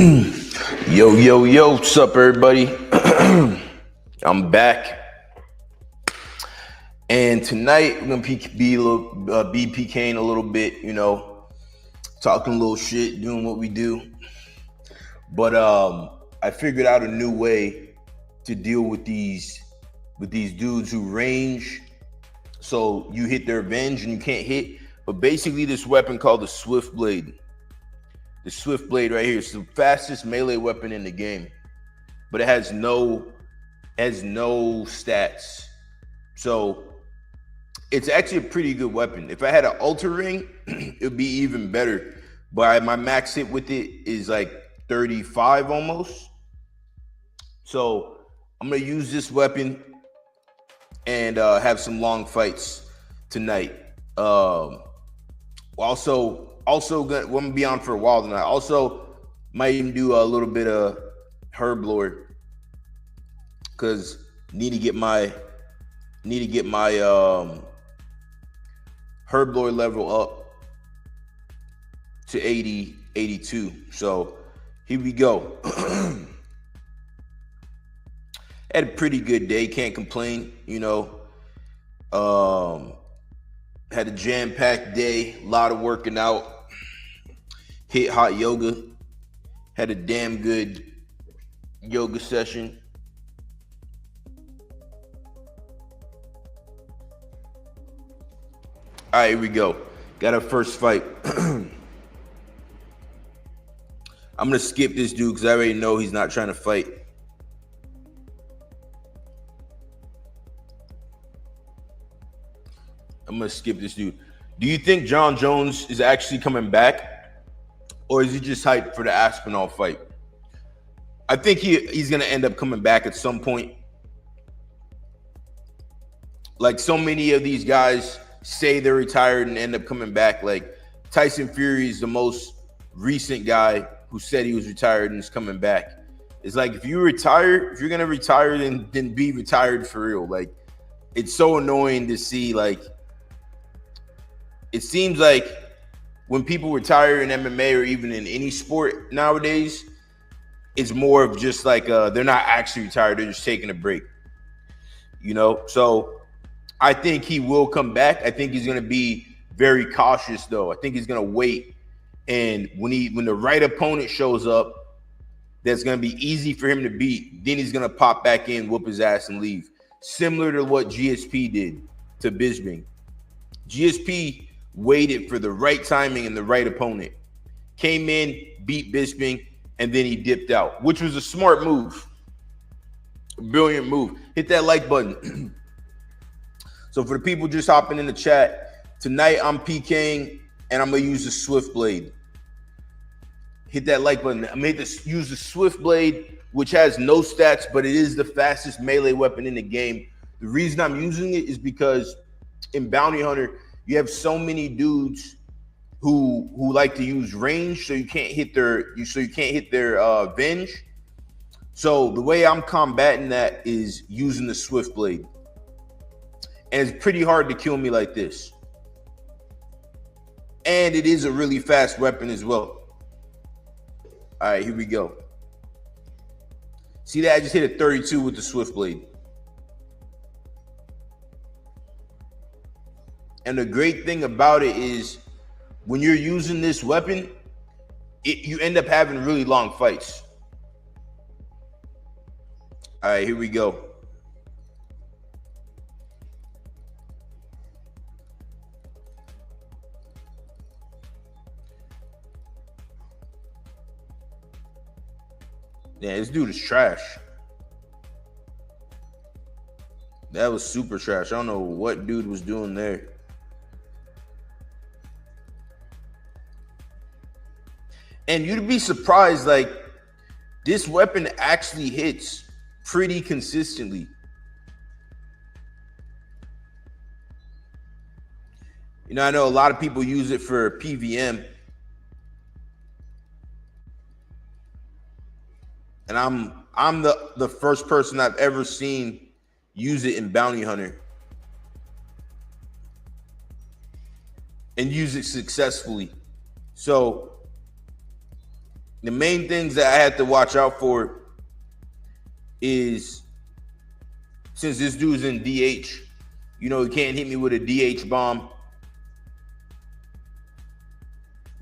Yo, what's up, everybody? I'm back, and tonight we're gonna be PKing a little bit, talking a little shit, doing what we do. But I figured out a new way to deal with these dudes who range. So you hit their revenge and you can't hit. But basically, this weapon called the Swift Blade. The Swift Blade right here is the fastest melee weapon in the game, but it has no stats. So it's actually a pretty good weapon. If I had an Ultra Ring, it would be even better. But my max hit with it is like 35 almost. So I'm gonna use this weapon and have some long fights tonight. Also gonna be on for a while tonight. Also, might even do a little bit of Herb Lord because need to get my Herb Lord level up to 80, 82. So here we go. Had a pretty good day, can't complain, had a jam-packed day, a lot of working out, hit hot yoga, had a damn good yoga session. All right, here we go. Got our first fight. I'm gonna skip this dude because I already know he's not trying to fight. I'm gonna skip this dude. Do you think John Jones is actually coming back, or is he just hyped for the Aspinall fight? I think he's gonna end up coming back at some point. Like so many of these guys say they're retired and end up coming back. Like Tyson Fury is the most recent guy who said he was retired and is coming back. It's like if you're gonna retire, then be retired for real. Like it's so annoying to see. Like it seems like when people retire in MMA or even in any sport nowadays, it's more of just like they're not actually retired, they're just taking a break. So I think he will come back. I think he's gonna be very cautious though. I think he's gonna wait, and when the right opponent shows up that's gonna be easy for him to beat, then he's gonna pop back in, whoop his ass, and leave. Similar to what GSP did to Bisping. GSP waited for the right timing and the right opponent. Came in, beat Bisping, and then he dipped out, which was a smart move. A brilliant move. Hit that like button. So for the people just hopping in the chat, tonight I'm PKing and I'm going to use the Swift Blade. Hit that like button. I'm going to use the Swift Blade, which has no stats, but it is the fastest melee weapon in the game. The reason I'm using it is because in Bounty Hunter, you have so many dudes who like to use range, so you can't hit their venge. So the way I'm combating that is using the Swift Blade, and it's pretty hard to kill me like this. And it is a really fast weapon as well. All right, here we go. See that? I just hit a 32 with the Swift Blade. And the great thing about it is when you're using this weapon, you end up having really long fights. All right, here we go. Yeah, this dude is trash. That was super trash. I don't know what dude was doing there. And you'd be surprised, like, this weapon actually hits pretty consistently. I know a lot of people use it for PVM. And I'm the first person I've ever seen use it in Bounty Hunter. And use it successfully. So The main things that I had to watch out for is, since this dude's in DH, you know, he can't hit me with a DH bomb.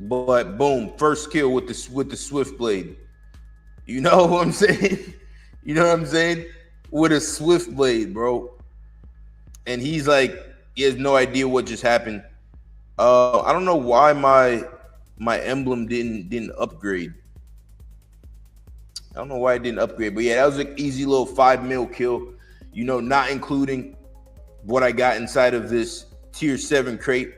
But boom, first kill with the Swift Blade. You know what I'm saying? You know what I'm saying? With a Swift Blade, bro. And he's like, he has no idea what just happened. I don't know why my emblem didn't upgrade. I don't know why it didn't upgrade, but yeah, that was an easy little 5 mil kill. You know, not including what I got inside of this tier 7 crate.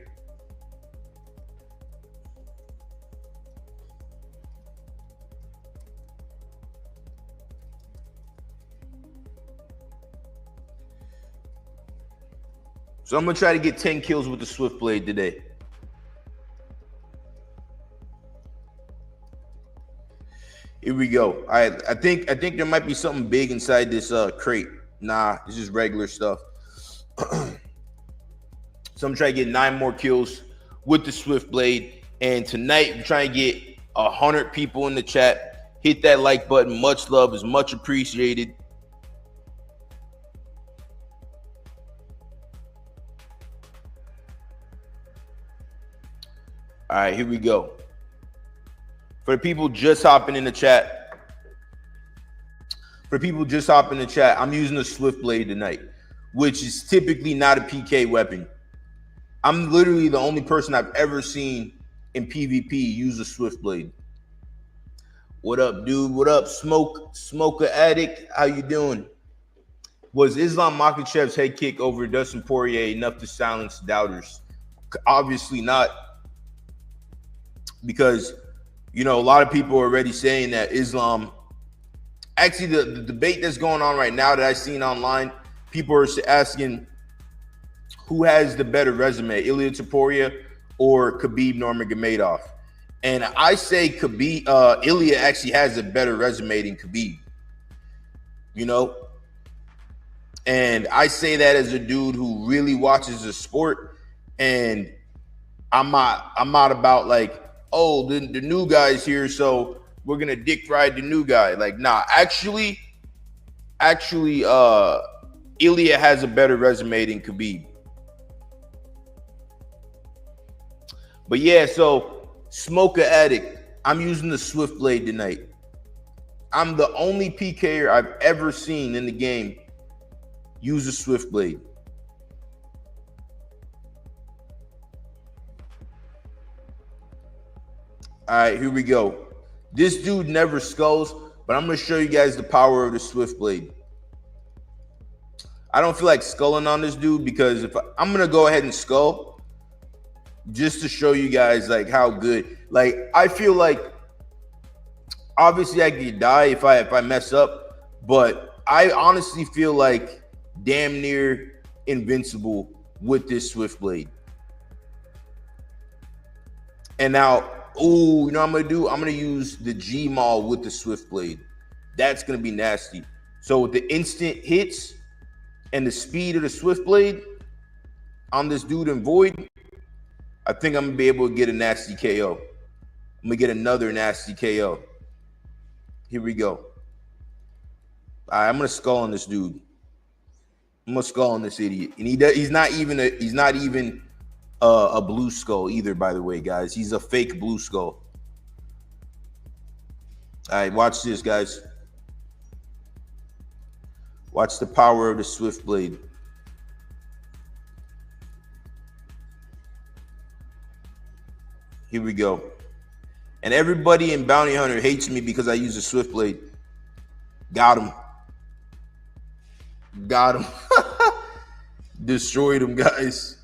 So I'm gonna try to get 10 kills with the Swift Blade today. Here we go. I think there might be something big inside this crate. Nah, it's just regular stuff. So I'm trying to get 9 more kills with the Swift Blade. And tonight I'm trying to get 100 people in the chat. Hit that like button. Much love is much appreciated. All right, here we go. For the people just hopping in the chat, I'm using the Swift Blade tonight, which is typically not a PK weapon. I'm literally the only person I've ever seen in PvP use a Swift Blade. What up, dude? What up, Smoker Addict? How you doing? Was Islam Makhachev's head kick over Dustin Poirier enough to silence doubters? Obviously not. Because, you know, a lot of people are already saying that Islam, actually the debate that's going on right now that I've seen online, people are asking who has the better resume, Ilia Topuria or Khabib Nurmagomedov. And I say Khabib, Ilia actually has a better resume than Khabib, you know? And I say that as a dude who really watches the sport, and I'm not about like, oh, the new guy's here, so we're gonna dick ride the new guy. Like, nah, actually, Ilia has a better resume than Khabib. But yeah, so Smoker Addict, I'm using the Swift Blade tonight. I'm the only PKer I've ever seen in the game use a Swift Blade. All right, here we go. This dude never skulls, but I'm going to show you guys the power of the Swift Blade. I don't feel like sculling on this dude because I'm going to go ahead and skull just to show you guys like how good. Like, I feel like obviously I could die if I mess up, but I honestly feel like damn near invincible with this Swift Blade. And now, ooh, you know what I'm going to do? I'm going to use the G-Maul with the Swift Blade. That's going to be nasty. So with the instant hits and the speed of the Swift Blade on this dude in Void, I think I'm going to be able to get a nasty KO. I'm going to get another nasty KO. Here we go. All right, I'm going to skull on this dude. I'm going to skull on this idiot. And he's not even a blue skull either, by the way, guys. He's a fake blue skull. All right, watch this, guys. Watch the power of the Swift Blade. Here we go. And everybody in Bounty Hunter hates me because I use a Swift Blade. Got him. Got him. Destroyed him, guys.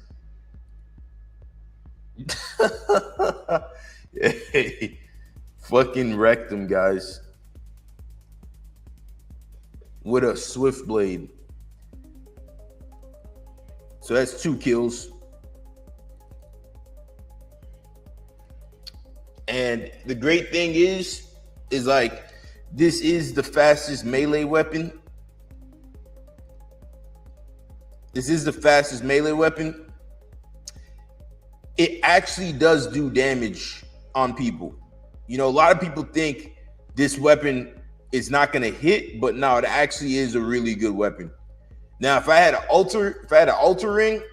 Hey, fucking wrecked them, guys, with a Swift Blade. So that's 2 kills. And the great thing is like, this is the fastest melee weapon. This is the fastest melee weapon. It actually does do damage on people. You know, a lot of people think this weapon is not going to hit, but no, it actually is a really good weapon. Now, if I had an altar ring,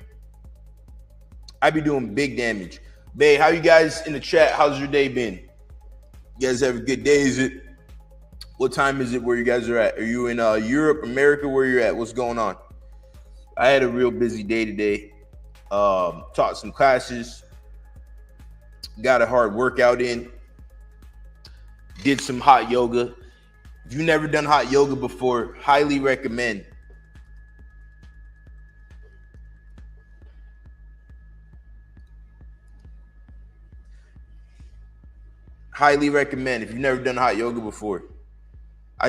I'd be doing big damage. Babe, how you guys in the chat? How's your day been? You guys have a good day? Is it? What time is it where you guys are at? Are you in Europe, America? Where you're at? What's going on? I had a real busy day today. Taught some classes. Got a hard workout in. Did some hot yoga. If you've never done hot yoga before, highly recommend. Highly recommend if you've never done hot yoga before.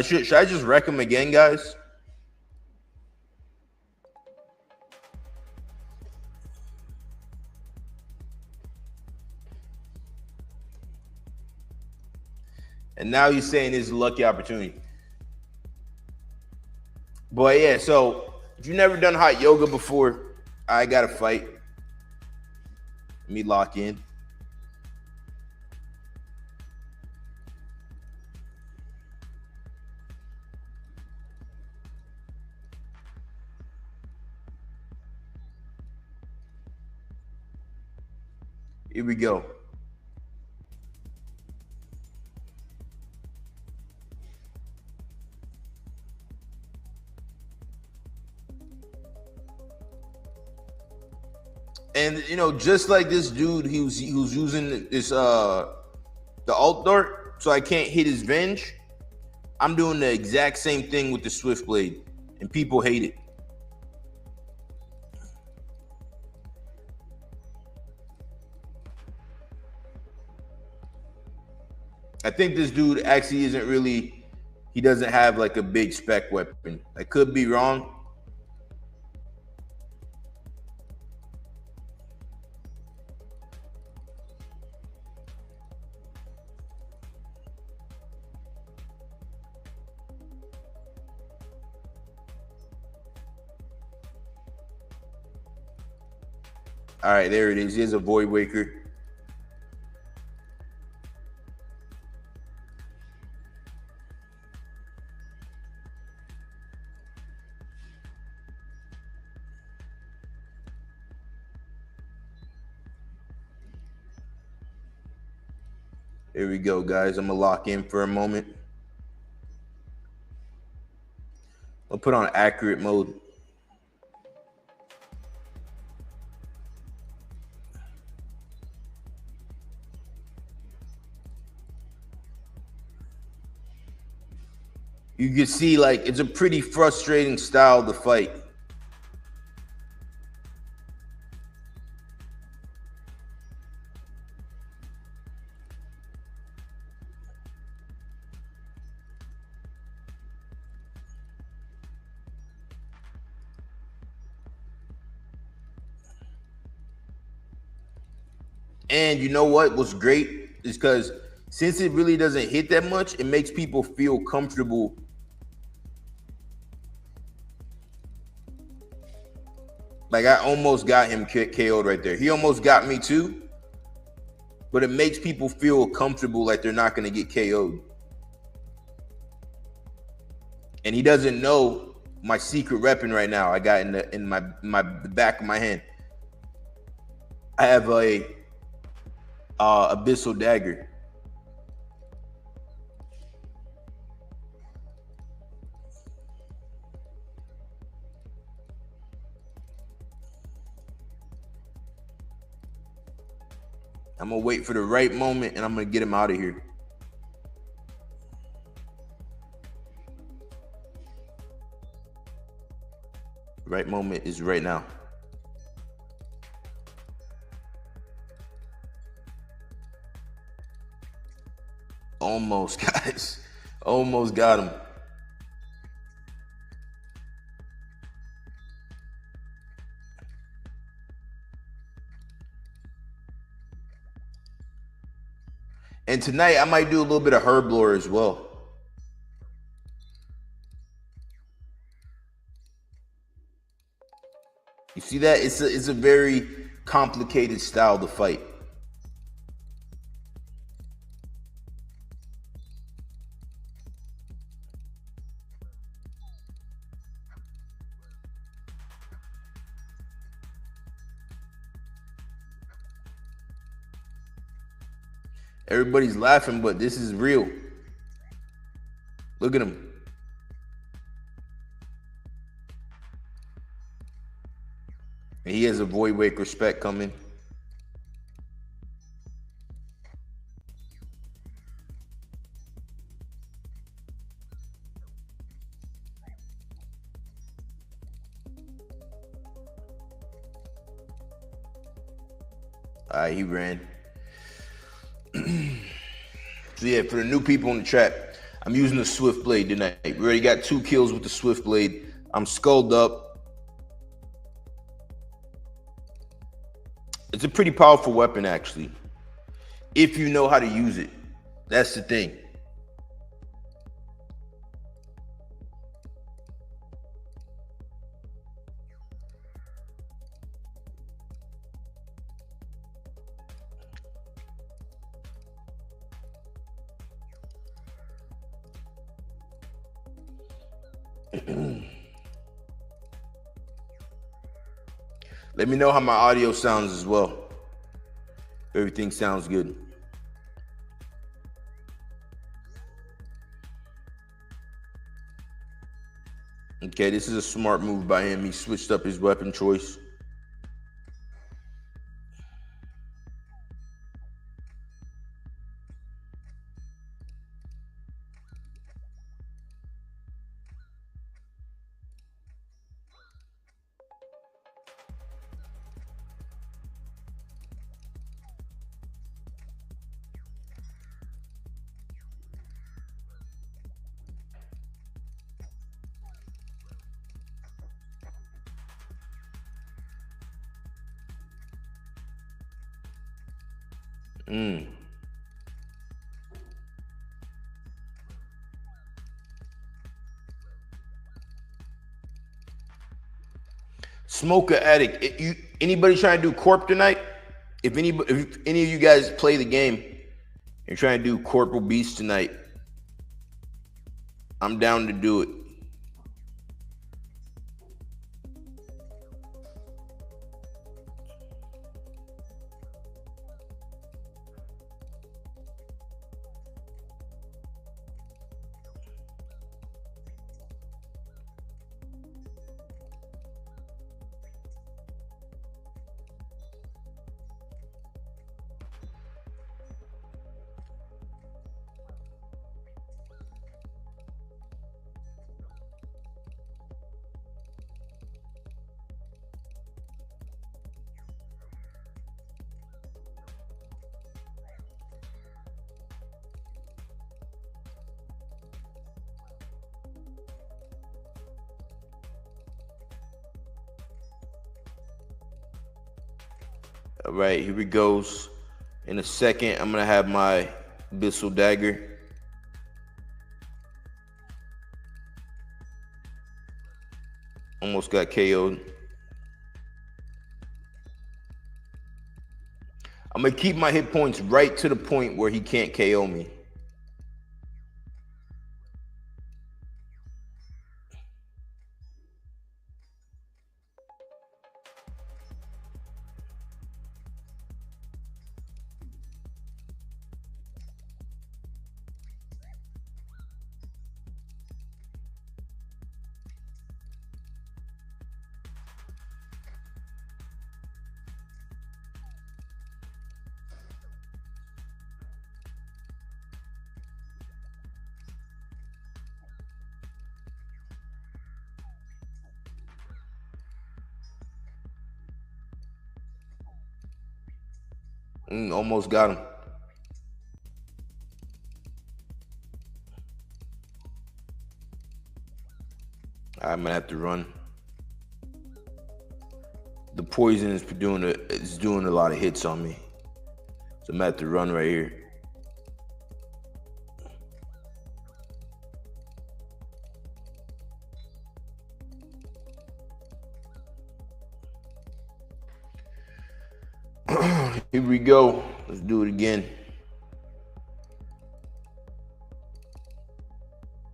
Should I just rec them again, guys? And now he's saying this is a lucky opportunity. But yeah, so if you've never done hot yoga before, I got to fight. Let me lock in. Here we go. And you know, just like this dude, he was using this the alt dart, so I can't hit his venge. I'm doing the exact same thing with the swift blade, and people hate it. I think this dude actually isn't really, he doesn't have like a big spec weapon. I could be wrong. All right, there it is. Here's a Void Waker. Here we go, guys. I'm gonna lock in for a moment. I'll put on accurate mode. You can see, like, it's a pretty frustrating style to fight. And you know what was great is because since it really doesn't hit that much, it makes people feel comfortable. Like, I almost got him KO'd right there. He almost got me too. But it makes people feel comfortable, like they're not going to get KO'd. And he doesn't know my secret weapon right now. I got in my back of my hand. I have a abyssal dagger. I'm gonna wait for the right moment and I'm gonna get him out of here. The right moment is right now. Almost, guys. Almost got him. And tonight I might do a little bit of herb lore as well. You see that? It's a very complicated style to fight. Everybody's laughing, but this is real. Look at him. And he has a void wake respect coming. All right, he ran. So yeah, for the new people in the chat, I'm using the Swift Blade tonight. We already got 2 kills with the Swift Blade. I'm skulled up. It's a pretty powerful weapon, actually, if you know how to use it. That's the thing. Let me know how my audio sounds as well. Everything sounds good. Okay, this is a smart move by him. He switched up his weapon choice. Smoker Addict. Anybody trying to do Corp tonight? If any of you guys play the game and trying to do Corporal Beast tonight, I'm down to do it. All right, here we goes. In a second, I'm gonna have my Abyssal Dagger. Almost got KO'd. I'm gonna keep my hit points right to the point where he can't KO me. Almost got him. I'm gonna have to run. The poison is doing a lot of hits on me, so I'm gonna have to run right here. Here we go. Let's do it again.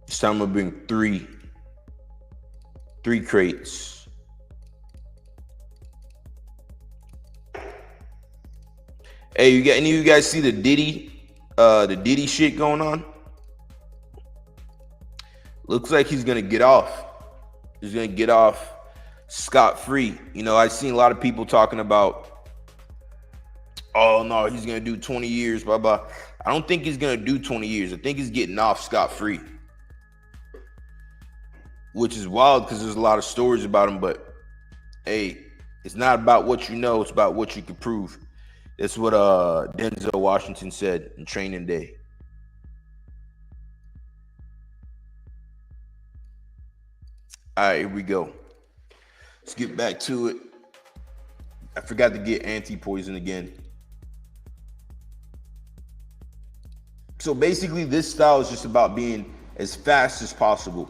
This time I'm gonna bring three crates. Hey, any of you guys see the Diddy the Diddy shit going on. Looks like he's gonna get off. He's gonna get off scot-free. You know, I've seen a lot of people talking about, oh no, he's gonna do 20 years, blah blah. I don't think he's gonna do 20 years. I think he's getting off scot-free, which is wild because there's a lot of stories about him. But hey, it's not about what you know, it's about what you can prove. That's what Denzel Washington said in Training Day. All right, here we go. Let's get back to it. I forgot to get anti-poison again. So basically, this style is just about being as fast as possible.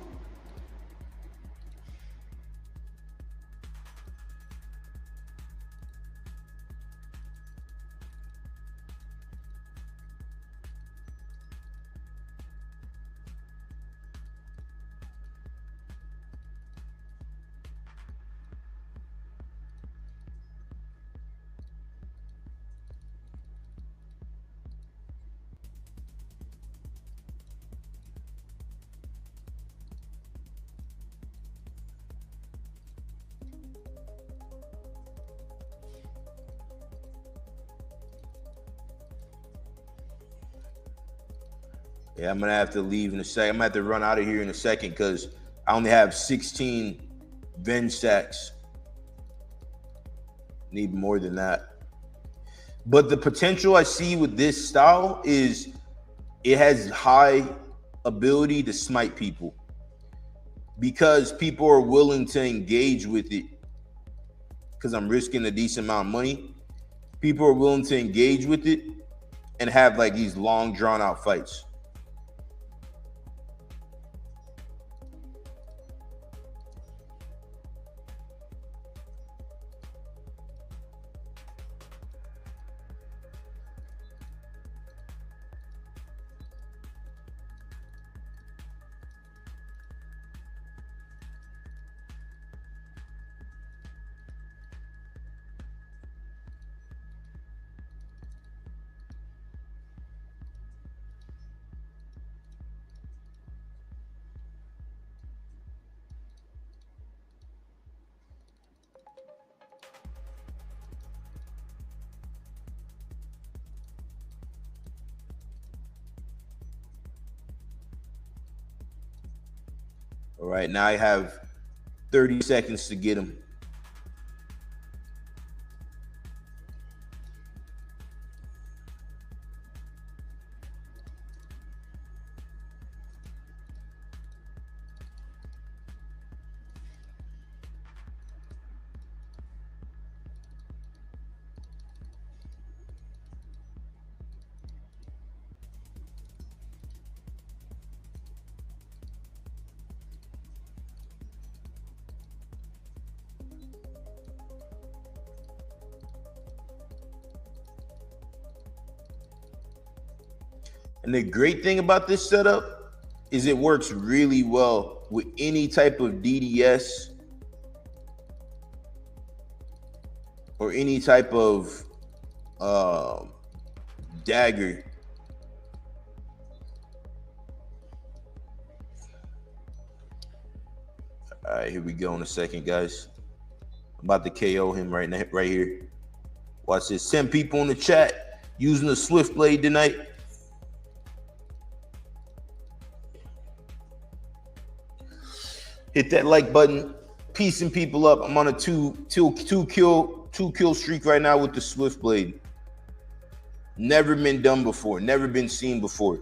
Yeah, I'm gonna have to leave in a second. I'm gonna have to run out of here in a second because I only have 16 Venge stacks. Need more than that. But the potential I see with this style is it has high ability to smite people because people are willing to engage with it because I'm risking a decent amount of money. People are willing to engage with it and have like these long drawn out fights. All right, now I have 30 seconds to get him. And the great thing about this setup is it works really well with any type of DDS or any type of dagger. All right, here we go in a second, guys. I'm about to KO him right now, right here. Watch this. 10 people in the chat using the Swift Blade tonight. Hit that like button, piecing people up. I'm on a two kill streak right now with the Swift Blade. Never been done before, never been seen before.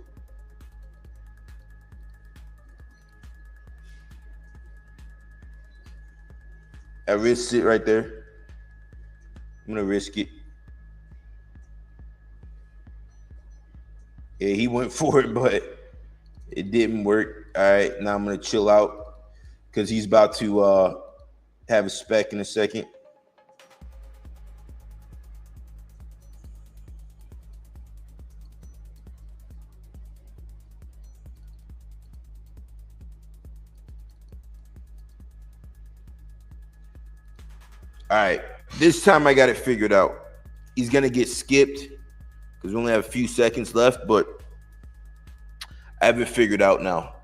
I risked it right there. I'm gonna risk it. Yeah, he went for it, but it didn't work. All right, now I'm gonna chill out because he's about to have a spec in a second. All right, this time I got it figured out. He's gonna get skipped because we only have a few seconds left, but I have it figured out now.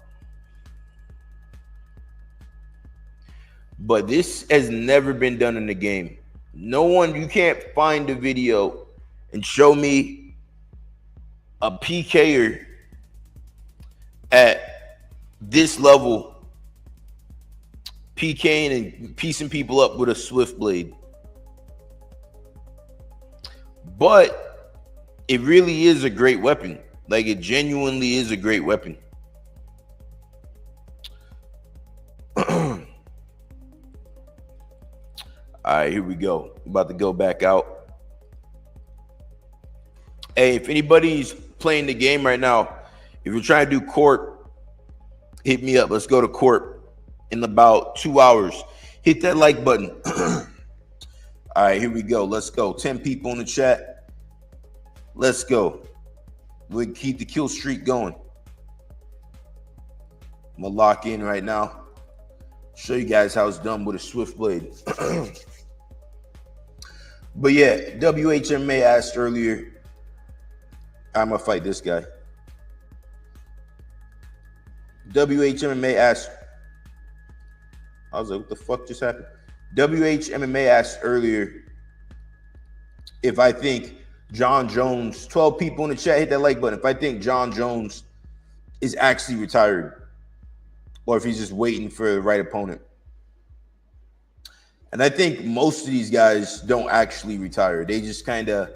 But this has never been done in the game. No one, you can't find a video and show me a PKer at this level PKing and piecing people up with a swift blade. But it really is a great weapon. Like, it genuinely is a great weapon. All right, here we go. I'm about to go back out. Hey, if anybody's playing the game right now, if you're trying to do court, hit me up. Let's go to court in about 2 hours. Hit that like button. All right, here we go. Let's go. 10 people in the chat. Let's go. We can keep the kill streak going. I'm going to lock in right now. Show you guys how it's done with a swift blade. But yeah, WHMA asked earlier. I'm going to fight this guy. WHMA asked. I was like, what the fuck just happened? WHMA asked earlier if I think John Jones, 12 people in the chat, hit that like button. If I think John Jones is actually retired or if he's just waiting for the right opponent. And I think most of these guys don't actually retire. They just kind of,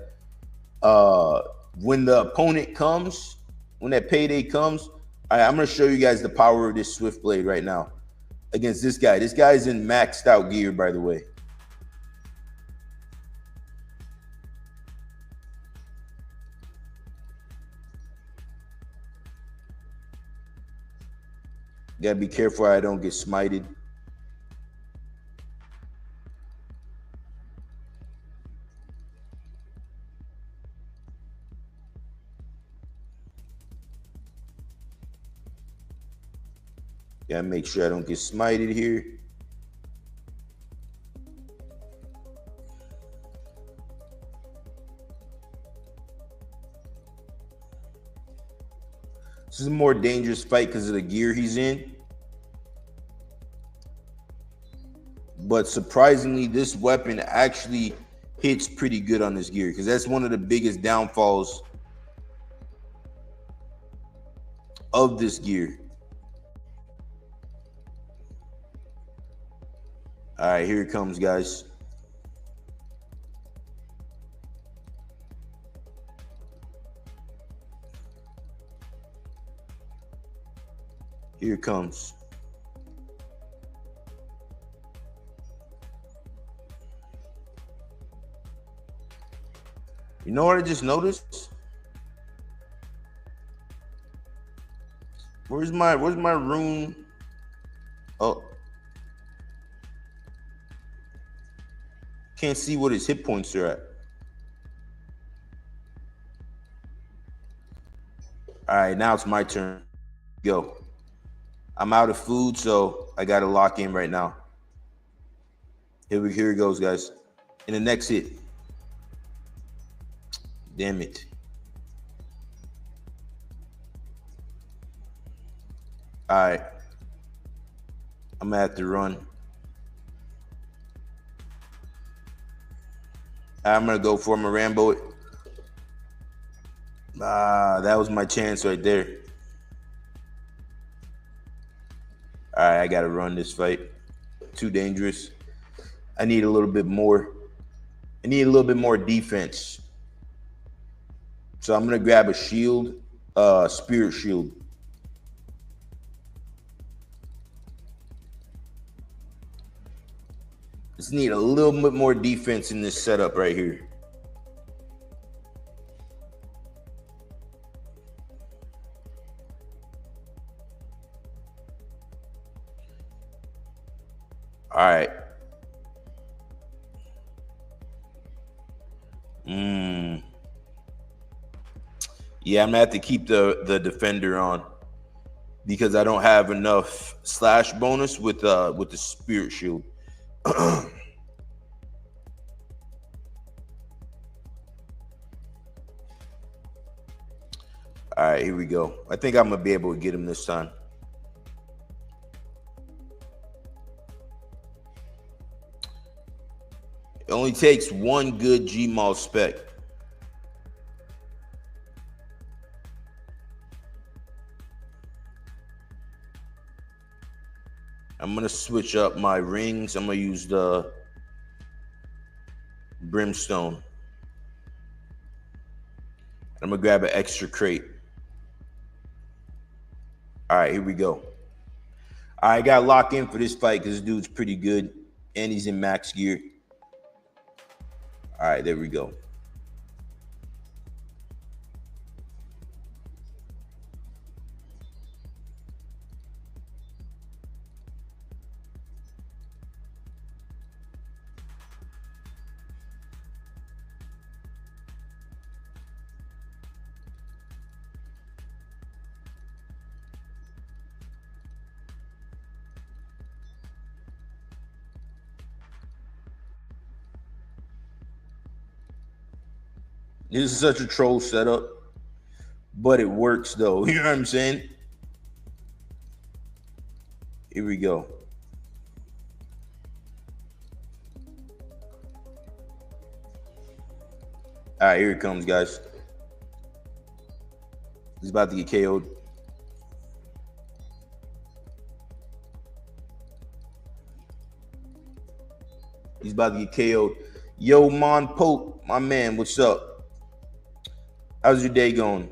when the opponent comes, when that payday comes, I'm going to show you guys the power of this swift blade right now against this guy. This guy's in maxed out gear, by the way. Gotta be careful I don't get smited. Gotta make sure I don't get smited here. This is a more dangerous fight because of the gear he's in. But surprisingly, this weapon actually hits pretty good on this gear because that's one of the biggest downfalls of this gear. All right, here it comes, guys. Here it comes. You know what I just noticed? Where's my rune? Oh. Can't see what his hit points are at. All right, now it's my turn. Go. I'm out of food, so I got to lock in right now. Here it goes, guys. In the next hit. Damn it. All right. I'm going to have to run. I'm going to go for my Rambo. That was my chance right there. All right, I got to run this fight. Too dangerous. I need a little bit more. I need a little bit more defense. So I'm going to grab a shield, spirit shield. Just need a little bit more defense in this setup right here. All right. Yeah, I'm gonna have to keep the defender on because I don't have enough slash bonus with the spirit shield. All right, here we go. I think I'm going to be able to get him this time. It only takes one good Gmaul spec. I'm going to switch up my rings. I'm going to use the Brimstone. I'm going to grab an extra crate. All right, here we go. All right, I got to lock in for this fight because this dude's pretty good. And he's in max gear. All right, there we go. This is such a troll setup, but it works though. You know what I'm saying? Here we go. All right, here it comes, guys. He's about to get KO'd. He's about to get KO'd. Yo, Mon Pope, my man, what's up? How's your day going?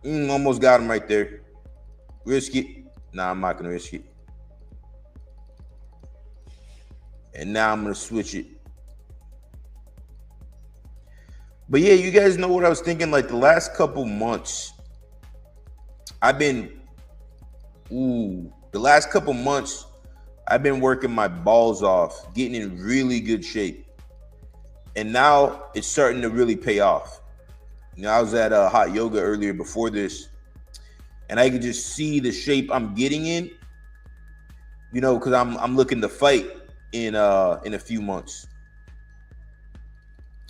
Almost got him right there. Risk it. Nah, I'm not going to risk it. And now I'm going to switch it. But yeah, you guys know what I was thinking. Like the last couple months, I've been working my balls off, getting in really good shape. And now it's starting to really pay off. You know, I was at hot yoga earlier before this, and I could just see the shape I'm getting in. You know, because I'm looking to fight in a few months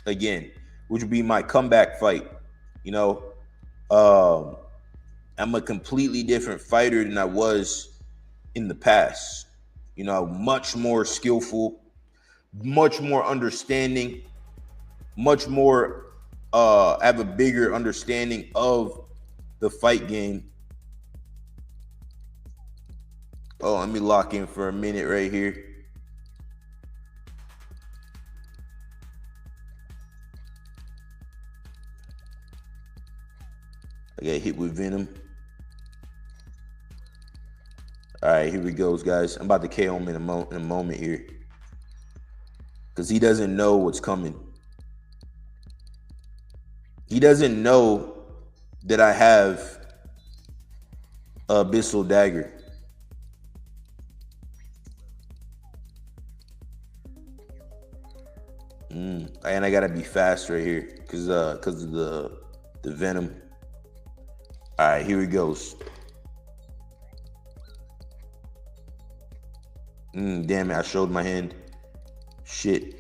again, which would be my comeback fight. You know, I'm a completely different fighter than I was in the past. You know, much more skillful, much more understanding, much more. Have a bigger understanding of the fight game. Oh, let me lock in for a minute right here. I got hit with Venom. All right, here we go, guys. I'm about to KO him in a moment here. Because he doesn't know what's coming. He doesn't know that I have Abyssal Dagger. And I gotta be fast right here because of the Venom. All right, here he goes. Damn it, I showed my hand. Shit.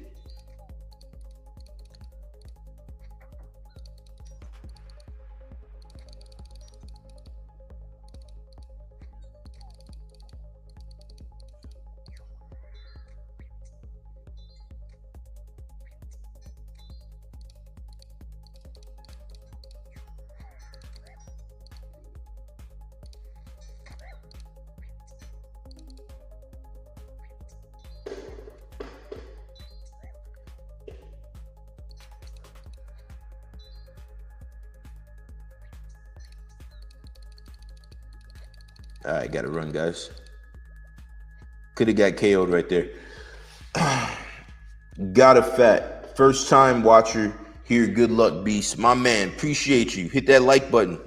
All right, gotta run, guys. Could have got KO'd right there. Got a fat. First time watcher here. Good luck, Beast. My man, appreciate you. Hit that like button.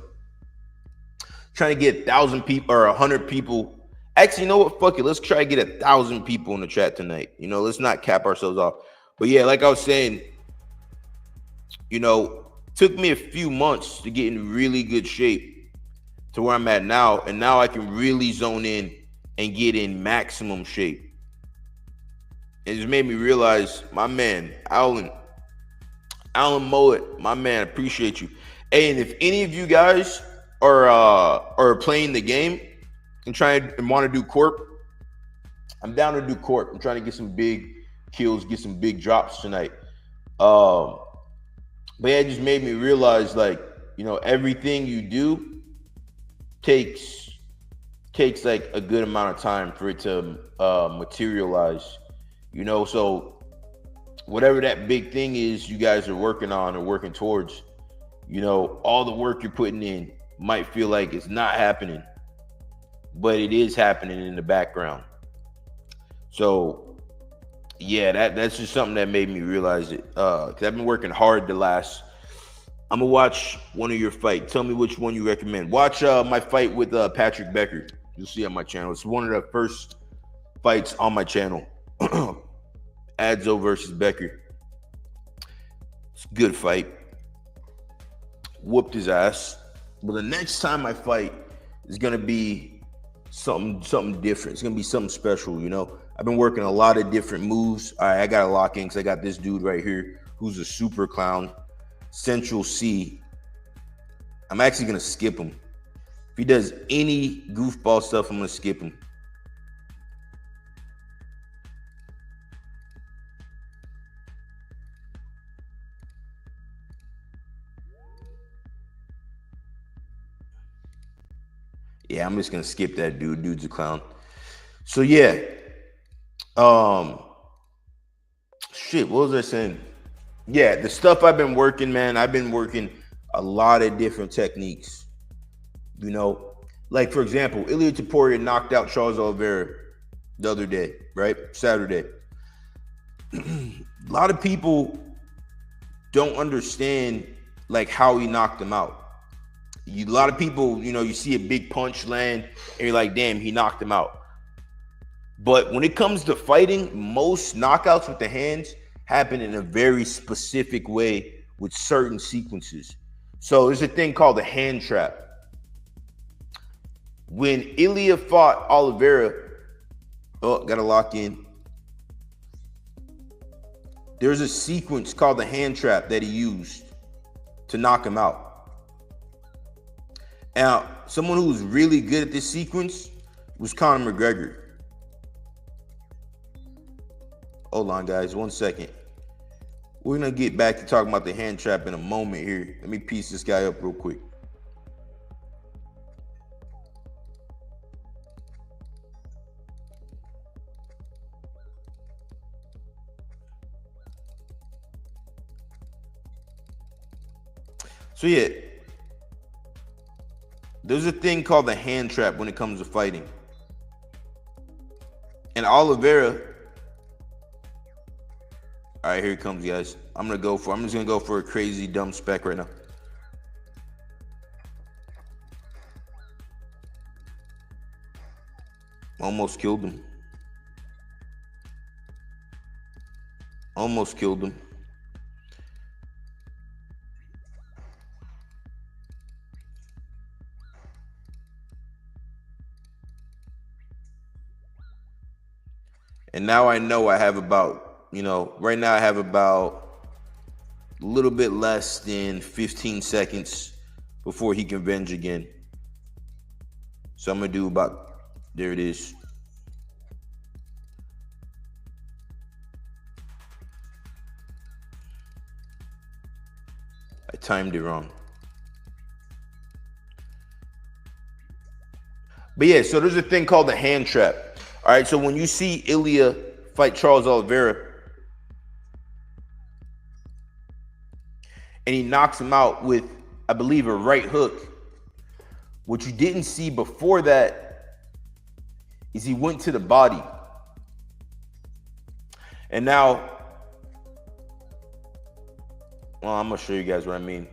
Trying to get 1,000 people or 100 people. Actually, you know what? Fuck it. Let's try to get 1,000 people in the chat tonight. You know, let's not cap ourselves off. But yeah, like I was saying, you know, took me a few months to get in really good shape to where I'm at now, and now I can really zone in and get in maximum shape. It just made me realize, my man, Alan Moet, my man, appreciate you. Hey, and if any of you guys are playing the game and want to do corp, I'm down to do corp. I'm trying to get some big kills, get some big drops tonight. But yeah, it just made me realize, like, you know, everything you do takes like a good amount of time for it to materialize, you know. So whatever that big thing is you guys are working on or working towards, you know, all the work you're putting in might feel like it's not happening, but it is happening in the background. So yeah, that's just something that made me realize it, because I've been working hard I'm gonna watch one of your fights. Tell me which one you recommend. Watch my fight with Patrick Becker. You'll see on my channel. It's one of the first fights on my channel. Adzo versus Becker. It's a good fight. Whooped his ass. But the next time I fight is gonna be something different. It's gonna be something special, you know. I've been working a lot of different moves. All right, I got a lock in because I got this dude right here who's a super clown. Central C. I'm actually gonna skip him. If he does any goofball stuff, I'm gonna skip him. Yeah, I'm just gonna skip that dude. Dude's a clown. So yeah. Shit, what was I saying? Yeah, the stuff I've been working, man, I've been working a lot of different techniques. You know, like for example, Ilia Topuria knocked out Charles Oliveira the other day, right? Saturday. A lot of people don't understand like how he knocked him out. A lot of people, you know, you see a big punch land and you're like, damn, he knocked him out. But when it comes to fighting, most knockouts with the hands happen in a very specific way with certain sequences. So there's a thing called the hand trap. When Ilia fought Oliveira, got to lock in. There's a sequence called the hand trap that he used to knock him out. Now, someone who was really good at this sequence was Conor McGregor. Hold on, guys, 1 second. We're gonna get back to talking about the hand trap in a moment here. Let me piece this guy up real quick. So yeah, there's a thing called the hand trap when it comes to fighting. And Oliveira, all right, here it comes, guys. I'm just gonna go for a crazy dumb spec right now. Almost killed him. Almost killed him. And now I know I have about, you know, right now I have about a little bit less than 15 seconds before he can venge again. So I'm gonna do about, there it is. I timed it wrong. But yeah, so there's a thing called the hand trap. All right, so when you see Ilia fight Charles Oliveira and he knocks him out with, I believe, a right hook, what you didn't see before that is he went to the body. And now, well, I'm gonna show you guys what I mean.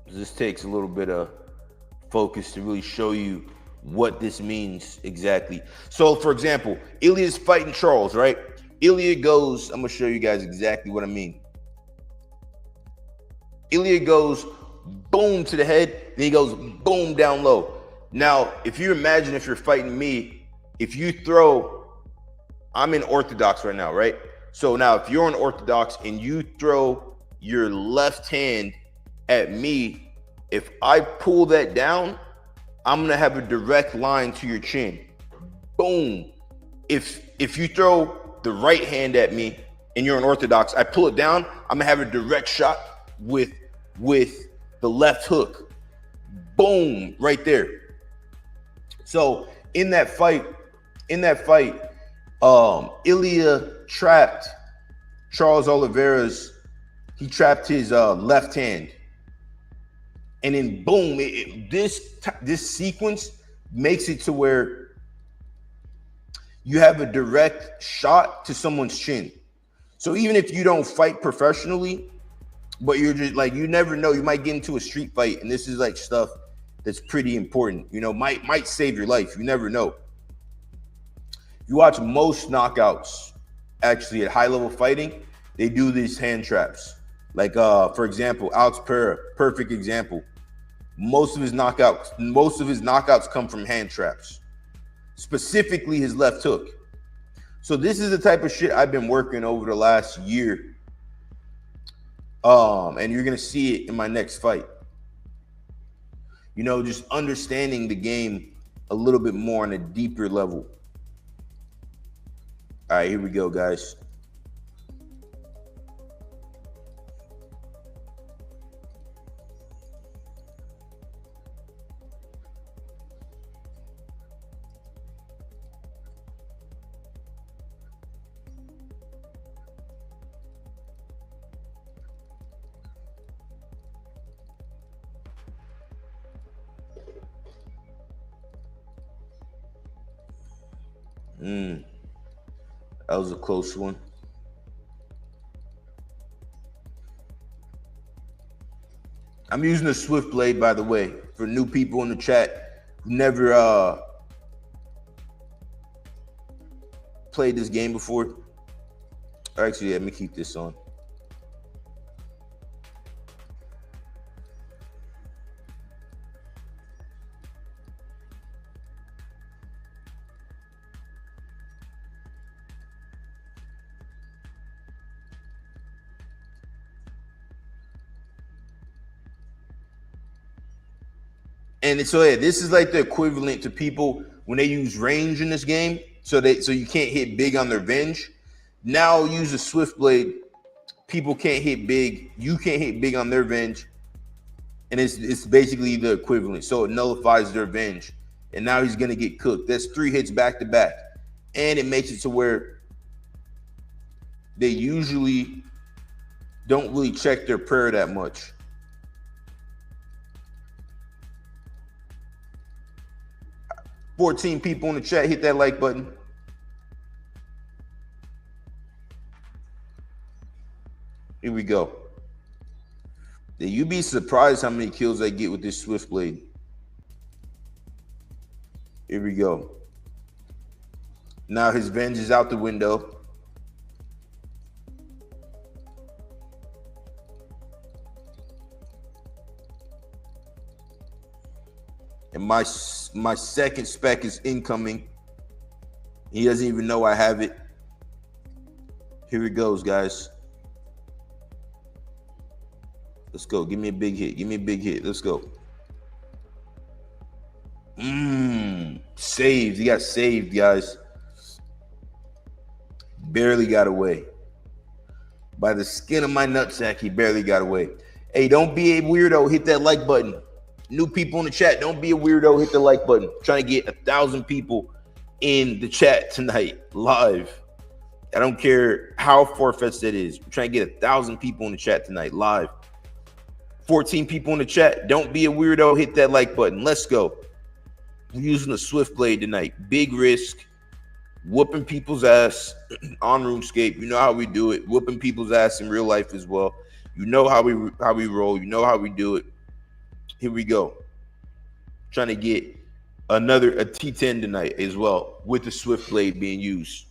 This takes a little bit of focus to really show you what this means exactly. So for example, Ilia's fighting Charles, right? Ilia goes, I'm gonna show you guys exactly what I mean. Ilia goes boom to the head, then he goes boom down low. Now, if you imagine if you're fighting me, if you throw, I'm in orthodox right now, right? So now if you're in orthodox and you throw your left hand at me If I pull that down, I'm gonna have a direct line to your chin. Boom. If you throw the right hand at me and you're unorthodox, I pull it down, I'm gonna have a direct shot with the left hook. Boom, right there. So in that fight, Ilya trapped Charles Oliveira's, he trapped his left hand. And then boom, this sequence makes it to where you have a direct shot to someone's chin. So even if you don't fight professionally, but you're just like, you never know, you might get into a street fight, and this is like stuff that's pretty important, you know, might save your life. You never know. You watch most knockouts actually at high level fighting, they do these hand traps. Like for example, Alex Pereira, perfect example. Most of his knockouts come from hand traps, specifically his left hook. So this is the type of shit I've been working over the last year. And you're gonna see it in my next fight. You know, just understanding the game a little bit more on a deeper level. All right, here we go, guys. That was a close one. I'm using a Swift Blade, by the way, for new people in the chat who never played this game before. Actually, let me keep this on. And so yeah, this is like the equivalent to people when they use range in this game, so you can't hit big on their venge. Now use a Swift Blade, people can't hit big, you can't hit big on their venge, and it's basically the equivalent. So it nullifies their venge, and now he's gonna get cooked. That's 3 hits back to back, and it makes it to where they usually don't really check their prayer that much. $14 people in the chat, hit that like button. Here we go. You'd be surprised how many kills I get with this Swift Blade. Here we go. Now his venge is out the window. And my second spec is incoming. He doesn't even know I have it. Here it goes, guys. Let's go. Give me a big hit. Give me a big hit. Let's go. Saved. He got saved, guys. Barely got away. By the skin of my nutsack, he barely got away. Hey, don't be a weirdo. Hit that like button. New people in the chat, don't be a weirdo. Hit the like button. I'm trying to get 1,000 people in the chat tonight, live. I don't care how far-fetched that is. I'm trying to get 1,000 people in the chat tonight, live. 14 people in the chat. Don't be a weirdo. Hit that like button. Let's go. We're using a Swift Blade tonight. Big risk. Whooping people's ass on RuneScape. You know how we do it. Whooping people's ass in real life as well. You know how we roll. You know how we do it. Here we go. Trying to get a T10 tonight as well with the Swift Blade being used.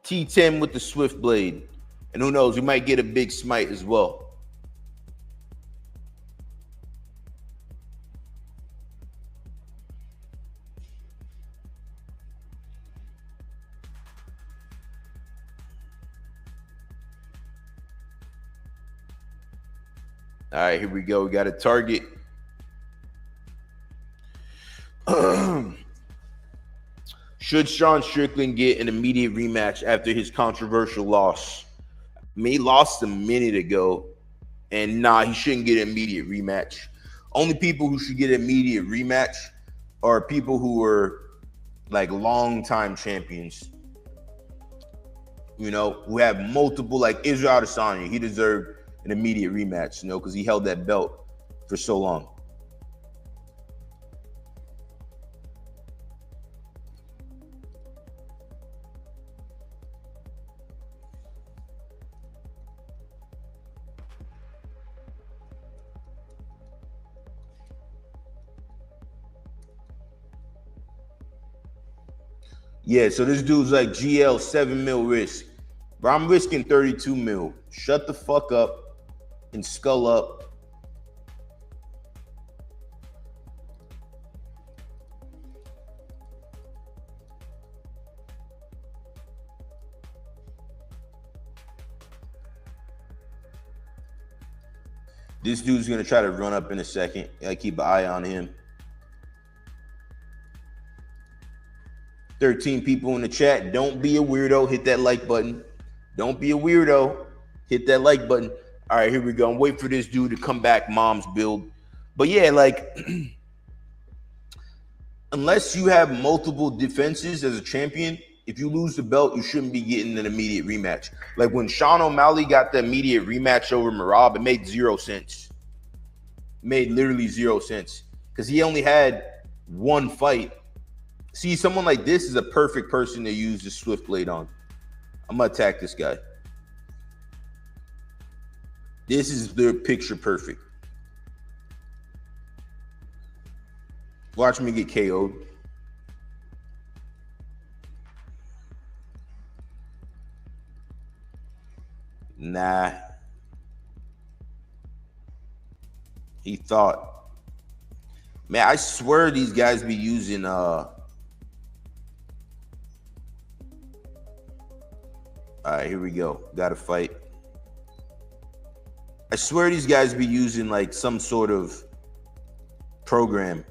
T10 with the Swift Blade. And who knows, we might get a big smite as well. All right, here we go. We got a target. Should Sean Strickland get an immediate rematch after his controversial loss? I mean, he lost a minute ago, and nah, he shouldn't get an immediate rematch. Only people who should get an immediate rematch are people who are like long-time champions. You know, who have multiple, like Israel Adesanya. He deserved an immediate rematch, you know, because he held that belt for so long. Yeah, so this dude's like GL 7 mil risk. Bro, I'm risking 32 mil. Shut the fuck up and skull up. This dude's gonna try to run up in a second. I keep an eye on him. 13 people in the chat. Don't be a weirdo. Hit that like button. Don't be a weirdo. Hit that like button. All right, here we go. I'm waiting for this dude to come back. Mom's build. But yeah, like, unless you have multiple defenses as a champion, if you lose the belt, you shouldn't be getting an immediate rematch. Like when Sean O'Malley got the immediate rematch over Merab, it made 0 sense. It made literally 0 sense because he only had one fight. See, someone like this is a perfect person to use the Swift Blade on. I'm going to attack this guy. This is their picture perfect. Watch me get KO'd. Nah. He thought. Man, I swear these guys be using all right, here we go. Got to fight. I swear these guys be using like some sort of program.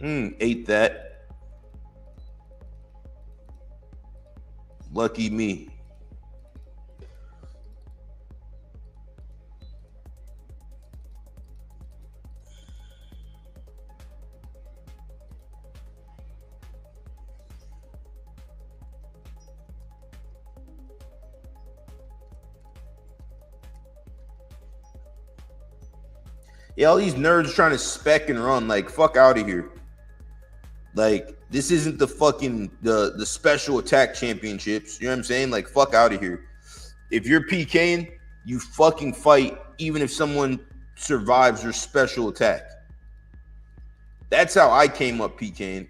Ate that. Lucky me. Yeah, all these nerds trying to spec and run, like, fuck out of here. Like, this isn't the fucking, the special attack championships. You know what I'm saying? Like, fuck out of here. If you're PKing, you fucking fight, even if someone survives your special attack. That's how I came up PKing.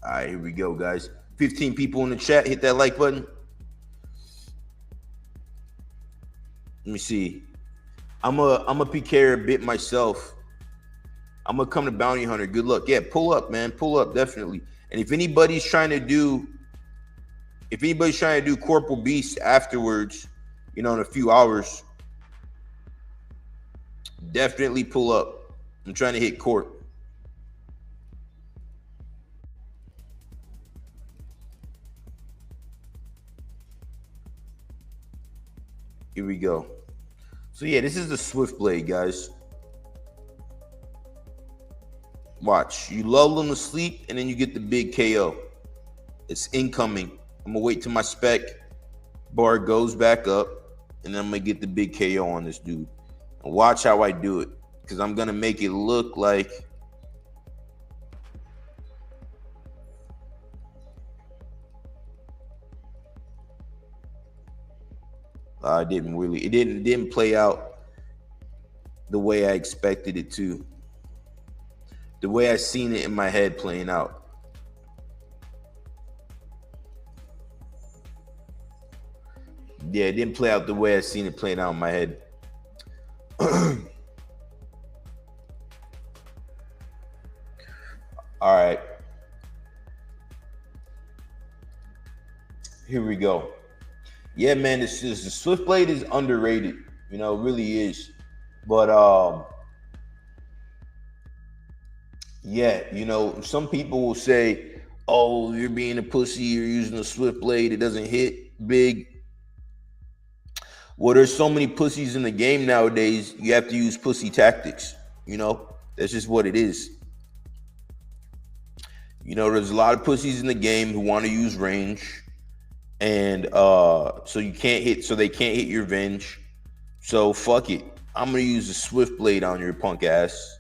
All right, here we go, guys. 15 people in the chat. Hit that like button. Let me see. I'm a PKer a bit myself. I'm gonna come to Bounty Hunter. Good luck. Yeah, pull up, man. Pull up, definitely. And if anybody's trying to do Corporal Beast afterwards, you know, in a few hours, definitely pull up. I'm trying to hit Corp. Here we go. So yeah, this is the Swift Blade, guys. Watch. You lull them to sleep, and then you get the big KO. It's incoming. I'm gonna wait till my spec bar goes back up, and then I'm gonna get the big KO on this dude. And watch how I do it, because I'm gonna make it look like it didn't play out the way I expected it to. The way I seen it in my head playing out. Yeah, it didn't play out the way I seen it playing out in my head. All right. Here we go. Yeah, man, the Swift Blade is underrated. You know, it really is. But yeah, you know, some people will say, "Oh, you're being a pussy. You're using a Swift Blade. It doesn't hit big." Well, there's so many pussies in the game nowadays. You have to use pussy tactics. You know, that's just what it is. You know, there's a lot of pussies in the game who want to use range, and so they can't hit your Venge. So fuck it. I'm gonna use a Swift Blade on your punk ass,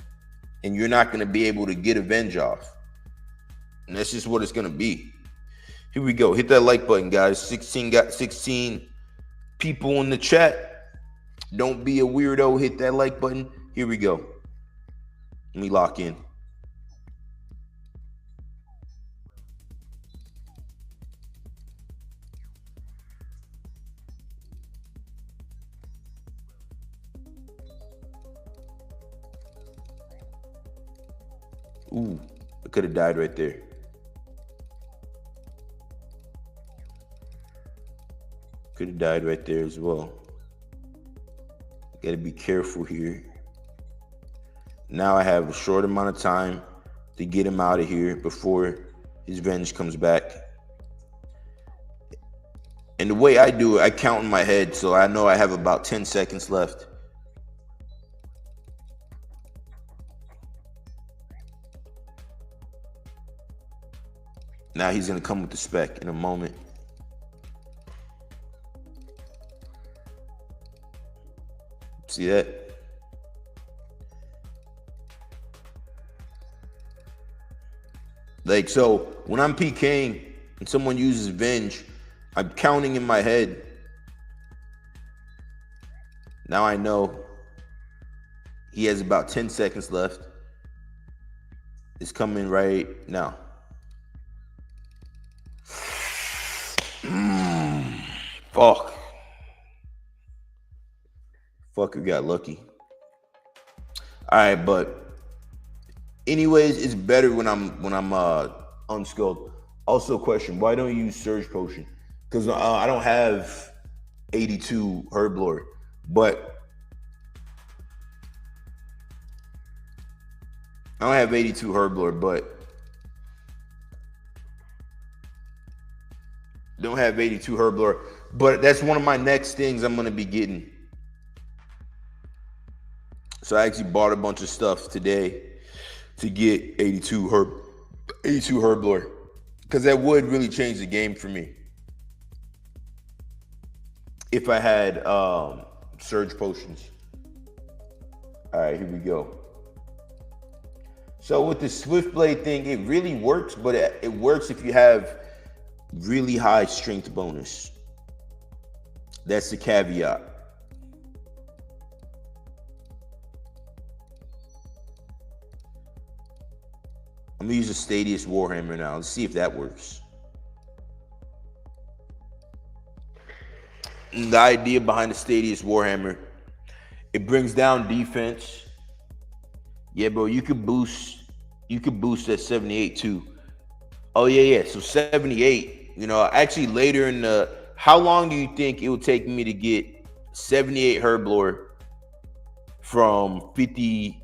and you're not gonna be able to get a Venge off. And that's just what it's gonna be. Here we go. Hit that like button, guys. 16 people in the chat. Don't be a weirdo. Hit that like button. Here we go. Let me lock in. Ooh, I could have died right there. Could have died right there as well. Got to be careful here. Now I have a short amount of time to get him out of here before his Venge comes back. And the way I do it, I count in my head, so I know I have about 10 seconds left. Now he's going to come with the spec in a moment. See that? Like, so when I'm PKing and someone uses Venge, I'm counting in my head. Now I know he has about 10 seconds left. It's coming right now. Fuck. Fucker got lucky. All right, but anyways, it's better when I'm unskulled. Also, question: why don't you use Surge Potion? Because I don't have 82 Herblore, but I don't have 82 Herblore, but don't have 82 Herblore. But that's one of my next things I'm gonna be getting. So I actually bought a bunch of stuff today to get 82 Herblore, because that would really change the game for me if I had Surge Potions. All right, here we go. So with the Swift Blade thing, it really works, but it works if you have really high strength bonus. That's the caveat. I'm gonna use a Stadius Warhammer now. Let's see if that works. And the idea behind the Stadius Warhammer, it brings down defense. Yeah, bro, you could boost at 78 too. Oh yeah. So 78, you know, actually later in the, how long do you think it would take me to get 78 Herblore from 53?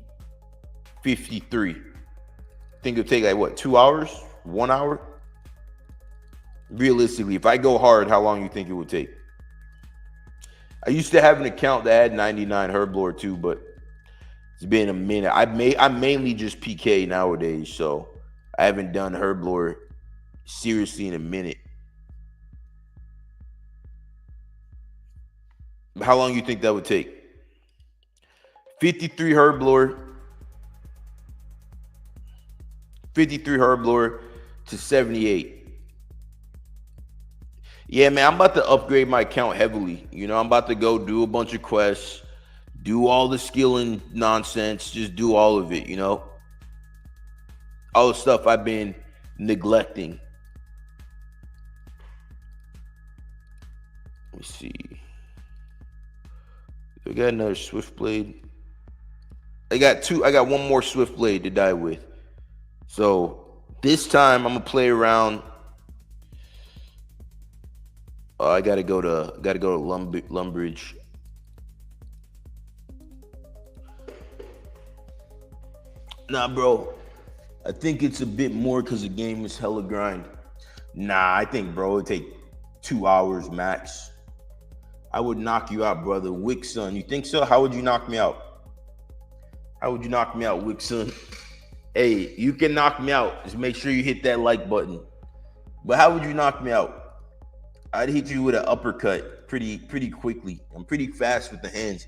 Think it'll take like what, 2 hours, 1 hour? Realistically, if I go hard, how long do you think it would take? I used to have an account that had 99 Herblore too, but it's been a minute. I'm mainly just PK nowadays, so I haven't done Herblore seriously in a minute. How long do you think that would take? 53 Herblore. 53 Herblore to 78. Yeah, man, I'm about to upgrade my account heavily. You know, I'm about to go do a bunch of quests, do all the skilling nonsense, just do all of it, you know? All the stuff I've been neglecting. Let me see. got another Swift Blade. I got one more Swift Blade to die with. So this time I'm gonna play around. I gotta go to Lumbridge. Nah, bro. I think it's a bit more because the game is hella grind. Nah, I think, bro, it'd take 2 hours max. I would knock you out, brother. Wick, son. You think so? How would you knock me out? How would you knock me out, Wick, son? Hey, you can knock me out. Just make sure you hit that like button. But how would you knock me out? I'd hit you with an uppercut pretty quickly. I'm pretty fast with the hands.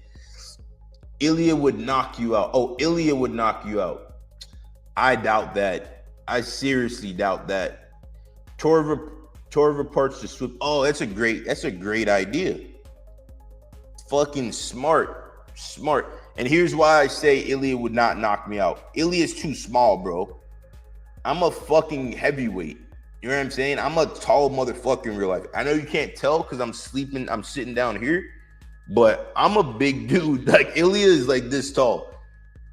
Ilya would knock you out. Oh, Ilya would knock you out. I doubt that. I seriously doubt that. Torva parts the Swift. Oh, that's a great idea. Fucking smart. And here's why I say Ilya would not knock me out. Ilya's too small, bro. I'm a fucking heavyweight. You know what I'm saying? I'm a tall motherfucker in real life. I know you can't tell because I'm sitting down here, but I'm a big dude. Like, Ilya is like this tall.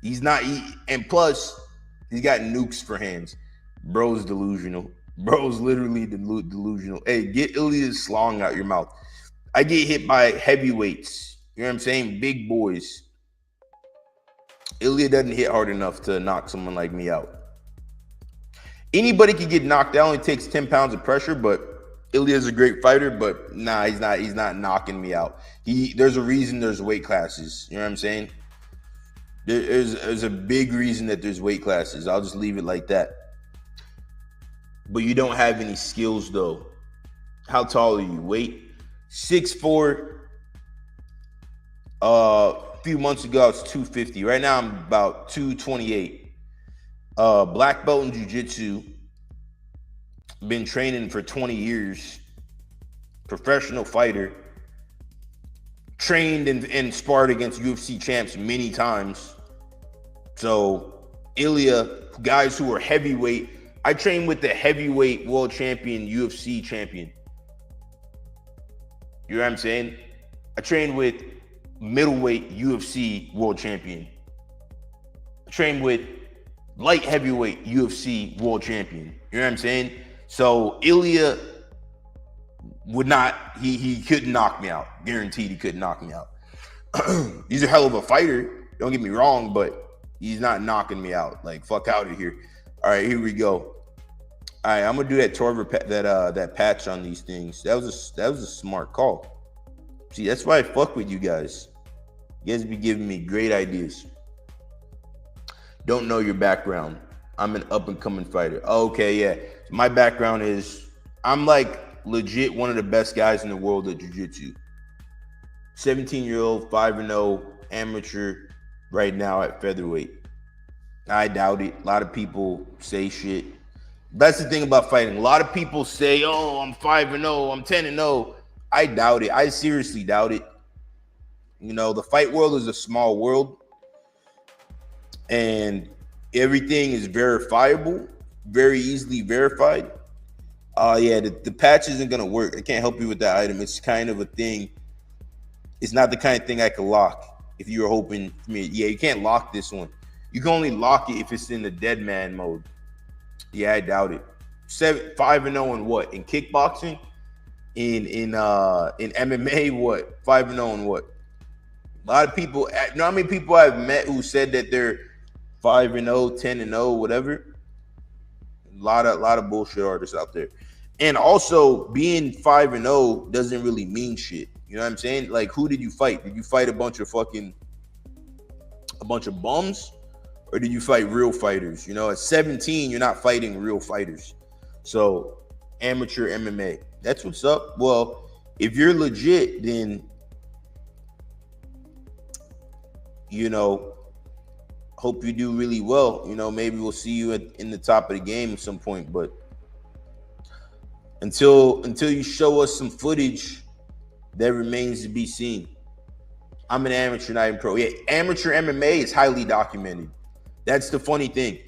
He's not, and plus, he's got nukes for hands. Bro's delusional. Bro's literally delusional. Hey, get Ilya's slong out your mouth. I get hit by heavyweights. You know what I'm saying? Big boys. Ilya doesn't hit hard enough to knock someone like me out. Anybody can get knocked out. It only takes 10 pounds of pressure, but Ilya's a great fighter, but nah, he's not knocking me out. There's a reason there's weight classes. You know what I'm saying? There's a big reason that there's weight classes. I'll just leave it like that. But you don't have any skills, though. How tall are you? Weight? 6'4". A few months ago, I was 250. Right now, I'm about 228. Black belt in jiu-jitsu. Been training for 20 years. Professional fighter. Trained and sparred against UFC champs many times. So, Ilya, guys who are heavyweight. I trained with the heavyweight world champion, UFC champion. You know what I'm saying? I trained with middleweight UFC world champion. I trained with light heavyweight UFC world champion. You know what I'm saying? So Ilya would not, he couldn't knock me out. Guaranteed he couldn't knock me out. He's a hell of a fighter. Don't get me wrong, but he's not knocking me out. Like, fuck out of here. All right, here we go. All right, I'm gonna do that Torva that patch on these things. That was a smart call. See, that's why I fuck with you guys. You guys be giving me great ideas. Don't know your background. I'm an up and coming fighter. Okay, yeah. My background is I'm like legit one of the best guys in the world at jiu-jitsu. 17-year-old, 5-0 amateur right now at featherweight. I doubt it. A lot of people say shit. That's the thing about fighting. A lot of people say, oh, I'm 5-0, I'm 10-0. I doubt it. I seriously doubt it. You know, the fight world is a small world. And everything is verifiable, very easily verified. Yeah, the patch isn't going to work. I can't help you with that item. It's kind of a thing. It's not the kind of thing I could lock if you were hoping for me. Yeah, you can't lock this one. You can only lock it if it's in the dead man mode. Yeah, I doubt it. 5-0 in what? In kickboxing? In MMA, what? 5-0 in what? A lot of people, you know how many people I've met who said that they're 5-0, 10-0, whatever? A lot of bullshit artists out there. And also, being 5-0 doesn't really mean shit. You know what I'm saying? Like, who did you fight? Did you fight a bunch of bums? Or did you fight real fighters? You know, at 17, you're not fighting real fighters. So, amateur MMA. That's what's up. Well, if you're legit, then, you know, hope you do really well. You know, maybe we'll see you in the top of the game at some point. But until you show us some footage, that remains to be seen. I'm an amateur, not even pro. Yeah, amateur MMA is highly documented. That's the funny thing.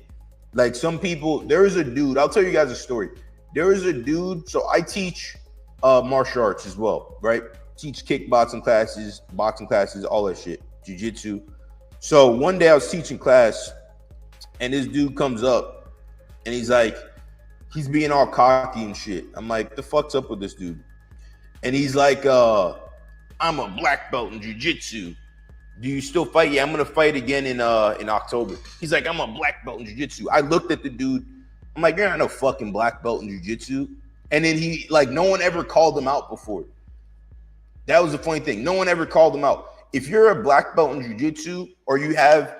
Like, some people, there is a dude, I'll tell you guys a story. There is a dude, so I teach martial arts as well, right? teach kickboxing classes, boxing classes, all that shit, jiu-jitsu. So one day I was teaching class, and this dude comes up, and he's like, he's being all cocky and shit. I'm like, the fuck's up with this dude? And he's like, I'm a black belt in jiu-jitsu. Do you still fight? Yeah, I'm gonna fight again in October. He's like, I'm a black belt in jiu-jitsu. I looked at the dude. I'm like, you're not no fucking black belt in jiu-jitsu. And then he, like, no one ever called him out before. That was the funny thing. No one ever called him out. If you're a black belt in jiu-jitsu, or you have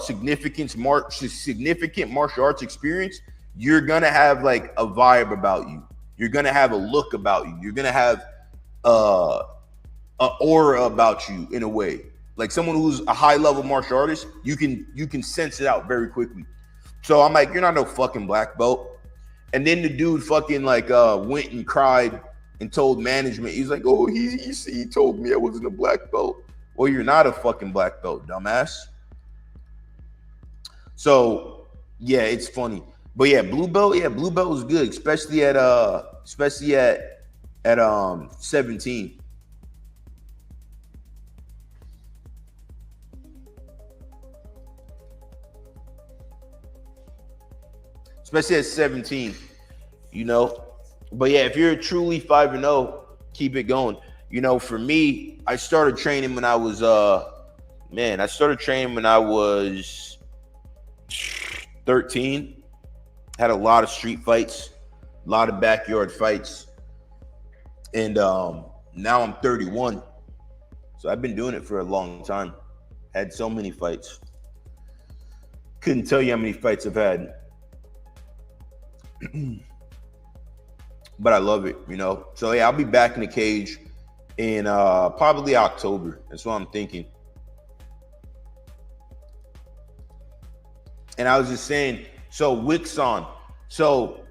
significant martial arts experience, you're gonna have like a vibe about you. You're gonna have a look about you. You're gonna have an aura about you in a way. Like someone who's a high-level martial artist, you can sense it out very quickly. So I'm like, you're not no fucking black belt. And then the dude fucking like went and cried and told management. He's like, oh, he told me I wasn't a black belt. Well, you're not a fucking black belt, dumbass. So yeah, it's funny. But yeah, blue belt was good, especially at 17. Especially at 17, you know. But yeah, if you're truly 5-0, keep it going. You know, for me, I started training when I was 13. Had a lot of street fights, a lot of backyard fights. And now I'm 31. So I've been doing it for a long time. Had so many fights. Couldn't tell you how many fights I've had. But I love it, you know. So yeah, I'll be back in the cage in probably October. That's what I'm thinking. And I was just saying, so Wixon. So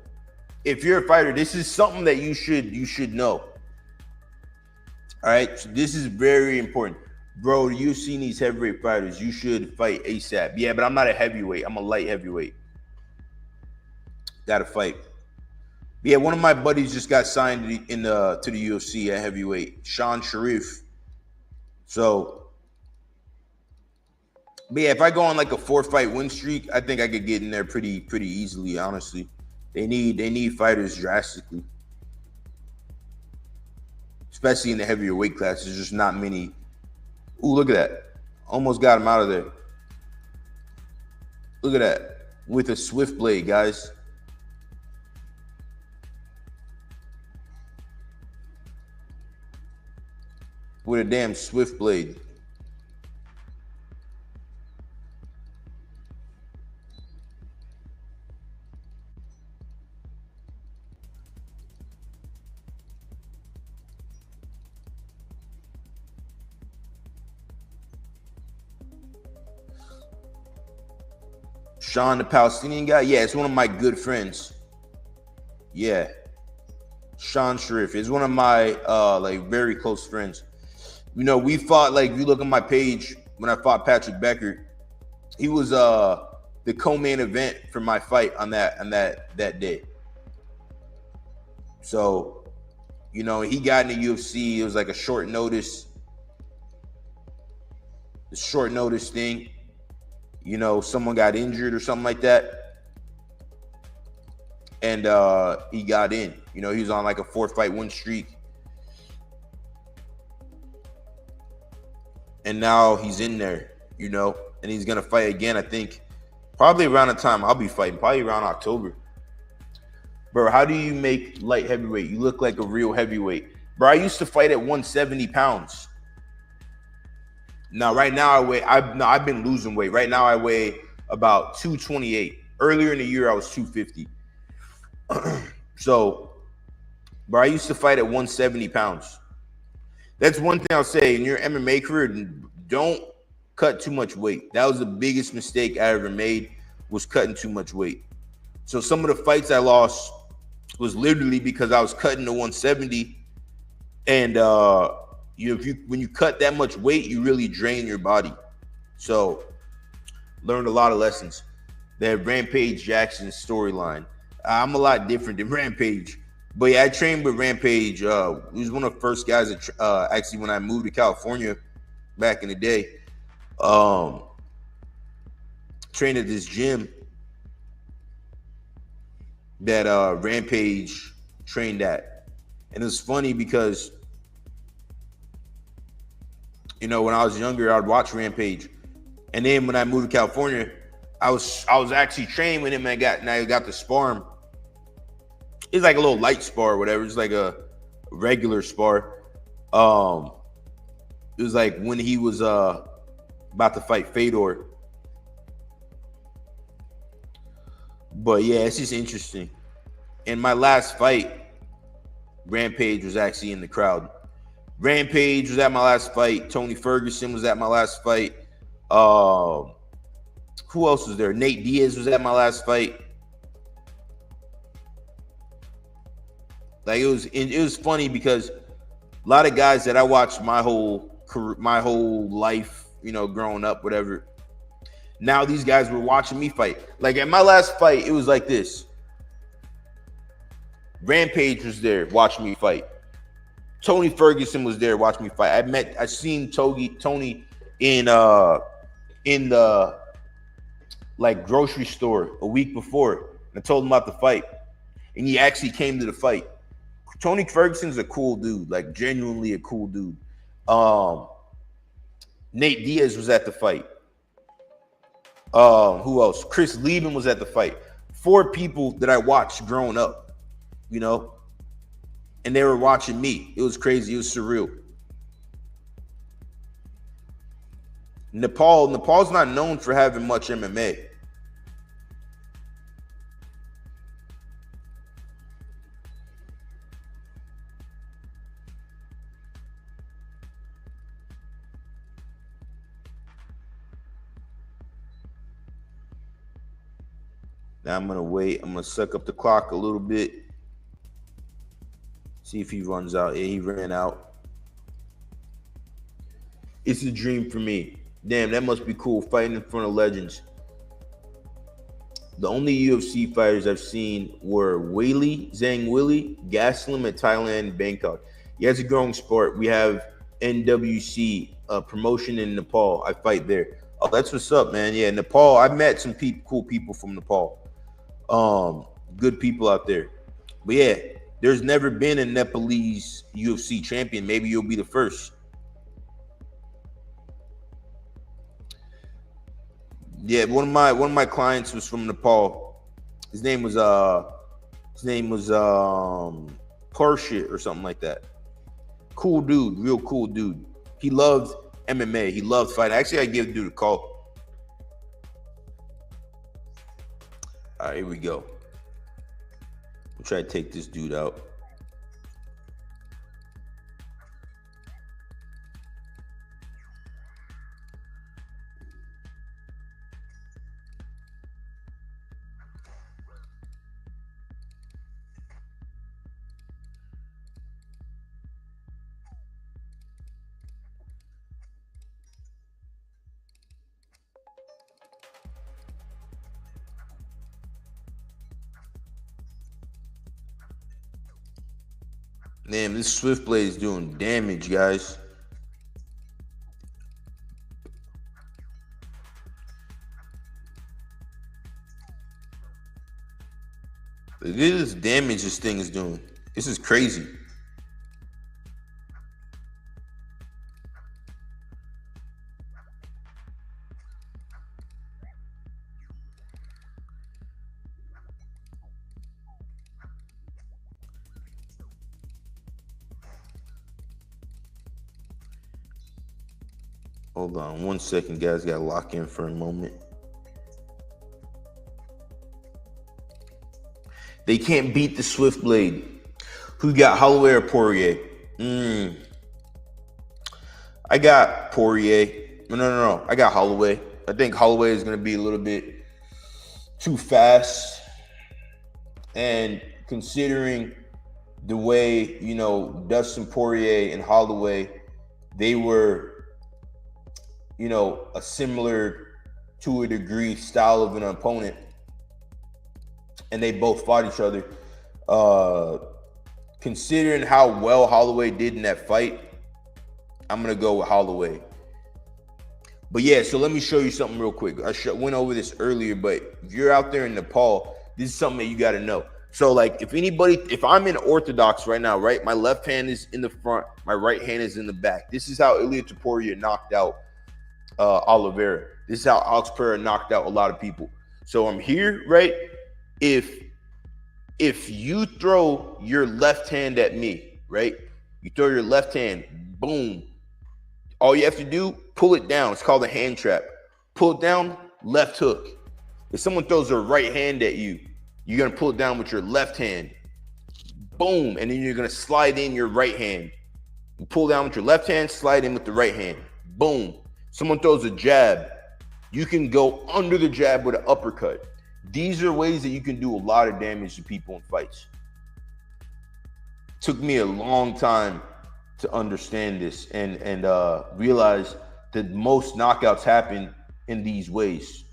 if you're a fighter, this is something that you should know. All right, so this is very important. Bro, you've seen these heavyweight fighters. You should fight ASAP. Yeah, but I'm not a heavyweight. I'm a light heavyweight. Got to fight. Yeah, one of my buddies just got signed to the UFC at heavyweight, Sean Sharif. So, but yeah, if I go on like a 4-fight win streak, I think I could get in there pretty easily. Honestly, they need fighters drastically, especially in the heavier weight class. There's just not many. Ooh, look at that! Almost got him out of there. Look at that with a swift blade, guys. With a damn swift blade. Sean, the Palestinian guy? Yeah, it's one of my good friends. Yeah. Sean Sharif is one of my like very close friends. You know, we fought, like, if you look at my page, when I fought Patrick Becker, he was the co-main event for my fight on that day. So, you know, he got in the UFC. It was like a short notice thing. You know, someone got injured or something like that. And he got in. You know, he was on like a 4-fight win streak. And now he's in there, you know, and he's going to fight again, I think, probably around the time I'll be fighting, probably around October. Bro, how do you make light heavyweight? You look like a real heavyweight. Bro, I used to fight at 170 pounds. Now, right now, I've been losing weight. Right now, I weigh about 228. Earlier in the year, I was 250. So, bro, I used to fight at 170 pounds. That's one thing I'll say in your MMA career, don't cut too much weight. That was the biggest mistake I ever made, was cutting too much weight. So some of the fights I lost was literally because I was cutting to 170. And when you cut that much weight, you really drain your body. So learned a lot of lessons. That Rampage Jackson's storyline. I'm a lot different than Rampage. But yeah, I trained with Rampage. He was one of the first guys that actually, when I moved to California back in the day, trained at this gym that Rampage trained at. And it's funny because, you know, when I was younger, I'd watch Rampage. And then when I moved to California, I was actually training with him, and I got to spar him. It's like a little light spar or whatever. It's like a regular spar. It was like when he was about to fight Fedor. But yeah, it's just interesting. In my last fight, Rampage was actually in the crowd. Rampage was at my last fight. Tony Ferguson was at my last fight. Who else was there? Nate Diaz was at my last fight. Like it was funny because a lot of guys that I watched my whole career, my whole life, you know, growing up, whatever. Now these guys were watching me fight. Like at my last fight, it was like this. Rampage was there watching me fight. Tony Ferguson was there watching me fight. I seen Tony in the like grocery store a week before, and I told him about the fight, and he actually came to the fight. Tony Ferguson's a cool dude, like genuinely a cool dude. Nate Diaz was at the fight. Who else? Chris Lieben was at the fight. 4 people that I watched growing up, you know, and they were watching me. It was crazy. It was surreal. Nepal's not known for having much MMA. Now I'm gonna wait. I'm gonna suck up the clock a little bit. See if he runs out. Yeah, he ran out. It's a dream for me. Damn, that must be cool, fighting in front of legends. The only UFC fighters I've seen were Zhang Weili, Gaslam at Thailand, Bangkok. Yeah, it's a growing sport. We have NWC promotion in Nepal. I fight there. Oh, that's what's up, man. Yeah, Nepal. I met some cool people from Nepal. Good people out there. But yeah, there's never been a Nepalese UFC champion. Maybe you'll be the first. Yeah, one of my clients was from Nepal. His name was Parshit or something like that. Cool dude, real cool dude. He loved MMA. He loved fighting. Actually, I give the dude a call. All right, here we go. We'll try to take this dude out. Damn, this Swift Blade is doing damage, guys. Look at this damage this thing is doing. This is crazy. Hold on 1 second, guys. Gotta lock in for a moment. They can't beat the Swift Blade. Who got, Holloway or Poirier? I got Poirier. No. I got Holloway. I think Holloway is going to be a little bit too fast. And considering the way, you know, Dustin Poirier and Holloway, they were, you know, a similar, to a degree, style of an opponent, and they both fought each other. considering how well Holloway did in that fight, I'm going to go with Holloway. But yeah, so let me show you something real quick. I went over this earlier, but if you're out there in Nepal, this is something that you got to know. So like if I'm in orthodox right now, right, my left hand is in the front, my right hand is in the back. This is how Ilia Topuria knocked out Oliveira. This is how Alex Pereira knocked out a lot of people. So I'm here, right? If you throw your left hand at me, right? You throw your left hand, boom. All you have to do, pull it down. It's called a hand trap. Pull it down, left hook. If someone throws their right hand at you, you're going to pull it down with your left hand. Boom. And then you're going to slide in your right hand. You pull down with your left hand, slide in with the right hand. Boom. Someone throws a jab. You can go under the jab with an uppercut. These are ways that you can do a lot of damage to people in fights. Took me a long time to understand this and realize that most knockouts happen in these ways.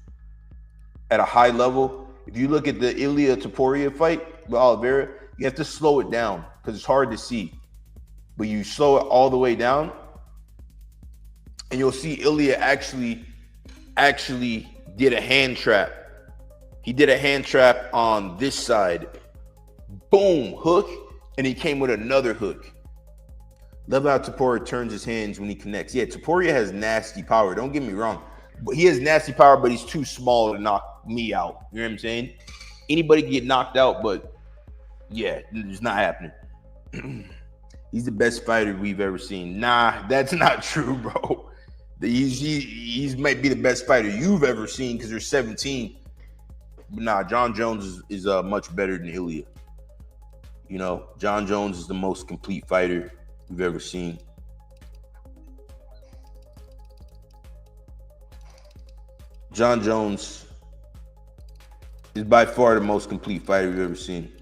At a high level, if you look at the Ilia Topuria fight with Oliveira, you have to slow it down because it's hard to see. But you slow it all the way down, and you'll see Ilia actually did a hand trap. He did a hand trap on this side. Boom, hook, and he came with another hook. Love how Topuria turns his hands when he connects. Yeah, Topuria has nasty power. Don't get me wrong. But he has nasty power, but he's too small to knock me out. You know what I'm saying? Anybody can get knocked out, but yeah, it's not happening. He's the best fighter we've ever seen. Nah, that's not true, bro. He might be the best fighter you've ever seen because you're 17. But nah, John Jones is much better than Ilia. You know, John Jones is the most complete fighter we've ever seen. John Jones is by far the most complete fighter we've ever seen.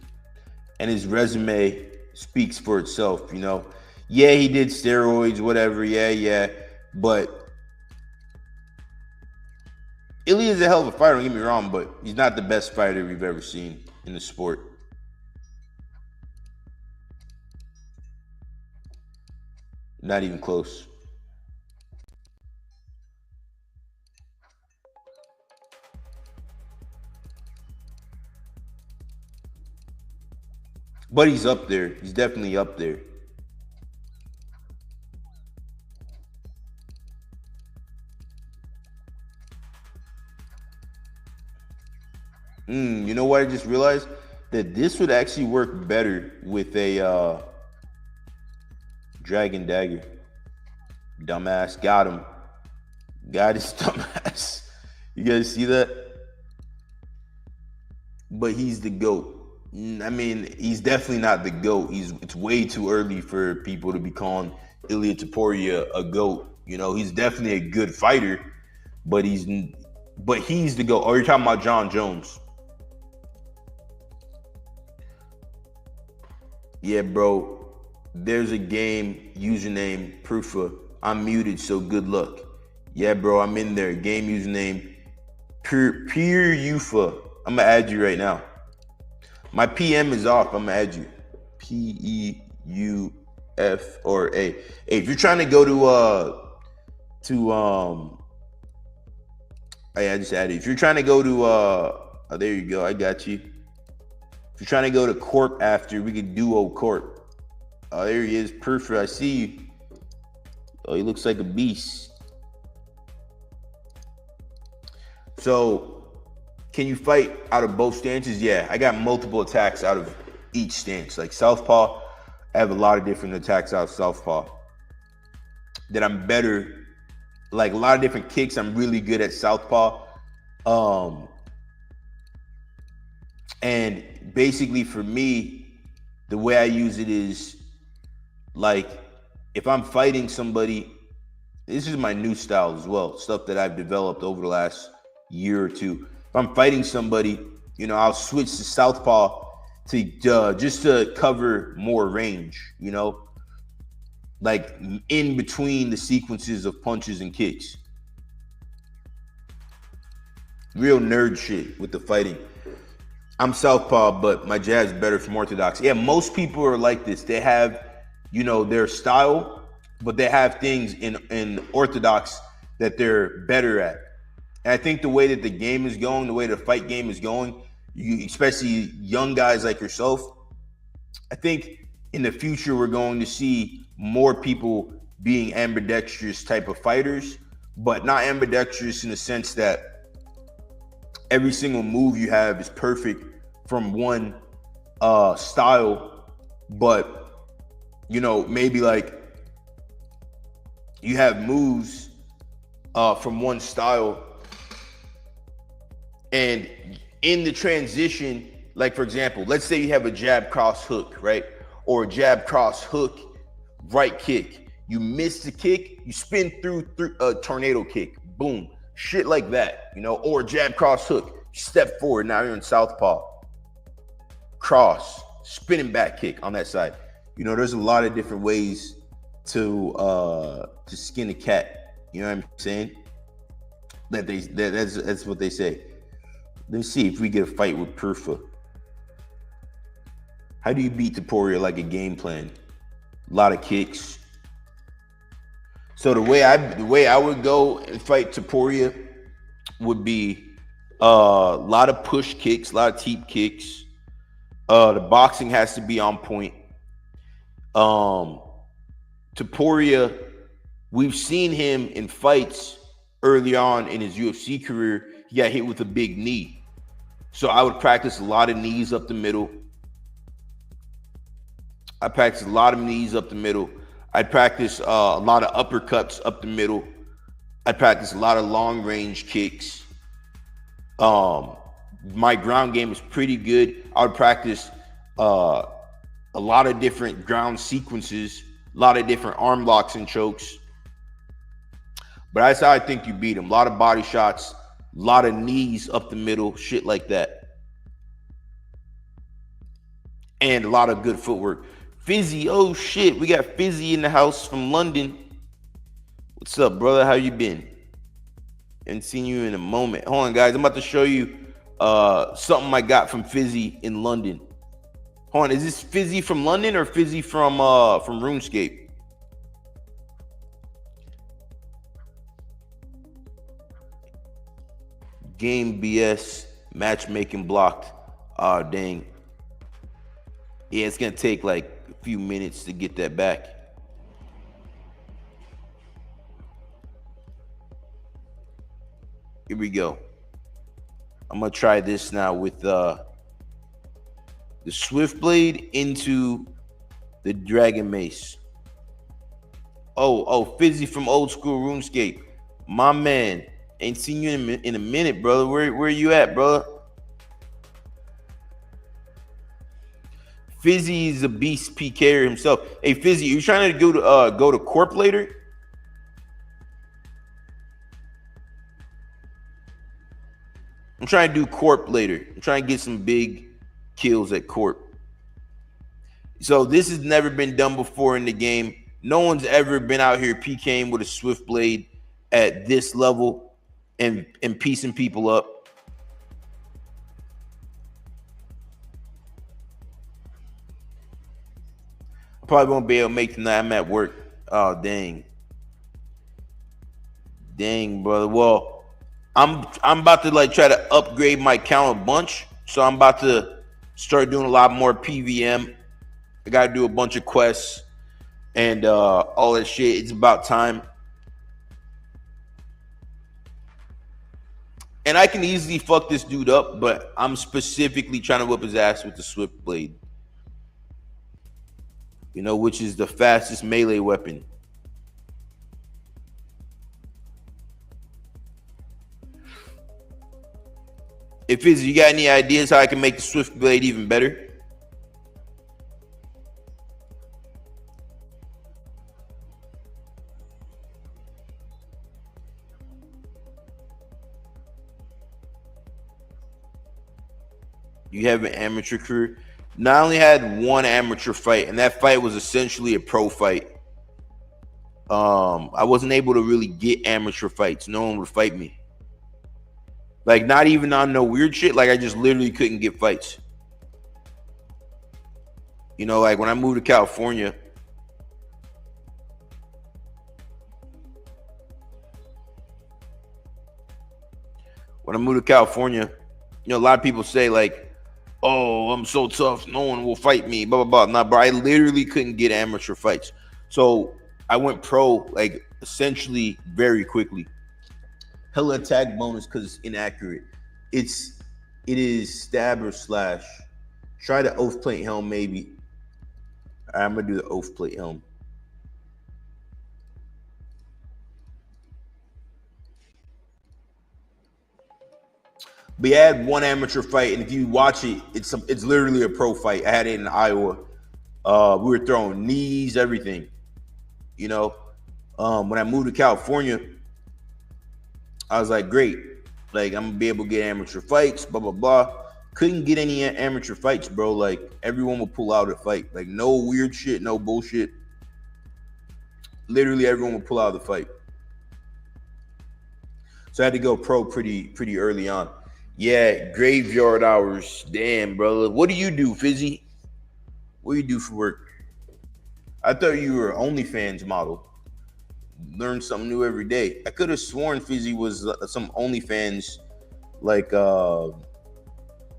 And his resume speaks for itself, you know. Yeah, he did steroids, whatever, yeah. But Ilia is a hell of a fighter, don't get me wrong, but he's not the best fighter we've ever seen in the sport. Not even close. But he's up there. He's definitely up there. You know what I just realized? That this would actually work better with a Dragon Dagger. Dumbass. Got him. Got his dumbass. You guys see that? But he's the GOAT. I mean, he's definitely not the GOAT. It's way too early for people to be calling Ilia Topuria a GOAT. You know, he's definitely a good fighter, but he's the GOAT. Oh, you're talking about John Jones. Yeah, bro. There's a game username Proofa. I'm muted, so good luck. Yeah, bro, I'm in there. Game username Pure Ufa. I'm gonna add you right now. My PM is off. I'm gonna add you. PEUFA. Hey, if you're trying to go hey, I just added. If you're trying to go to oh, there you go. I got you. If you're trying to go to Corp after, we could duo Corp. Oh, there he is. Perfect. I see you. Oh, he looks like a beast. So, can you fight out of both stances? Yeah, I got multiple attacks out of each stance. Like Southpaw, I have a lot of different attacks out of Southpaw that I'm better. Like a lot of different kicks, I'm really good at Southpaw. And basically for me, the way I use it is like if I'm fighting somebody, this is my new style as well, stuff that I've developed over the last year or two. If I'm fighting somebody, you know, I'll switch to Southpaw to just to cover more range, you know, like in between the sequences of punches and kicks. Real nerd shit with the fighting. I'm southpaw, but my jab's better from orthodox. Yeah, most people are like this. They have, you know, their style, but they have things in orthodox that they're better at. And I think the way that the game is going, the way the fight game is going, you, especially young guys like yourself, I think in the future we're going to see more people being ambidextrous type of fighters, but not ambidextrous in the sense that every single move you have is perfect from one style, but you know, maybe like you have moves from one style, and in the transition, like for example, let's say you have a jab cross hook, right? Or a jab cross hook right kick. You miss the kick, you spin through a tornado kick, boom, shit like that, you know, or jab cross hook, step forward, now you're in southpaw, cross, spinning back kick on that side. You know, there's a lot of different ways to skin a cat. You know what I'm saying? That's what they say. Let me see if we get a fight with Perfa. How do you beat Taporia like a game plan? A lot of kicks. So the way I would go and fight Taporia would be a lot of push kicks, a lot of teep kicks. The boxing has to be on point. Taporia, we've seen him in fights early on in his UFC career. He got hit with a big knee. So I would practice a lot of knees up the middle. I practice a lot of knees up the middle. I'd practice a lot of uppercuts up the middle. I'd practice a lot of long range kicks. My ground game is pretty good. I would practice a lot of different ground sequences, a lot of different arm locks and chokes. But that's how I think you beat him. A lot of body shots, a lot of knees up the middle, shit like that. And a lot of good footwork. Fizzy, oh shit, we got Fizzy in the house from London. What's up, brother? How you been? Haven't seen you in a moment. Hold on, guys. I'm about to show you something I got from Fizzy in London. Hold on, is this Fizzy from London or Fizzy from RuneScape? Game BS, matchmaking blocked. Oh, dang. Yeah, it's gonna take like a few minutes to get that back. Here we go. I'm gonna try this now with the Swift Blade into the Dragon Mace. Oh, Fizzy from Old School RuneScape. My man, ain't seen you in a minute, brother. Where you at, brother? Fizzy is a beast PKer himself. Hey, Fizzy, you trying to go to Corp later? I'm trying to do Corp later. I'm trying to get some big kills at Corp. So this has never been done before in the game. No one's ever been out here PKing with a Swift Blade at this level and piecing people up. I probably won't be able to make tonight. I'm at work. Oh, dang. Dang, brother. Well, I'm about to like try to upgrade my count a bunch. So I'm about to start doing a lot more PVM. I gotta do a bunch of quests and all that shit. It's about time. And I can easily fuck this dude up, but I'm specifically trying to whip his ass with the Swift Blade. You know, which is the fastest melee weapon. If you got any ideas how I can make the Swift Blade even better? You have an amateur career? No, I only had one amateur fight, and that fight was essentially a pro fight. I wasn't able to really get amateur fights. No one would fight me. Like, not even on no weird shit. Like, I just literally couldn't get fights. You know, like when I moved to California, you know, a lot of people say like, oh, I'm so tough, no one will fight me, blah, blah, blah. Nah, bro, I literally couldn't get amateur fights. So I went pro, like, essentially very quickly. Hella attack bonus because it's inaccurate. It is stab or slash. Try the oath plate helm, maybe. All right, I'm going to do the oath plate helm. But I had one amateur fight, and if you watch it, it's literally a pro fight. I had it in Iowa. We were throwing knees, everything. You know, when I moved to California, I was like, great. Like, I'm going to be able to get amateur fights, blah, blah, blah. Couldn't get any amateur fights, bro. Like, everyone would pull out a fight. Like, no weird shit, no bullshit. Literally, everyone would pull out of the fight. So I had to go pro pretty early on. Yeah, graveyard hours. Damn, bro. What do you do, Fizzy? What do you do for work? I thought you were an OnlyFans model. Learn something new every day. I could have sworn Fizzy was some OnlyFans, like,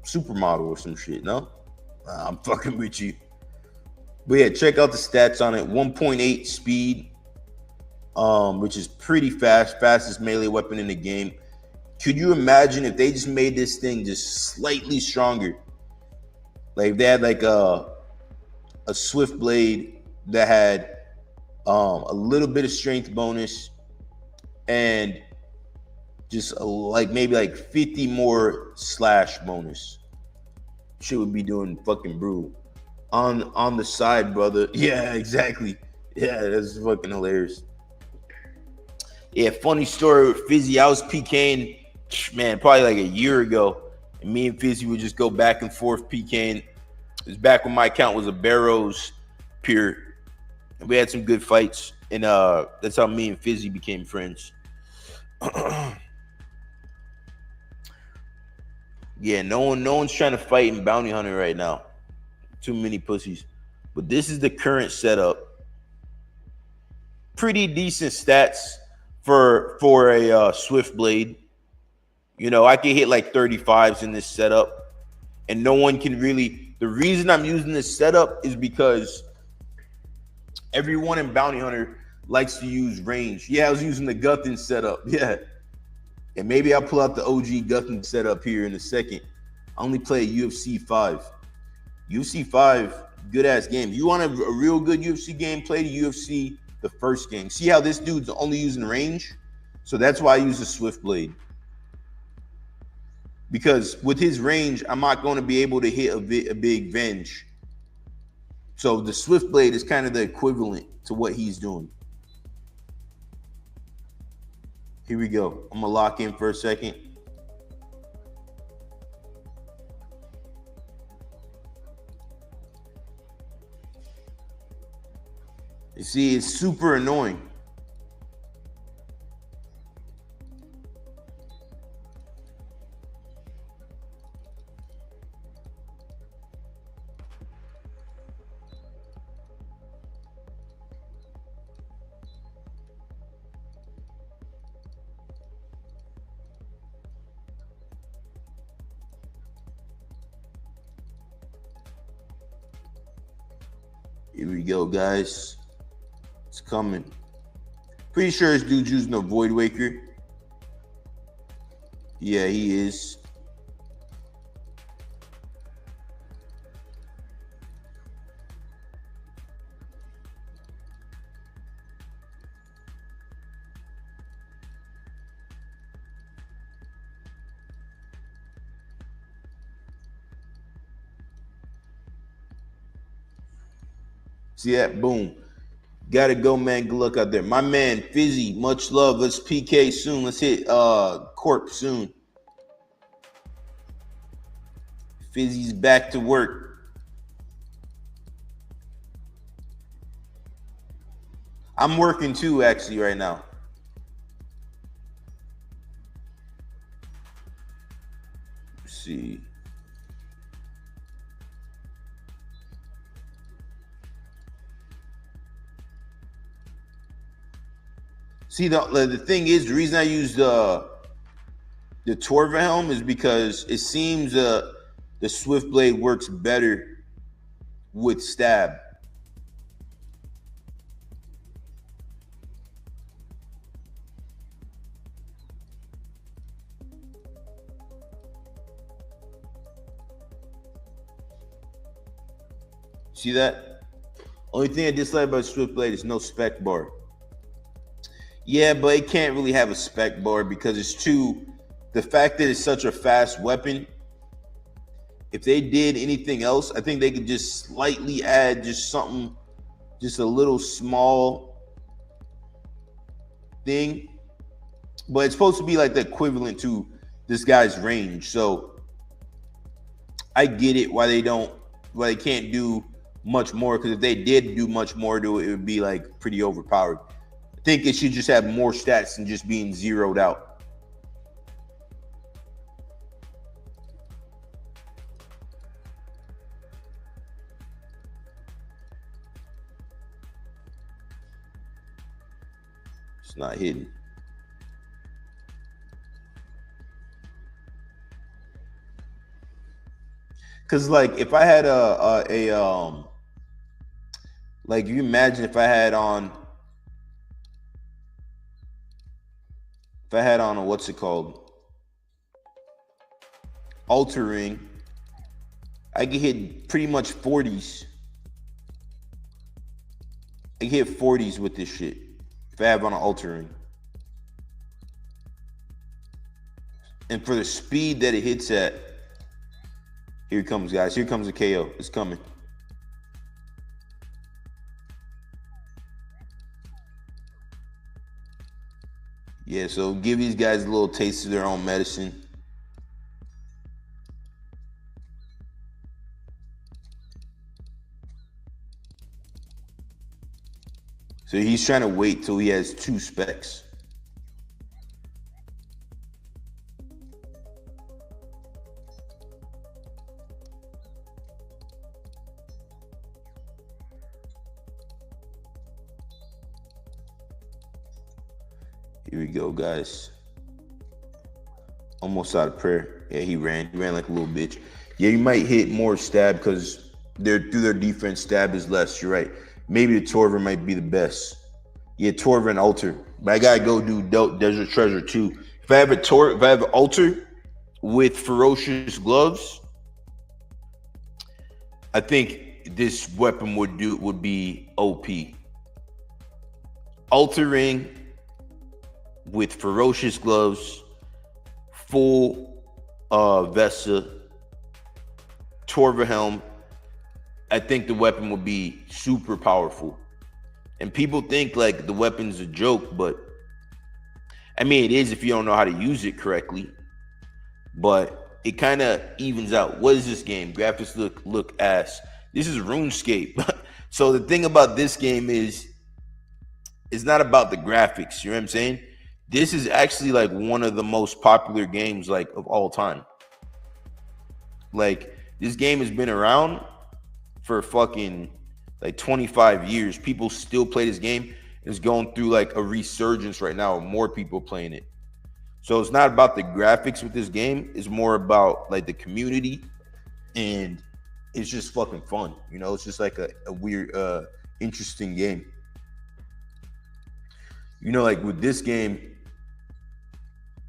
supermodel or some shit, no? I'm fucking with you. But yeah, check out the stats on it. 1.8 speed, which is pretty fast. Fastest melee weapon in the game. Could you imagine if they just made this thing just slightly stronger? Like, if they had like a swift blade that had a little bit of strength bonus and just like maybe like 50 more slash bonus. Shit would be doing fucking brutal. On the side, brother. Yeah, exactly. Yeah, that's fucking hilarious. Yeah, funny story with Fizzy. I was PKing, man, probably like a year ago. And me and Fizzy would just go back and forth PKing. It was back when my account was a Barrows peer. And we had some good fights. And that's how me and Fizzy became friends. Yeah, no one's trying to fight in Bounty Hunter right now. Too many pussies. But this is the current setup. Pretty decent stats for a Swift Blade. You know, I can hit like 35s in this setup. And no one can really... The reason I'm using this setup is because everyone in Bounty Hunter likes to use range. Yeah, I was using the Guthin setup. Yeah. And maybe I'll pull out the OG Guthin setup here in a second. I only play UFC 5. UFC 5, good-ass game. You want a real good UFC game, play the UFC, the first game. See how this dude's only using range? So that's why I use the Swift Blade. Because with his range, I'm not going to be able to hit a big Venge. So the Swift Blade is kind of the equivalent to what he's doing. Here we go. I'm going to lock in for a second. You see, it's super annoying. Here we go, guys. It's coming. Pretty sure this dude's using a Void Waker. Yeah, he is. See that? Boom. Gotta go, man. Good luck out there. My man, Fizzy, much love. Let's PK soon. Let's hit Corp soon. Fizzy's back to work. I'm working too, actually, right now. see. See, the thing is, the reason I use the Torva helm is because it seems the Swift Blade works better with stab. See that? Only thing I dislike about Swift Blade is no spec bar. Yeah, but it can't really have a spec bar because it's too. The fact that it's such a fast weapon. If they did anything else, I think they could just slightly add just something, just a little small thing. But it's supposed to be like the equivalent to this guy's range. So I get it why they can't do much more, because if they did do much more to it, it would be like pretty overpowered. I think it should just have more stats than just being zeroed out. It's not hidden. Cause like if I had like you imagine if I had on a what's it called? Altar ring, I could hit pretty much 40s. I can hit 40s with this shit if I have on an altar ring. And for the speed that it hits at, here it comes, guys. Here comes the KO. It's coming. Yeah, so give these guys a little taste of their own medicine. So he's trying to wait till he has 2 specs. Here we go, guys. Almost out of prayer. Yeah, he ran like a little bitch. Yeah, you might hit more stab because through their defense, stab is less. You're right. Maybe the Torva might be the best. Yeah, Torva and Altar. But I gotta go do Desert Treasure too. If I have an Altar with Ferocious Gloves, I think this weapon would be OP. Altar ring with Ferocious Gloves, full Vesta, Torva helm. I think the weapon would be super powerful. And people think like the weapon's a joke, but I mean it is if you don't know how to use it correctly. But it kind of evens out. What is this game? Graphics look ass. This is RuneScape. So the thing about this game is it's not about the graphics, you know what I'm saying? This is actually like one of the most popular games like of all time. Like this game has been around for fucking like 25 years. People still play this game. It's going through like a resurgence right now of more people playing it. So it's not about the graphics with this game. It's more about like the community, and it's just fucking fun. You know, it's just like a weird, interesting game. You know, like with this game,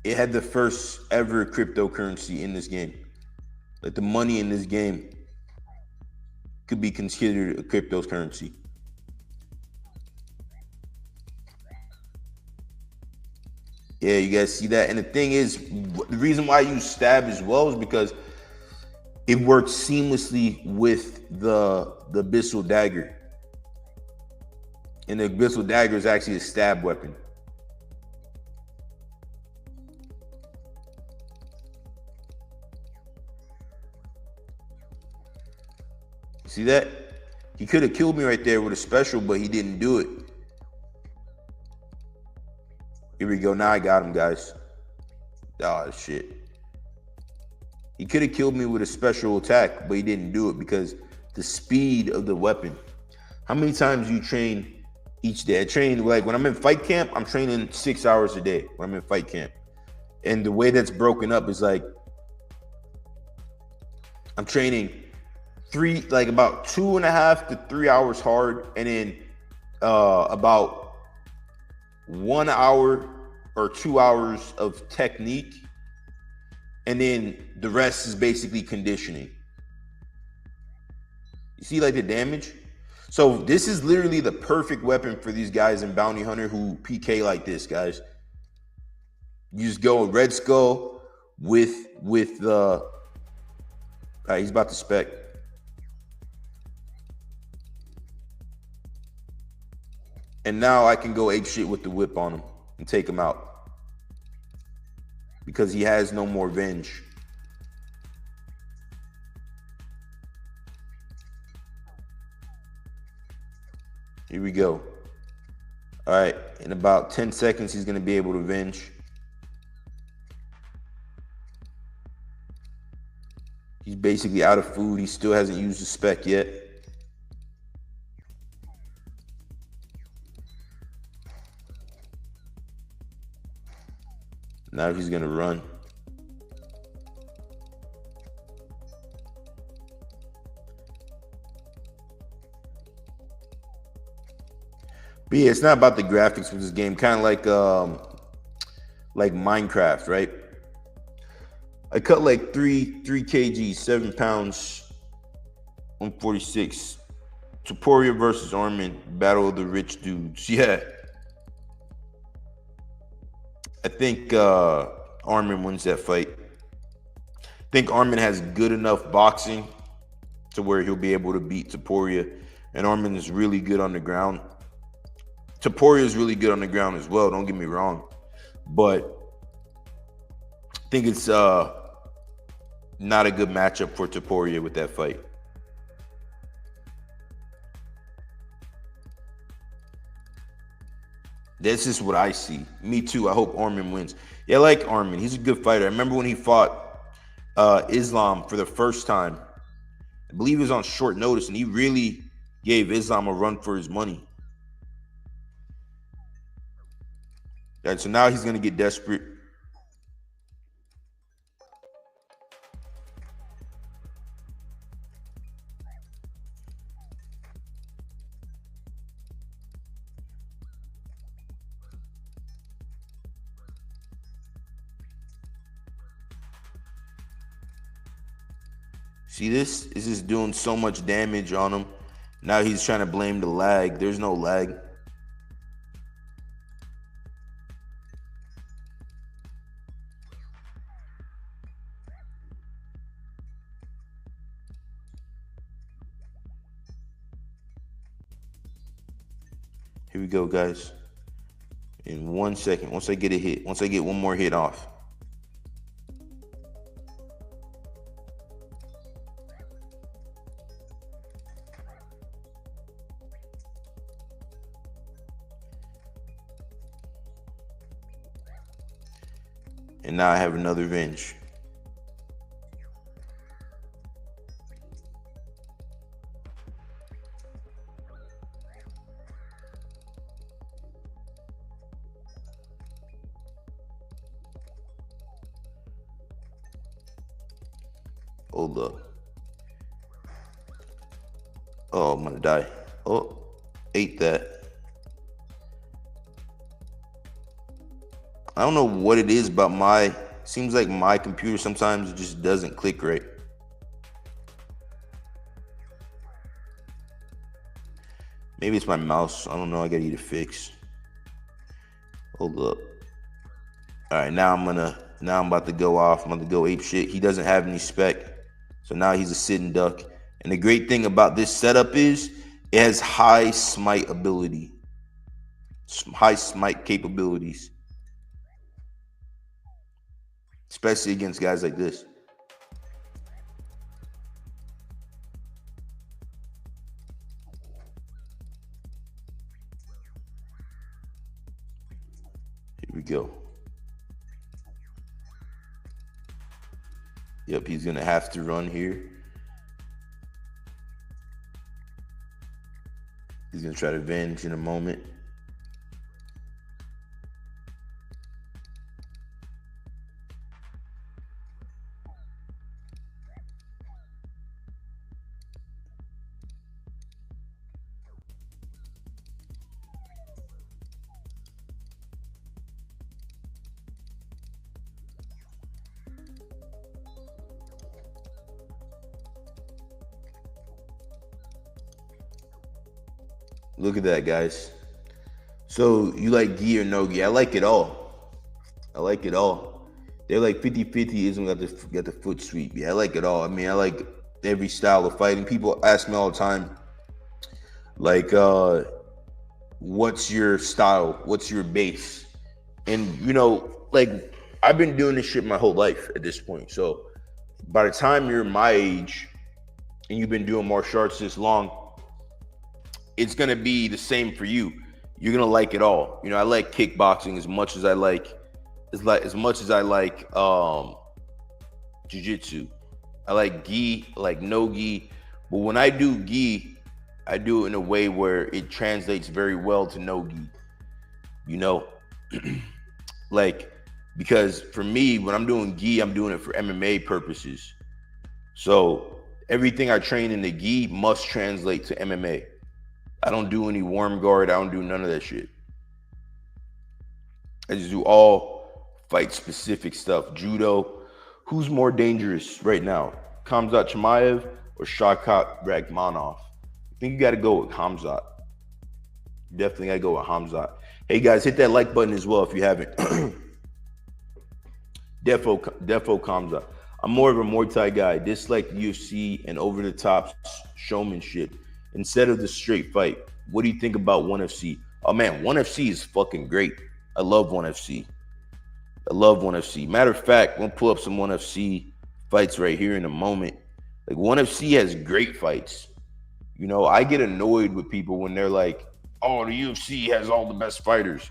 it had the first ever cryptocurrency in this game. Like the money in this game could be considered a cryptocurrency. Yeah, you guys see that? And the thing is, the reason why I use stab as well is because it works seamlessly with the Abyssal Dagger. And the Abyssal Dagger is actually a stab weapon. See that? He could have killed me right there with a special, but he didn't do it. Here we go. Now I got him, guys. Oh, shit. He could have killed me with a special attack, but he didn't do it because the speed of the weapon. How many times you train each day? I train, like when I'm in fight camp, I'm training 6 hours a day when I'm in fight camp. And the way that's broken up is like I'm training about 2.5 to 3 hours hard, and then about 1 hour or 2 hours of technique, and then the rest is basically conditioning. You see like the damage? So this is literally the perfect weapon for these guys in Bounty Hunter who PK like this, guys. You just go Red Skull with the all right, he's about to spec. And now I can go ape shit with the whip on him and take him out because he has no more venge. Here we go. All right, in about 10 seconds, he's gonna be able to venge. He's basically out of food. He still hasn't used the spec yet. Now he's gonna run. But yeah, it's not about the graphics with this game. Kind of like Minecraft, right? I cut like 3 kg, 7 pounds, 146. Tuporia versus Armin, Battle of the Rich Dudes. Yeah. I think Armin wins that fight. I think Armin has good enough boxing to where he'll be able to beat Tuporia. And Armin is really good on the ground. Tuporia is really good on the ground as well, don't get me wrong. But I think it's not a good matchup for Tuporia with that fight. This is what I see. Me too. I hope Armin wins. Yeah, I like Armin. He's a good fighter. I remember when he fought Islam for the first time. I believe he was on short notice, and he really gave Islam a run for his money. All right, so now he's going to get desperate. See this? This is doing so much damage on him. Now he's trying to blame the lag. There's no lag. Here we go, guys. In 1 second, once I get a hit, once I get one more hit off. And now I have another venge. Hold up. Oh, I'm gonna die. Oh, ate that. I don't know what it is about seems like my computer sometimes just doesn't click right. Maybe it's my mouse. I don't know. I gotta get it fixed. Hold up. All right, now I'm about to go off. I'm about to go ape shit. He doesn't have any spec. So now he's a sitting duck. And the great thing about this setup is it has high smite ability. High smite capabilities. Especially against guys like this. Here we go. Yep, he's gonna have to run here. He's gonna try to avenge in a moment. Look at that, guys. So you like gi or no gi? I like it all. I like it all. They're like 50-50 isn't got the foot sweep. Yeah, I like it all. I mean, I like every style of fighting. People ask me all the time, like, what's your style? What's your base? And you know, like, I've been doing this shit my whole life at this point. So by the time you're my age and you've been doing martial arts this long, it's gonna be the same for you. You're gonna like it all. You know, I like kickboxing as much as I like jiu-jitsu. I like gi, I like no gi. But when I do gi, I do it in a way where it translates very well to no gi. You know, like, because for me, when I'm doing gi, I'm doing it for MMA purposes. So everything I train in the gi must translate to MMA. I don't do any warm guard. I don't do none of that shit. I just do all fight specific stuff. Judo. Who's more dangerous right now? Khamzat Chimaev or Shavkat Rakhmonov? I think you got to go with Khamzat. Definitely got to go with Khamzat. Hey guys, hit that like button as well if you haven't. Defo Khamzat. I'm more of a Muay Thai guy. Dislike UFC and over the top showmanship instead of the straight fight. What do you think about ONE FC? Oh man, ONE FC is fucking great. I love ONE FC. I love ONE FC. Matter of fact, we'll pull up some ONE FC fights right here in a moment. Like, ONE FC has great fights. You know, I get annoyed with people when they're like, oh, the UFC has all the best fighters.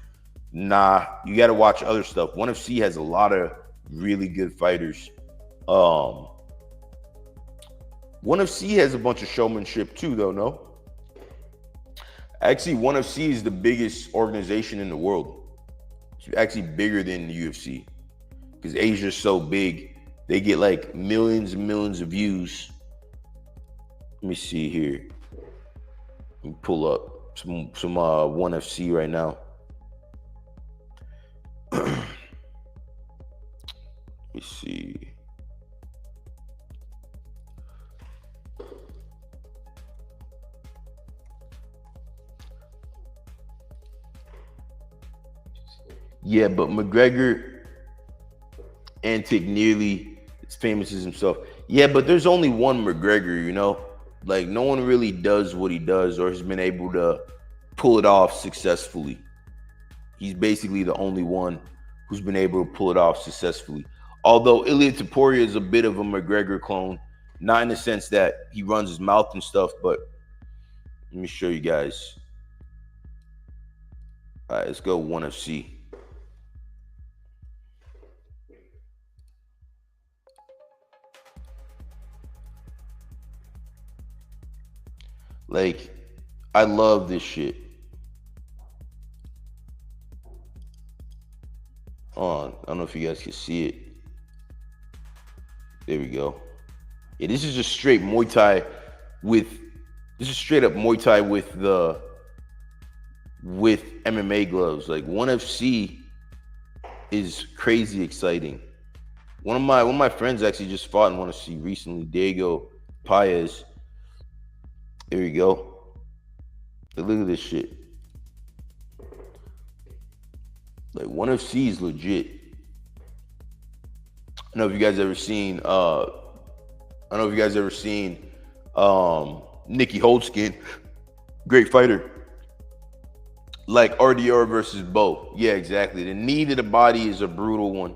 Nah, you got to watch other stuff. ONE FC has a lot of really good fighters. ONE FC has a bunch of showmanship too, though, no? Actually, ONE FC is the biggest organization in the world. It's actually bigger than the UFC because Asia's so big. They get like millions and millions of views. Let me see here. Let me pull up some ONE FC right now. Let me see. Yeah, but McGregor ain't nearly as famous as himself. Yeah, but there's only one McGregor, you know? Like, no one really does what he does or has been able to pull it off successfully. He's basically the only one who's been able to pull it off successfully. Although Ilia Topuria is a bit of a McGregor clone, not in the sense that he runs his mouth and stuff, but let me show you guys. All right, let's go ONE FC. Like, I love this shit. I don't know if you guys can see it. There we go. Yeah, this is just straight Muay Thai this is straight up Muay Thai with MMA gloves. Like, ONE FC is crazy exciting. One of my friends actually just fought in ONE FC recently, Diego Paez. There you go. Look at this shit. Like, ONE FC is legit. I don't know if you guys ever seen Nicky Holdskin. Great fighter. Like RDR versus Bo. Yeah, exactly. The knee to the body is a brutal one.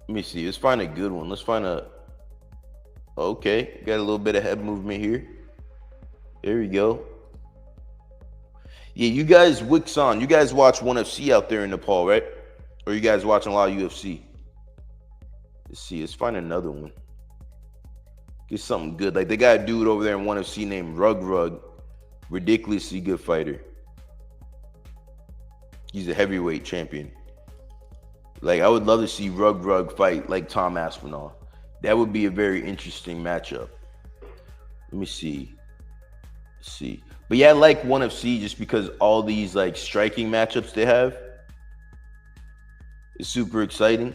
Let me see. Let's find a good one. Let's find a... Okay, got a little bit of head movement here. There we go. Yeah, you guys, Wixon, you guys watch ONE FC out there in Nepal, right? Or you guys watching a lot of UFC? Let's find another one. Get something good. Like they got a dude over there in 1FC named Rug. Ridiculously good fighter. He's a heavyweight champion. Like I would love to see Rug fight like Tom Aspinall. That would be a very interesting matchup. Let me see. Let's see. But yeah, I like 1FC just because all these like striking matchups they have. It's super exciting.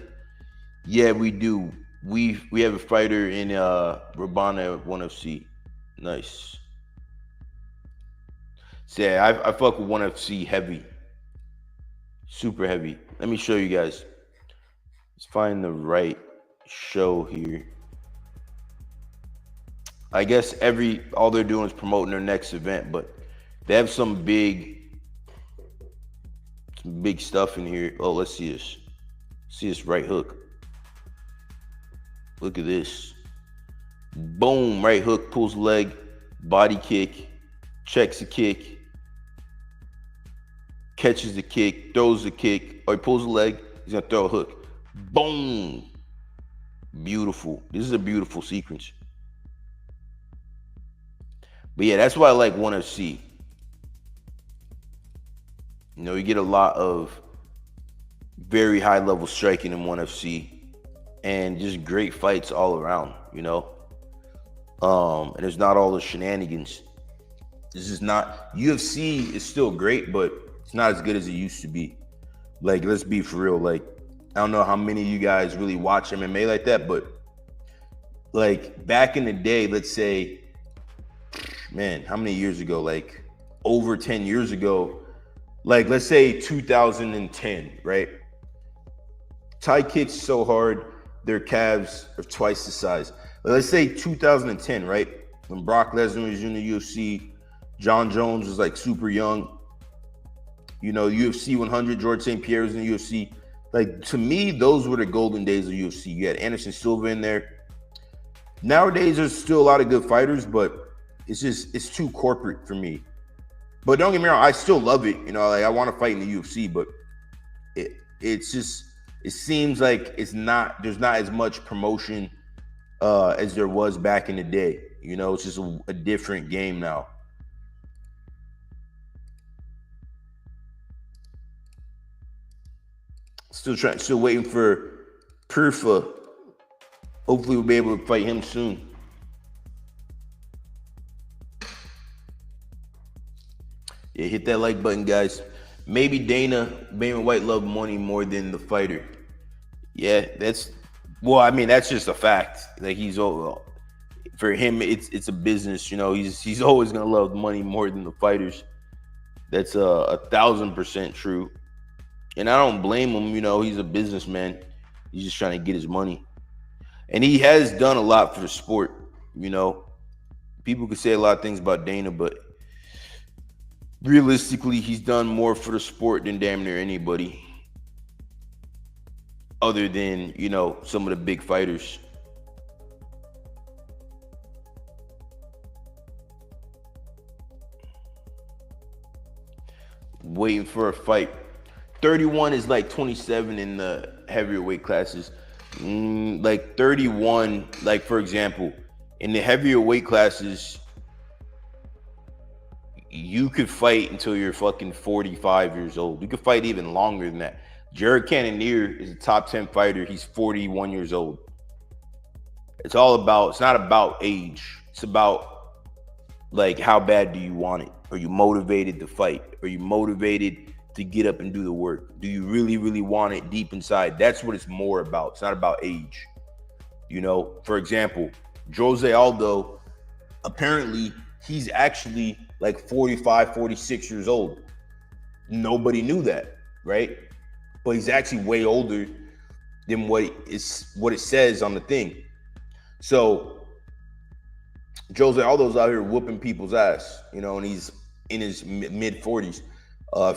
Yeah, we do. We have a fighter in Rabana 1FC. Nice. So yeah, I fuck with 1FC heavy. Super heavy. Let me show you guys. Let's find the right show here. I guess all they're doing is promoting their next event, but they have some big stuff in here. Oh, let's see this. See this right hook. Look at this. Boom, right hook, pulls the leg, body kick, checks the kick, catches the kick, throws the kick, or he pulls the leg, he's gonna throw a hook. Boom. Beautiful. This is a beautiful sequence. But yeah, that's why I like 1FC. You know, you get a lot of very high level striking in 1FC and just great fights all around, you know. And there's not all the shenanigans. This is not, UFC is still great, but it's not as good as it used to be. Like, let's be for real. Like, I don't know how many of you guys really watch MMA like that, but like back in the day, let's say, man, how many years ago? Like over 10 years ago, like let's say 2010, right? Thai kicks so hard, their calves are twice the size. Let's say 2010, right? When Brock Lesnar was in the UFC, John Jones was like super young. You know, UFC 100, George St. Pierre was in the UFC. Like, to me, those were the golden days of UFC. You had Anderson Silva in there. Nowadays, there's still a lot of good fighters, but it's too corporate for me. But don't get me wrong, I still love it. You know, like I want to fight in the UFC, but it seems like there's not as much promotion as there was back in the day. You know, it's just a different game now. Still waiting for Perfa. Hopefully we'll be able to fight him soon. Yeah, hit that like button, guys. Maybe Dana White loved money more than the fighter. Yeah, that's just a fact. Like for him, it's a business. You know, he's always gonna love money more than the fighters. That's 1,000% true. And I don't blame him. You know, he's a businessman. He's just trying to get his money. And he has done a lot for the sport. You know, people could say a lot of things about Dana, but realistically, he's done more for the sport than damn near anybody. Other than, you know, some of the big fighters. Waiting for a fight. 31 is like 27 in the heavier weight classes. Like 31, like for example, in the heavier weight classes, you could fight until you're fucking 45 years old. You could fight even longer than that. Jared Cannonier is a top 10 fighter. He's 41 years old. It's not about age. It's about like, how bad do you want it? Are you motivated to fight? Are you motivated to get up and do the work? Do you really, really want it deep inside? That's what it's more about. It's not about age. You know, for example, Jose Aldo, apparently he's actually like 45, 46 years old. Nobody knew that, right? But he's actually way older than what it says on the thing. So Jose Aldo's out here whooping people's ass, you know, and he's in his mid 40s.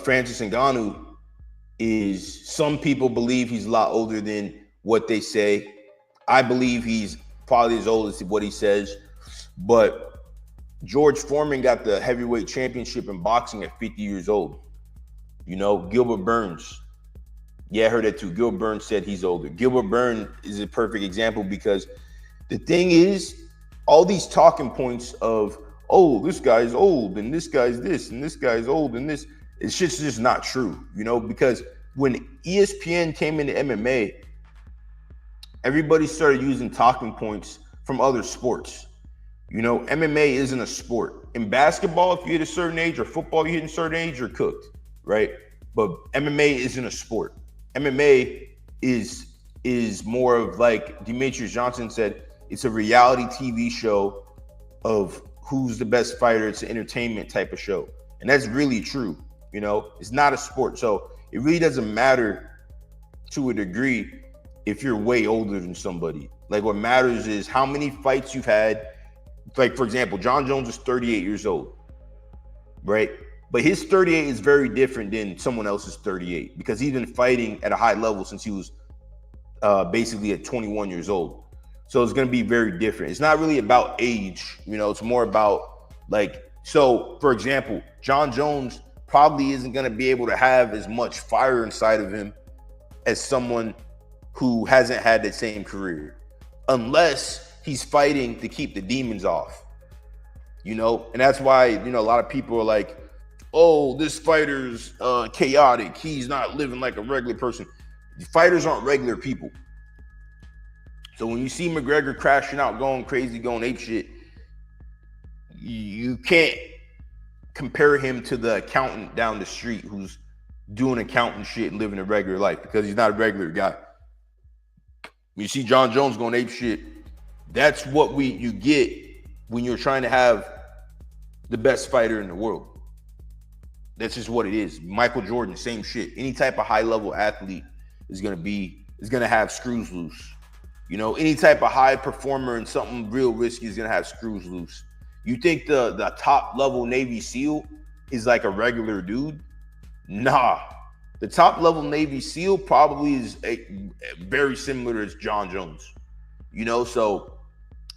Francis Ngannou some people believe he's a lot older than what they say. I believe he's probably as old as what he says. But George Foreman got the heavyweight championship in boxing at 50 years old. You know, Gilbert Burns Yeah, I heard that too. Gilbert Burns said he's older. Gilbert Burns is a perfect example because the thing is, all these talking points of, oh, this guy's old and this guy's this and this guy's old and this, it's just not true, you know, because when ESPN came into MMA, everybody started using talking points from other sports. You know, MMA isn't a sport. In basketball, if you hit a certain age, or football, you hit a certain age, you're cooked, right? But MMA isn't a sport. MMA is more of, like Demetrius Johnson said, it's a reality TV show of who's the best fighter. It's an entertainment type of show. And that's really true. You know, it's not a sport. So it really doesn't matter to a degree if you're way older than somebody. Like, what matters is how many fights you've had. Like, for example, John Jones is 38 years old, right? But his 38 is very different than someone else's 38 because he's been fighting at a high level since he was basically at 21 years old. So it's going to be very different. It's not really about age, you know, it's more about, like, so for example, John Jones probably isn't going to be able to have as much fire inside of him as someone who hasn't had that same career, unless he's fighting to keep the demons off, you know? And that's why, you know, a lot of people are like, oh, this fighter's chaotic. He's not living like a regular person. Fighters aren't regular people. So when you see McGregor crashing out, going crazy, going apeshit, you can't compare him to the accountant down the street who's doing accountant shit and living a regular life, because he's not a regular guy. When you see John Jones going apeshit, that's what you get when you're trying to have the best fighter in the world. That's just what it is. Michael Jordan, same shit. Any type of high-level athlete is gonna have screws loose. You know, any type of high performer in something real risky is gonna have screws loose. You think the top level Navy SEAL is like a regular dude? Nah. The top level Navy SEAL probably is very similar to John Jones. You know, so,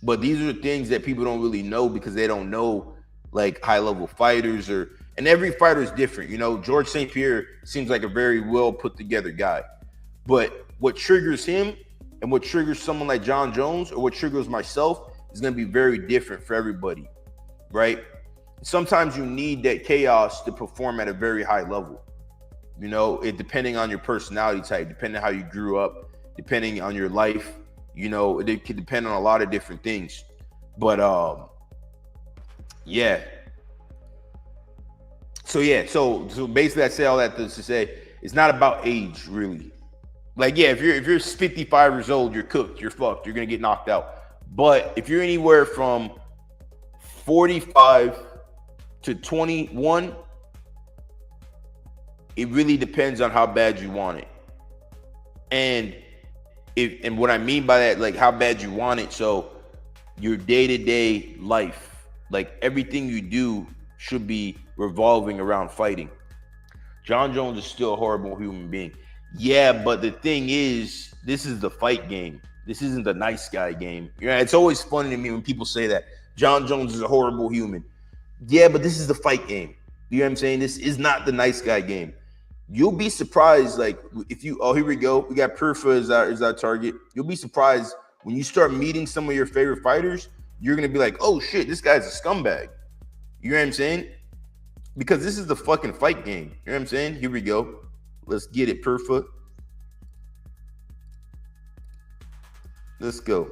but these are the things that people don't really know because they don't know, like, high level fighters, and every fighter is different. You know, George St. Pierre seems like a very well put together guy, but what triggers him and what triggers someone like John Jones, or what triggers myself, is going to be very different for everybody, right? Sometimes you need that chaos to perform at a very high level. You know, it depending on your personality type, depending on how you grew up, depending on your life. You know, it could depend on a lot of different things. But yeah. So basically I say all that to say it's not about age, really. Like, yeah, if you're 55 years old, you're cooked, you're fucked, you're gonna get knocked out. But if you're anywhere from 45 to 21, it really depends on how bad you want it. And what I mean by that, like, how bad you want it, so your day-to-day life, like, everything you do should be revolving around fighting. John Jones is still a horrible human being. Yeah, but the thing is, this is the fight game. This isn't the nice guy game. Yeah, it's always funny to me when people say that John Jones is a horrible human. Yeah, but this is the fight game. You know what I'm saying? This is not the nice guy game. You'll be surprised, like, if you, oh, here we go. We got Perfa as our target. You'll be surprised when you start meeting some of your favorite fighters. You're going to be like, oh, shit, this guy's a scumbag. You know what I'm saying? Because this is the fucking fight game. You know what I'm saying? Here we go. Let's get it, Perfa. Let's go.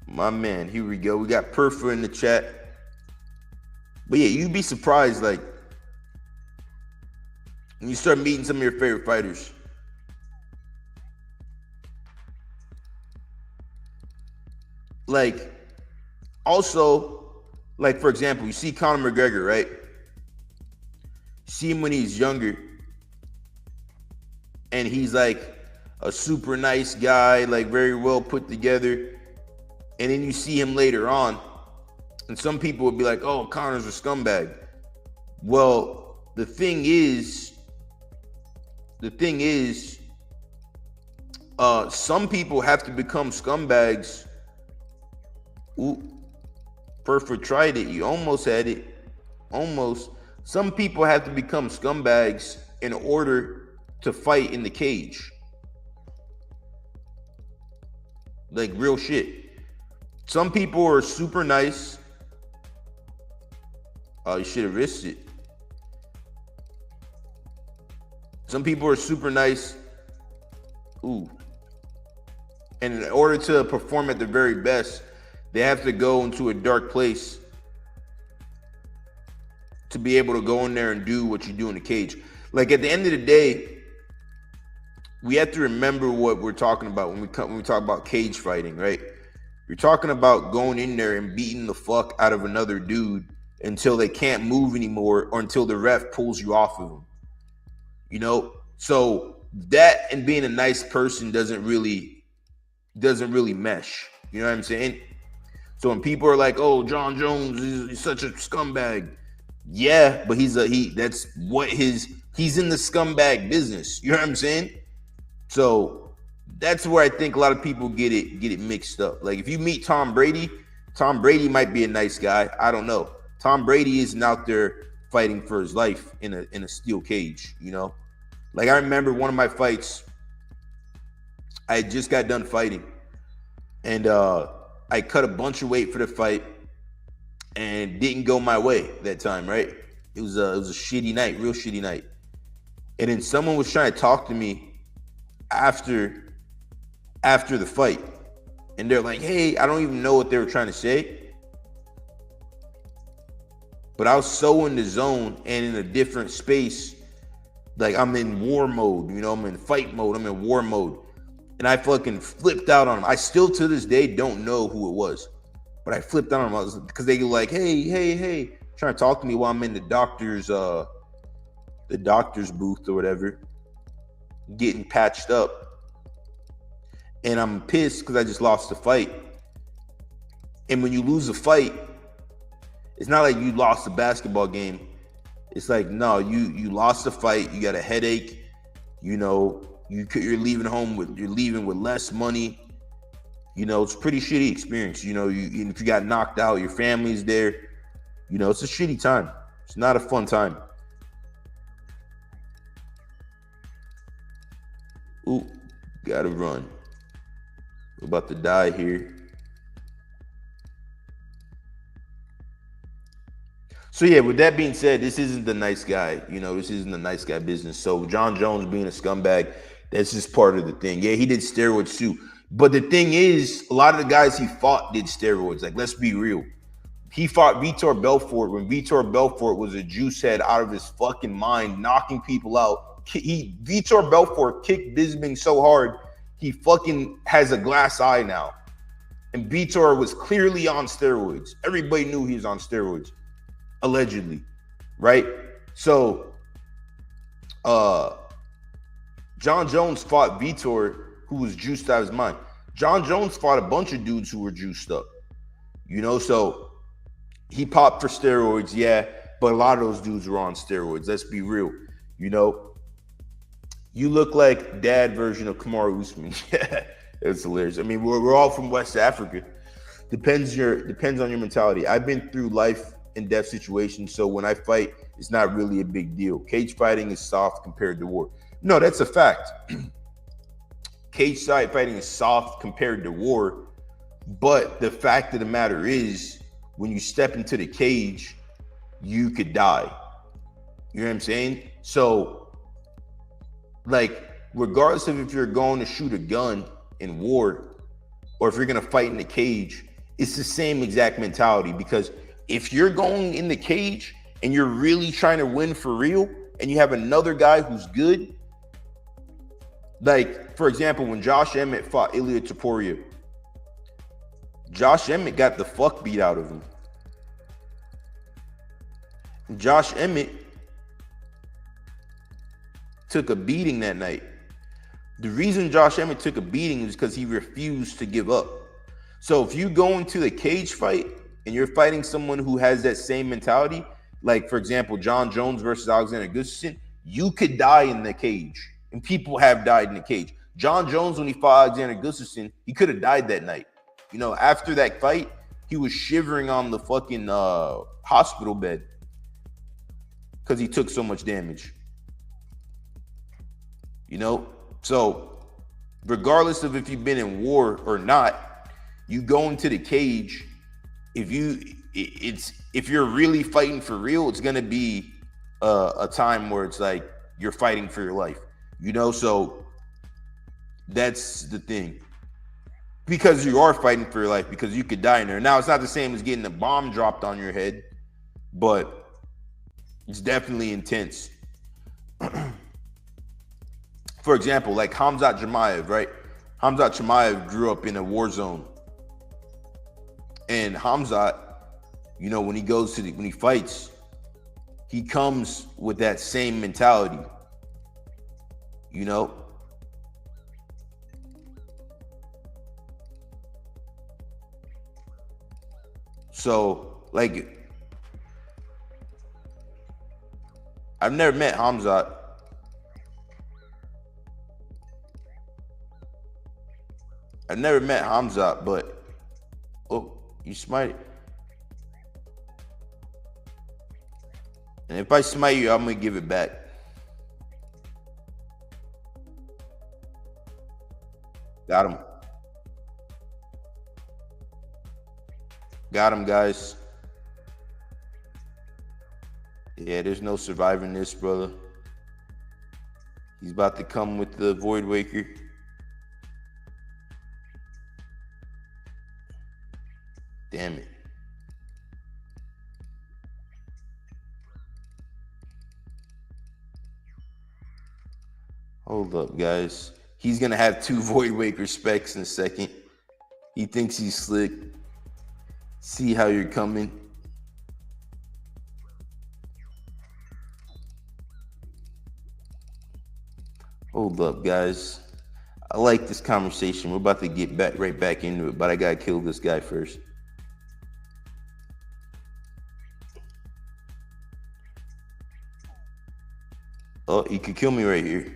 My man, here we go. We got Perfa in the chat. But yeah, you'd be surprised, like, when you start meeting some of your favorite fighters. Like, also, like, for example, you see Conor McGregor, right? See him when he's younger, and he's like a super nice guy, like very well put together. And then you see him later on, and some people would be like, oh, Conor's a scumbag. Well, the thing is, some people have to become scumbags. Ooh, Perfect tried it. You almost had it. Almost. Some people have to become scumbags in order to fight in the cage. Like real shit. Some people are super nice. Oh, you should have risked it. Some people are super nice. Ooh. And in order to perform at the very best, they have to go into a dark place to be able to go in there and do what you do in the cage. Like at the end of the day, we have to remember what we're talking about when we talk about cage fighting, right? You're talking about going in there and beating the fuck out of another dude until they can't move anymore or until the ref pulls you off of them. You know? So that and being a nice person doesn't really mesh. You know what I'm saying? So when people are like, "Oh, John Jones is such a scumbag," yeah, but he's in the scumbag business. You know what I'm saying? So that's where I think a lot of people get it mixed up. Like if you meet Tom Brady might be a nice guy. I don't know. Tom Brady isn't out there fighting for his life in a steel cage. You know, like I remember one of my fights. I just got done fighting, and I cut a bunch of weight for the fight, and it didn't go my way that time. Right? It was a shitty night, real shitty night. And then someone was trying to talk to me after the fight, and they're like, "Hey," I don't even know what they were trying to say, but I was so in the zone and in a different space. Like I'm in war mode, you know, I'm in fight mode, I'm in war mode. And I fucking flipped out on him. I still to this day don't know who it was, but I flipped out on him because they were like, hey, trying to talk to me while I'm in the doctor's booth or whatever, getting patched up. And I'm pissed because I just lost the fight. And when you lose a fight, it's not like you lost a basketball game. It's like, no, you lost the fight. You got a headache. You know, you're leaving with less money. You know, it's a pretty shitty experience. You know, if you got knocked out, your family's there. You know, it's a shitty time. It's not a fun time. Ooh, gotta run. We're about to die here. So yeah, with that being said, this isn't the nice guy. You know, this isn't the nice guy business. So John Jones being a scumbag, that's just part of the thing. Yeah, he did steroids too. But the thing is, a lot of the guys he fought did steroids. Like, let's be real. He fought Vitor Belfort when Vitor Belfort was a juice head out of his fucking mind, knocking people out. Vitor Belfort kicked Bisping so hard, he fucking has a glass eye now. And Vitor was clearly on steroids. Everybody knew he was on steroids, allegedly, right? So, John Jones fought Vitor, who was juiced out of his mind. John Jones fought a bunch of dudes who were juiced up, you know? So he popped for steroids, yeah, but a lot of those dudes were on steroids. Let's be real, you know? You look like dad version of Kamaru Usman. Yeah, it's hilarious. I mean, we're all from West Africa. Depends on your mentality. I've been through life and death situations, so when I fight, it's not really a big deal. Cage fighting is soft compared to war. No, that's a fact. Cage fighting is soft compared to war, but the fact of the matter is, when you step into the cage, you could die. You know what I'm saying? So, like, regardless of if you're going to shoot a gun in war or if you're going to fight in the cage, it's the same exact mentality. Because if you're going in the cage and you're really trying to win for real and you have another guy who's good, like, for example, when Josh Emmett fought Ilia Topuria, Josh Emmett got the fuck beat out of him. Josh Emmett took a beating that night. The reason Josh Emmett took a beating is because he refused to give up. So if you go into the cage fight and you're fighting someone who has that same mentality, like, for example, John Jones versus Alexander Gustafsson, you could die in the cage. And people have died in the cage. John Jones, when he fought Alexander Gustafsson, he could have died that night. You know, after that fight, he was shivering on the fucking hospital bed because he took so much damage. You know, so regardless of if you've been in war or not, you go into the cage. If you're really fighting for real, it's gonna be a time where it's like you're fighting for your life. You know, so that's the thing. Because you are fighting for your life, because you could die in there. Now, it's not the same as getting a bomb dropped on your head, but it's definitely intense. For example, like Hamzat Jamayev, right? Hamzat Jamayev grew up in a war zone. And Hamzat, you know, when he fights, he comes with that same mentality, you know? So, like, I've never met Hamzat. I've never met Hamzat, but oh, you smite. And if I smite you, I'm gonna give it back. Got him. Got him, guys. Yeah, there's no surviving this, brother. He's about to come with the Void Waker. Damn it. Hold up, guys. He's gonna have 2 Void Waker specs in a second. He thinks he's slick. See how you're coming. Hold up, guys. I like this conversation. We're about to get right back into it, but I gotta kill this guy first. Oh, he could kill me right here.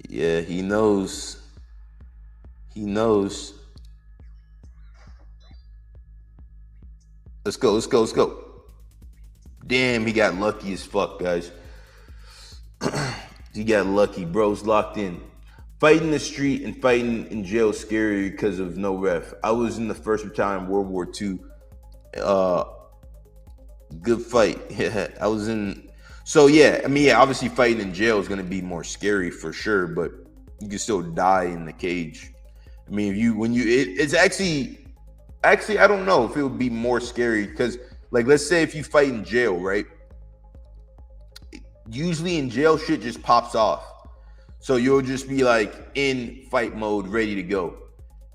Yeah, he knows. He knows. Let's go, let's go, let's go. Damn, he got lucky as fuck, guys. He got lucky. Bro's locked in. Fighting the street and fighting in jail is scary because of no ref. I was in the 1st Battalion, World War II. Good fight. Yeah, I was in. So yeah, I mean, yeah, obviously fighting in jail is going to be more scary for sure, but you can still die in the cage. I mean, it's actually, I don't know if it would be more scary because, like, let's say if you fight in jail, right? Usually in jail, shit just pops off. So you'll just be like in fight mode, ready to go.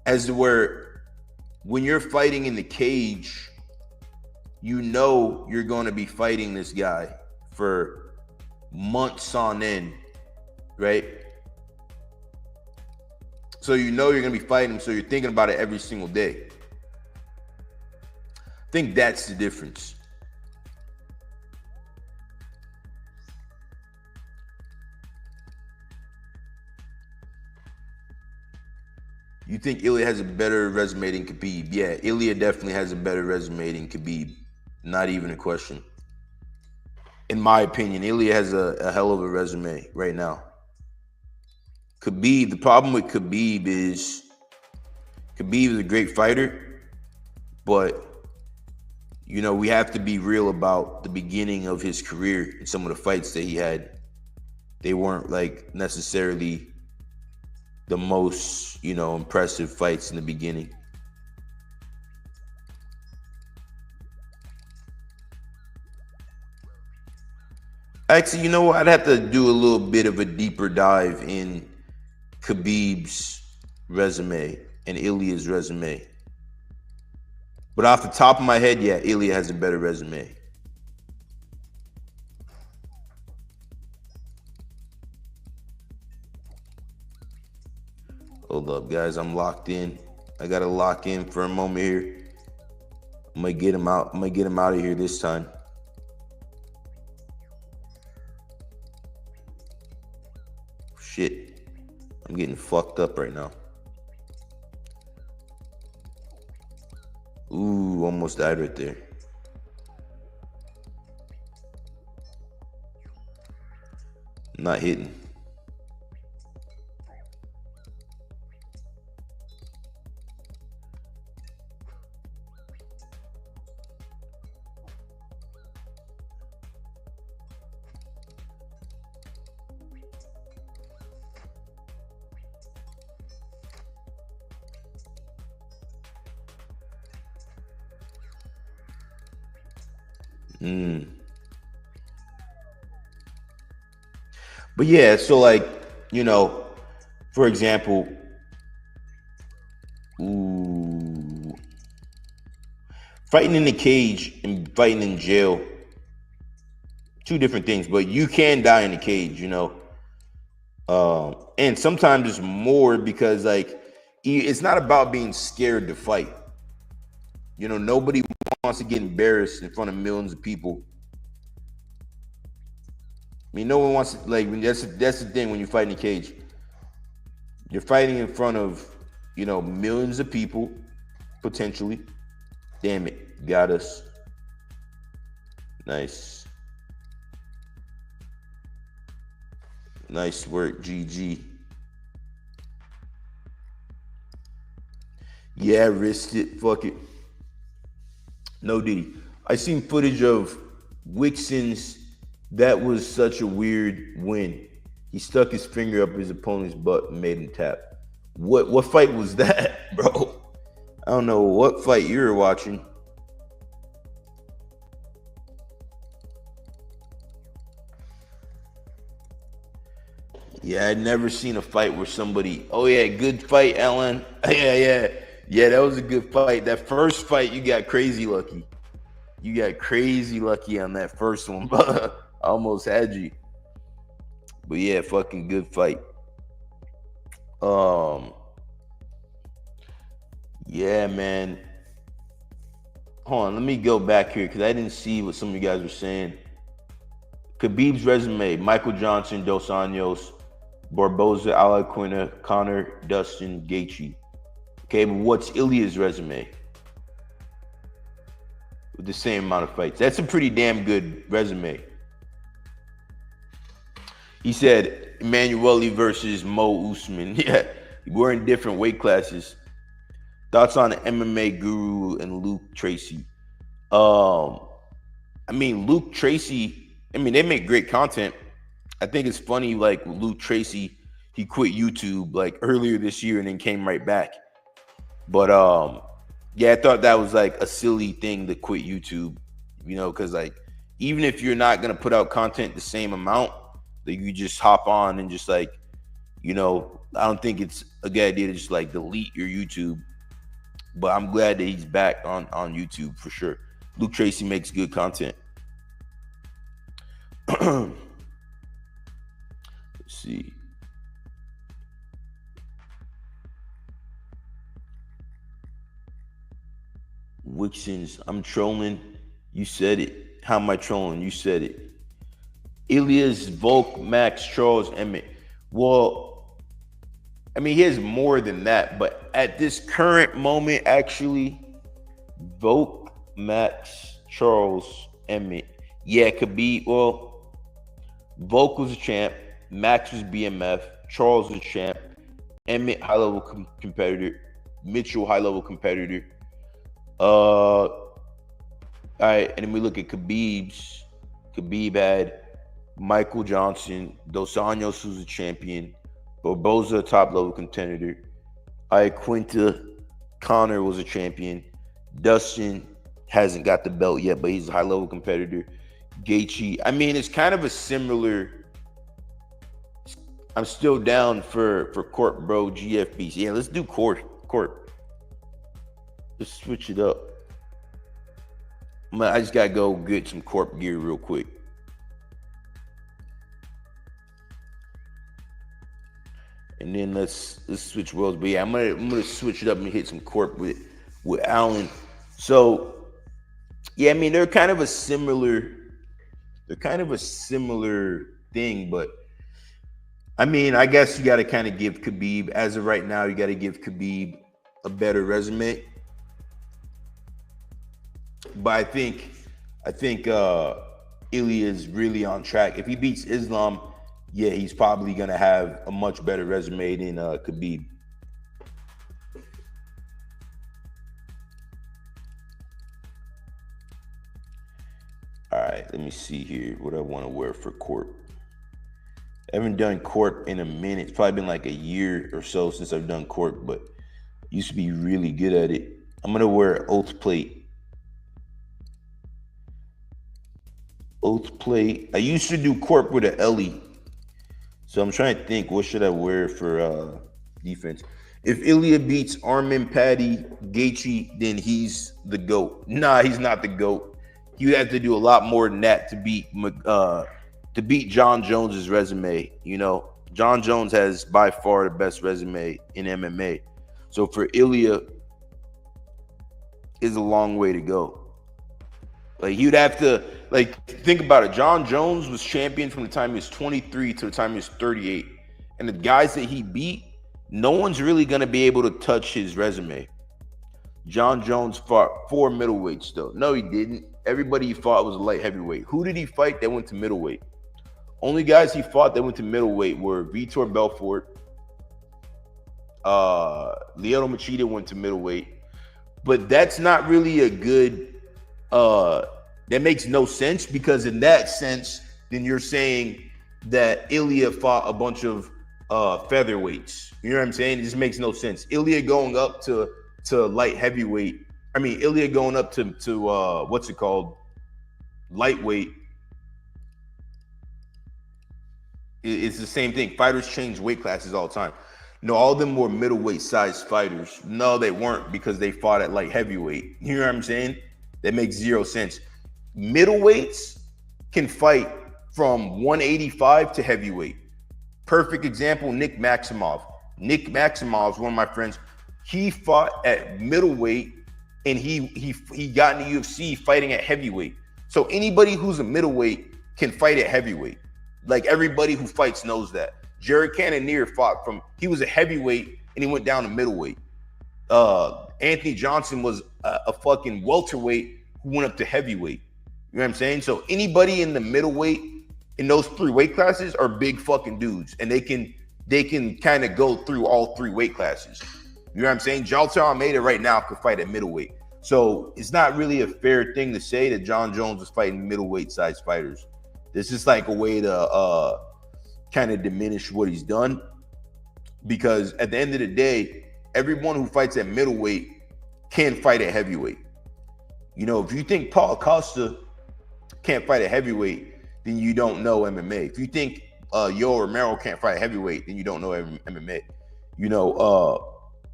As to where when you're fighting in the cage, you know you're going to be fighting this guy for months on end, right? So you know you're going to be fighting him, so you're thinking about it every single day. I think that's the difference. You think Ilya has a better resume than Khabib? Yeah, Ilya definitely has a better resume than Khabib. Not even a question. In my opinion, Ilya has a hell of a resume right now. Khabib, the problem with Khabib is a great fighter, but, you know, we have to be real about the beginning of his career and some of the fights that he had. They weren't, like, necessarily the most, you know, impressive fights in the beginning. Actually, you know what? I'd have to do a little bit of a deeper dive in Khabib's resume and Ilya's resume. But off the top of my head, yeah, Ilya has a better resume. Hold up, guys. I'm locked in. I gotta lock in for a moment here. I'm gonna get him out. I'm gonna get him out of here this time. Shit. I'm getting fucked up right now. Ooh, almost died right there. Not hitting. But yeah, so like, you know, for example, fighting in the cage and fighting in jail, two different things, but you can die in the cage, you know. And sometimes it's more because like it's not about being scared to fight. You know, nobody wants to get embarrassed in front of millions of people. I mean, no one wants to, like, that's the thing when you fight in a cage. You're fighting in front of, you know, millions of people, potentially. Damn it, got us. Nice. Nice work, GG. Yeah, risked it. Fuck it. No Diddy. I seen footage of Wixen's. That was such a weird win. He stuck his finger up his opponent's butt and made him tap. What fight was that, bro? I don't know what fight you were watching. Yeah, I'd never seen a fight where somebody, oh yeah, good fight, Ellen. Yeah, that was a good fight. That first fight, you got crazy lucky. You got crazy lucky on that first one, but I almost had you. But yeah, fucking good fight. Yeah, man. Hold on, let me go back here because I didn't see what some of you guys were saying. Khabib's resume: Michael Johnson, Dos Anjos, Barboza, Alaquina, Connor, Dustin, Gaethje. Okay, but what's Ilya's resume? With the same amount of fights. That's a pretty damn good resume. He said Emanuele versus Mo Usman. Yeah, we're in different weight classes. Thoughts on MMA Guru and Luke Tracy? I mean, Luke Tracy, I mean, they make great content. I think it's funny, like Luke Tracy, he quit YouTube like earlier this year and then came right back. But yeah, I thought that was like a silly thing to quit YouTube, you know, because like even if you're not gonna put out content the same amount, that you just hop on and just like, you know, I don't think it's a good idea to just like delete your YouTube. But I'm glad that he's back on YouTube for sure. Luke Tracy makes good content. Let's see. Wixens, I'm trolling. You said it. How am I trolling? You said it. Ilias, Volk, Max, Charles, Emmett. Well, I mean, he has more than that, but at this current moment, actually, Volk, Max, Charles, Emmett. Yeah, it could be. Well, Volk was a champ. Max was BMF. Charles was a champ. Emmett, high-level competitor. Mitchell, high-level competitor. All right, and then we look at Khabib's. Khabib had Michael Johnson, Dos Anjos, who's a champion, Barboza, top-level contender, Iaquinta, Connor was a champion, Dustin hasn't got the belt yet, but he's a high-level competitor, Gaethje, I mean, it's kind of a similar, I'm still down for Corp, bro, GFBs. Yeah, let's do Corp. Let's switch it up. I just gotta go get some Corp gear real quick. And then let's switch worlds. But yeah, I'm gonna switch it up and hit some Corp with Allen. So yeah, I mean they're kind of a similar thing, but I mean, I guess you gotta kind of give Khabib, as of right now, you gotta give Khabib a better resume. But I think Ilya is really on track. If he beats Islam, yeah, he's probably gonna have a much better resume than Khabib. All right, let me see here what I want to wear for court. I haven't done court in a minute. It's probably been like a year or so since I've done court, but used to be really good at it. I'm gonna wear oath plate. Oath plate. I used to do court with an Ellie. So I'm trying to think, what should I wear for defense? If Ilya beats Armin, Paddy, Gaethje, then he's the GOAT. Nah, he's not the GOAT. He would have to do a lot more than that to beat John Jones's resume. You know, John Jones has by far the best resume in MMA. So for Ilya, is a long way to go. Like, he would have to, like, think about it. John Jones was champion from the time he was 23 to the time he was 38. And the guys that he beat, no one's really going to be able to touch his resume. John Jones fought 4 middleweights, though. No, he didn't. Everybody he fought was a light heavyweight. Who did he fight that went to middleweight? Only guys he fought that went to middleweight were Vitor Belfort. Lyoto Machida went to middleweight. But that's not really a good... that makes no sense, because in that sense, then you're saying that Ilya fought a bunch of featherweights. You know what I'm saying? It just makes no sense. Ilya going up to light heavyweight. I mean, Ilya going up to what's it called? Lightweight. It's the same thing. Fighters change weight classes all the time. No, all of them were middleweight sized fighters. No, they weren't, because they fought at light heavyweight. You know what I'm saying? That makes zero sense. Middleweights can fight from 185 to heavyweight. Perfect example, Nick Maximov. Nick Maximov is one of my friends. He fought at middleweight, and he got in the UFC fighting at heavyweight. So anybody who's a middleweight can fight at heavyweight. Like, everybody who fights knows that. Jared Cannonier fought he was a heavyweight and he went down to middleweight. Anthony Johnson was a fucking welterweight who went up to heavyweight. You know what I'm saying? So anybody in the middleweight in those 3 weight classes are big fucking dudes, and they can kind of go through all 3 weight classes. You know what I'm saying? Jalter Almeida right now could fight at middleweight. So it's not really a fair thing to say that John Jones is fighting middleweight sized fighters. This is like a way to kind of diminish what he's done, because at the end of the day, everyone who fights at middleweight can fight at heavyweight. You know, if you think Paul Costa can't fight at heavyweight, then you don't know MMA. If you think Yoel Romero can't fight at heavyweight, then you don't know MMA. You know,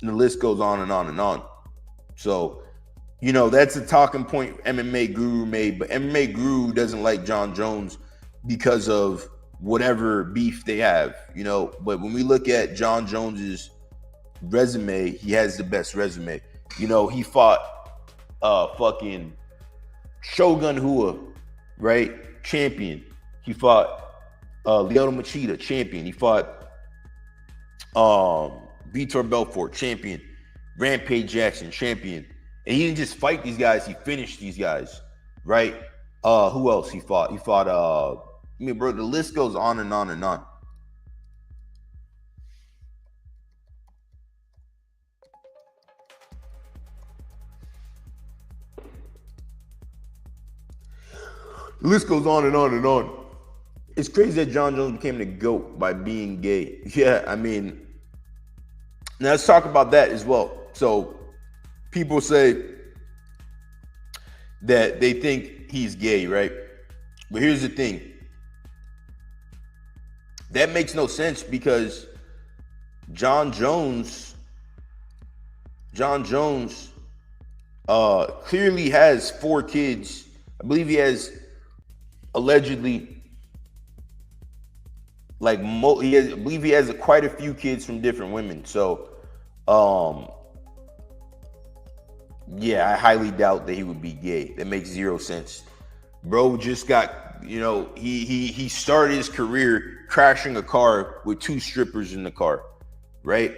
the list goes on and on and on. So, you know, that's a talking point MMA Guru made, but MMA Guru doesn't like John Jones because of whatever beef they have, you know. But when we look at John Jones's resume, he has the best resume. You know, he fought fucking Shogun Rua, right? Champion. He fought Lyoto Machida, champion. He fought Vitor Belfort, champion. Rampage Jackson, champion. And he didn't just fight these guys, he finished these guys, right? Who else he fought? He fought I mean, bro, the list goes on and on and on. The list goes on and on and on. It's crazy that John Jones became the GOAT by being gay. Yeah, I mean, now let's talk about that as well. So people say that they think he's gay, right? But here's the thing. That makes no sense, because John Jones clearly has 4 kids. I believe he has allegedly I believe he has quite a few kids from different women. So yeah, I highly doubt that he would be gay. That makes zero sense. Bro just got, you know, he started his career crashing a car with 2 strippers in the car, right?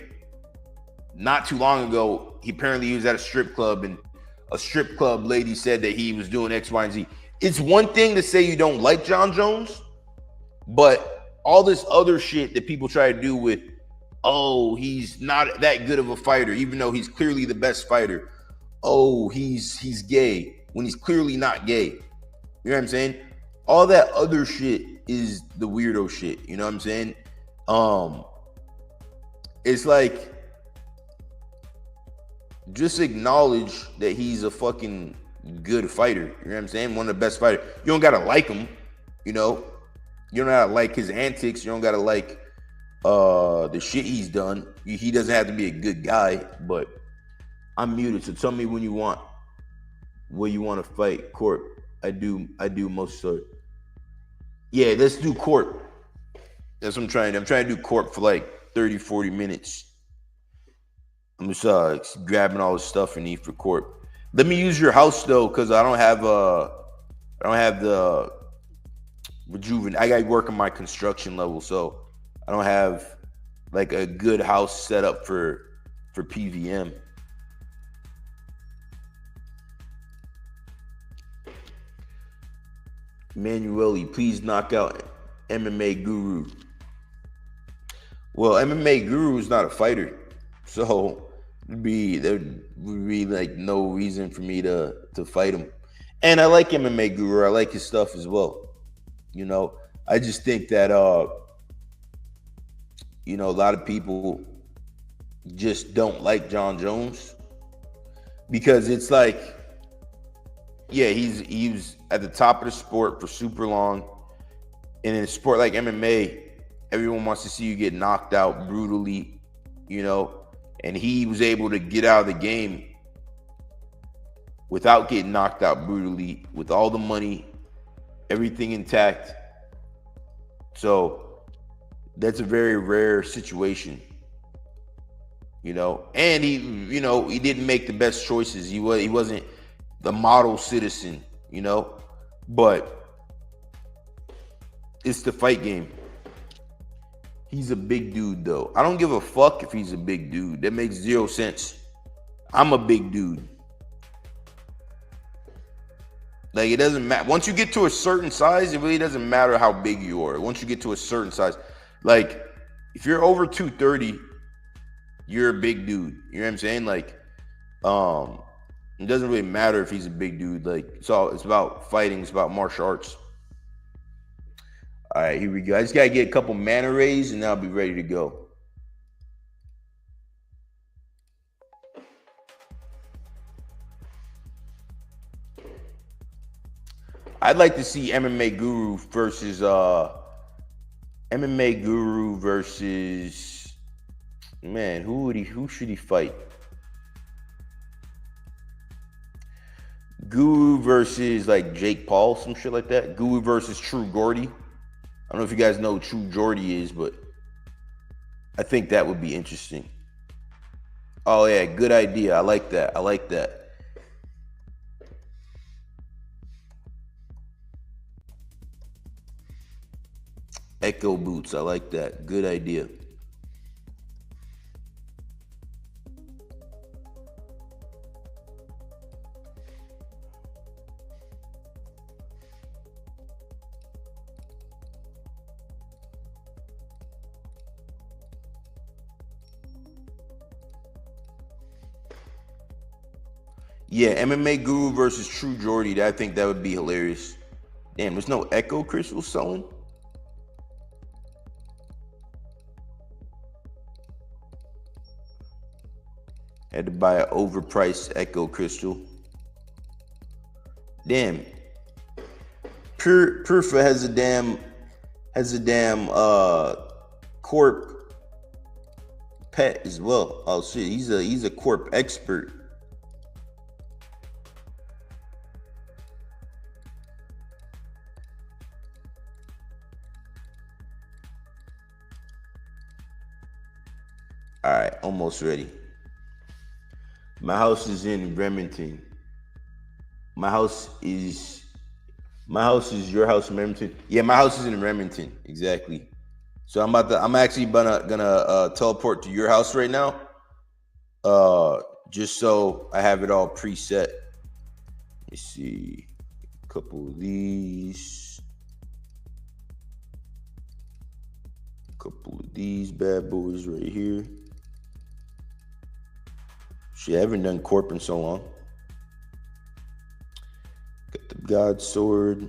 Not too long ago, he was at a strip club, and a strip club lady said that he was doing X, Y, and Z. It's one thing to say you don't like John Jones, but all this other shit that people try to do with, oh, he's not that good of a fighter, even though he's clearly the best fighter. Oh, he's gay when he's clearly not gay. You know what I'm saying? All that other shit is the weirdo shit. You know what I'm saying? It's like, just acknowledge that he's a fucking good fighter. You know what I'm saying? One of the best fighters. You don't gotta like him, you know. You don't gotta like his antics. You don't gotta like the shit he's done. He doesn't have to be a good guy. But I'm muted, so tell me when you want, where you want to fight. Corp. I do most of it. Yeah, let's do Corp. That's what I'm trying to do Corp for like 30-40 minutes. I'm just grabbing all the stuff I need for Corp. Let me use your house though, because I don't have the rejuvenate. I gotta work on my construction level, so I don't have like a good house set up for PVM. Manueli, please knock out MMA Guru. Well, MMA Guru is not a fighter, so there would be like no reason for me to fight him. And I like MMA Guru. I like his stuff as well. You know, I just think that you know, a lot of people just don't like John Jones because it's like, yeah, he was at the top of the sport for super long. And in a sport like MMA, everyone wants to see you get knocked out brutally, you know, and he was able to get out of the game without getting knocked out brutally, with all the money, everything intact. So that's a very rare situation, you know. And he didn't make the best choices. He wasn't the model citizen, you know, but it's the fight game. He's a big dude though. I don't give a fuck if he's a big dude. That makes zero sense. I'm a big dude. Like, it doesn't matter. Once you get to a certain size, it really doesn't matter how big you are. Once you get to a certain size, like if you're over 230, you're a big dude. You know what I'm saying? Like, it doesn't really matter if he's a big dude. Like, it's about fighting. It's about martial arts. All right, here we go. I just gotta get a couple mana rays and I'll be ready to go. I'd like to see MMA Guru versus man. Who should he fight? Guru versus like Jake Paul, some shit like that. Guru versus True Gordy. I don't know if you guys know who True Gordy is, but I think that would be interesting. Oh yeah, good idea. I like that. Echo boots. I like that. Good idea. Yeah, MMA Guru versus True Gordy. I think that would be hilarious. Damn, there's no Echo crystals selling? Had to buy an overpriced Echo crystal. Damn. Purfa has a damn corp pet as well. Oh shit, he's a corp expert. All right, almost ready. My house is in Remington. My house is your house in Remington. Yeah, my house is in Remington, exactly. So I'm actually gonna teleport to your house right now. Just so I have it all preset. Let me see. A couple of these. Couple of these bad boys right here. Shit, I haven't done corp in so long. Got the God Sword.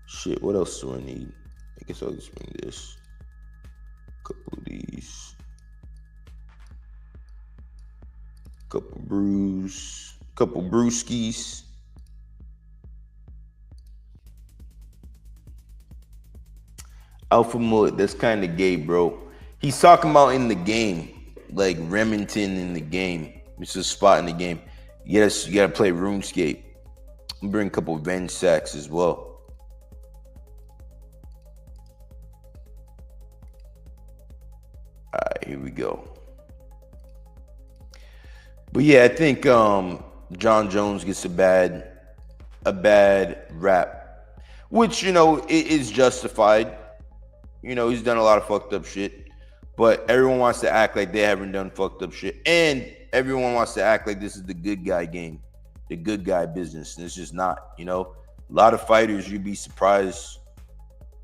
Shit, what else do I need? I guess I'll just bring this. Couple of these. Couple brews. Couple brewskis. Alpha Mullet, that's kind of gay, bro. He's talking about in the game, like Remington in the game. It's a spot in the game. Yes, you gotta play RuneScape. I'm bring a couple of Venge sacks as well. All right, here we go. But yeah, I think John Jones gets a bad rap, which, you know, it is justified. You know, he's done a lot of fucked up shit, but everyone wants to act like they haven't done fucked up shit. And everyone wants to act like this is the good guy game, the good guy business. And it's just not, you know. A lot of fighters, you'd be surprised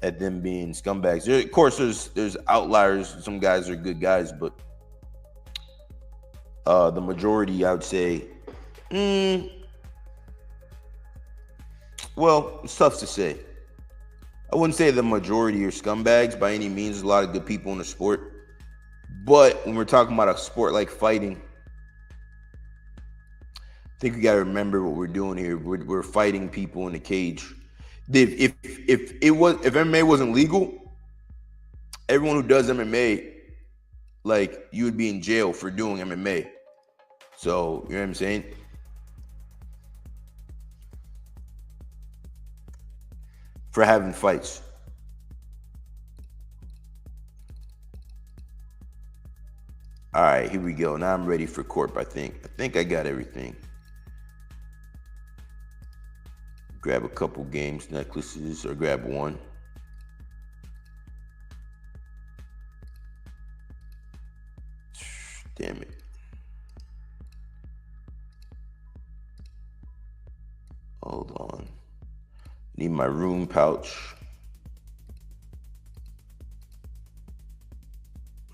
at them being scumbags. Of course, there's outliers. Some guys are good guys, but the majority, I would say, well, it's tough to say. I wouldn't say the majority are scumbags by any means. There's a lot of good people in the sport. But when we're talking about a sport like fighting, I think we got to remember what we're doing here. We're fighting people in a cage. If MMA wasn't legal, everyone who does MMA, like, you would be in jail for doing MMA. So, you know what I'm saying? For having fights. All right, here we go. Now I'm ready for corp, I think. I think I got everything. Grab a couple games, necklaces, or grab one. Damn it. Hold on. Need my rune pouch.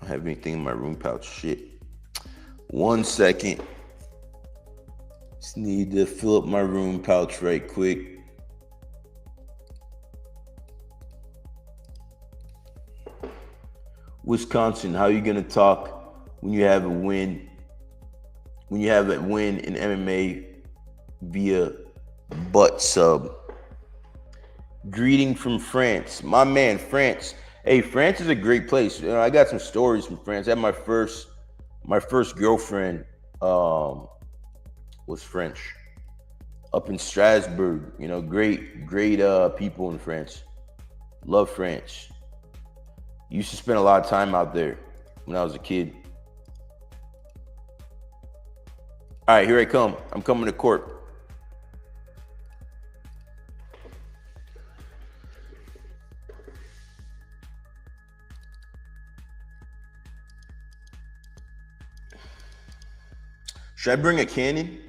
I don't have anything in my rune pouch. Shit. 1 second. Just need to fill up my rune pouch right quick. Wisconsin, how are you gonna talk when you have a win? When you have a win in MMA via butt sub? Greeting from France. My man, France. Hey, France is a great place. You know, I got some stories from France. I had my first girlfriend was French. Up in Strasbourg. You know, great people in France. Love France. Used to spend a lot of time out there when I was a kid. All right, here I come. I'm coming to court. Should I bring a cannon?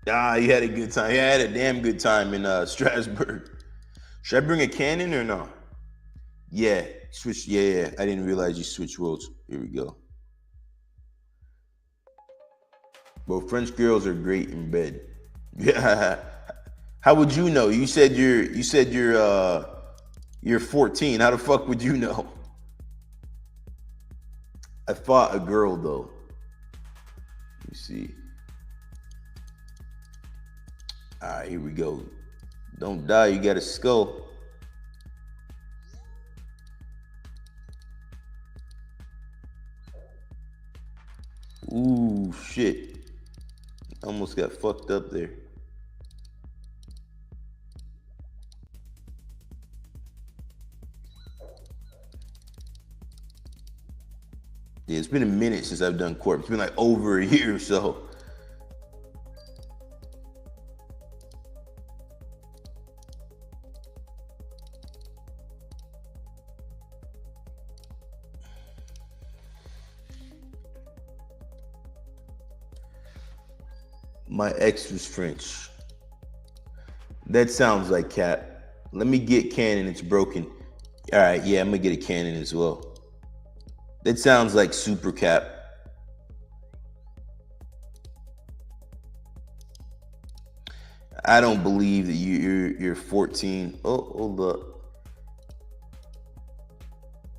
Ah, you had a good time. You had a damn good time in Strasbourg. Should I bring a cannon or no? Yeah, switch. Yeah. I didn't realize you switched worlds. Here we go. Well, French girls are great in bed. Yeah. How would you know? You said you're 14. How the fuck would you know? I fought a girl though. Let me see. All right, here we go. Don't die, you got a skull. Ooh, shit. Almost got fucked up there. Yeah, it's been a minute since I've done corp. It's been like over a year or so. My ex was French. That sounds like cap. Let me get cannon. It's broken. All right, yeah, I'm gonna get a cannon as well. That sounds like super cap. I don't believe that you're 14. Oh, hold up.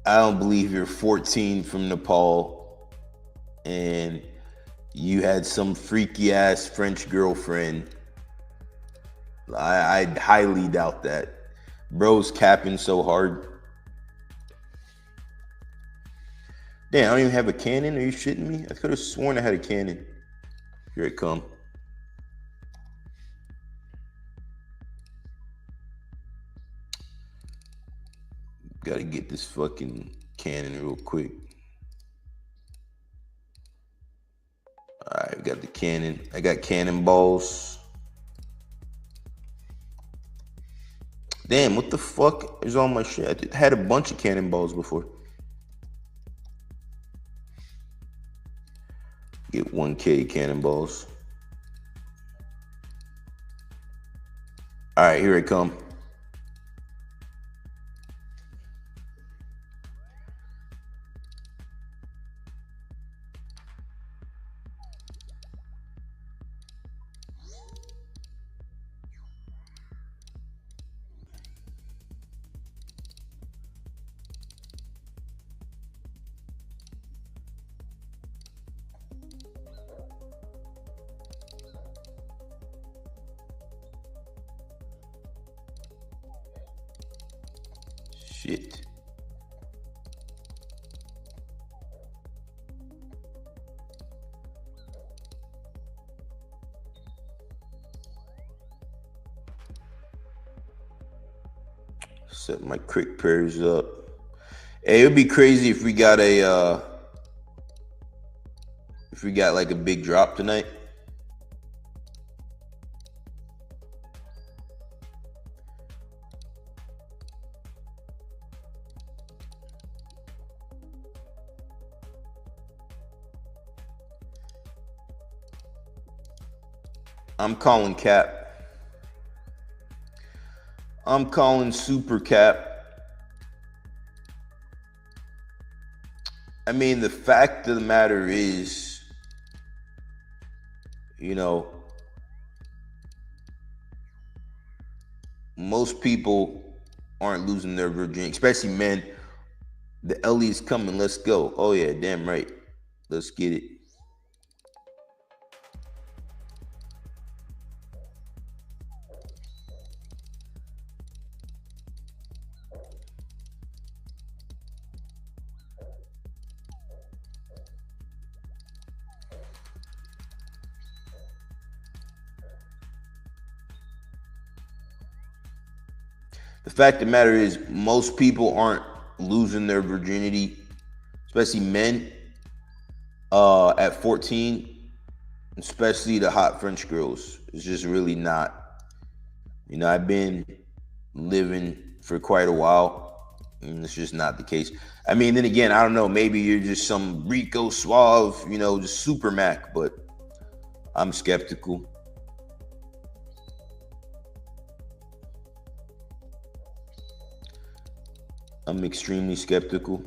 I don't believe you're 14 from Nepal and you had some freaky ass French girlfriend. I highly doubt that. Bro's capping so hard. Damn, I don't even have a cannon. Are you shitting me? I could have sworn I had a cannon. Here it come. Gotta get this fucking cannon real quick. All right, we got the cannon. I got cannonballs. Damn, what the fuck is all my shit? I had a bunch of cannonballs before. Get 1K cannonballs. All right, here it come. Shit. Set my crick prayers up. Hey, it would be crazy if we got like a big drop tonight. I'm calling cap. I'm calling super cap. I mean, the fact of the matter is, you know, most people aren't losing their virginity, especially men. The Ellie's coming. Let's go. Oh, yeah, damn right. Let's get it. The fact of the matter is, most people aren't losing their virginity, especially men, at 14, especially the hot French girls. It's just really not. You know, I've been living for quite a while, and it's just not the case. I mean, then again, I don't know, maybe you're just some Rico Suave, you know, just super Mac, but I'm skeptical. I'm extremely skeptical.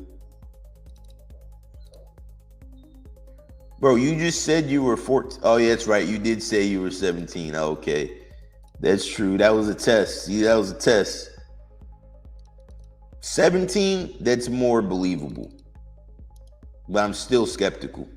Bro, you just said you were 14. Oh, yeah, that's right. You did say you were 17. Okay. That's true. That was a test. See, that was a test. 17, that's more believable. But I'm still skeptical.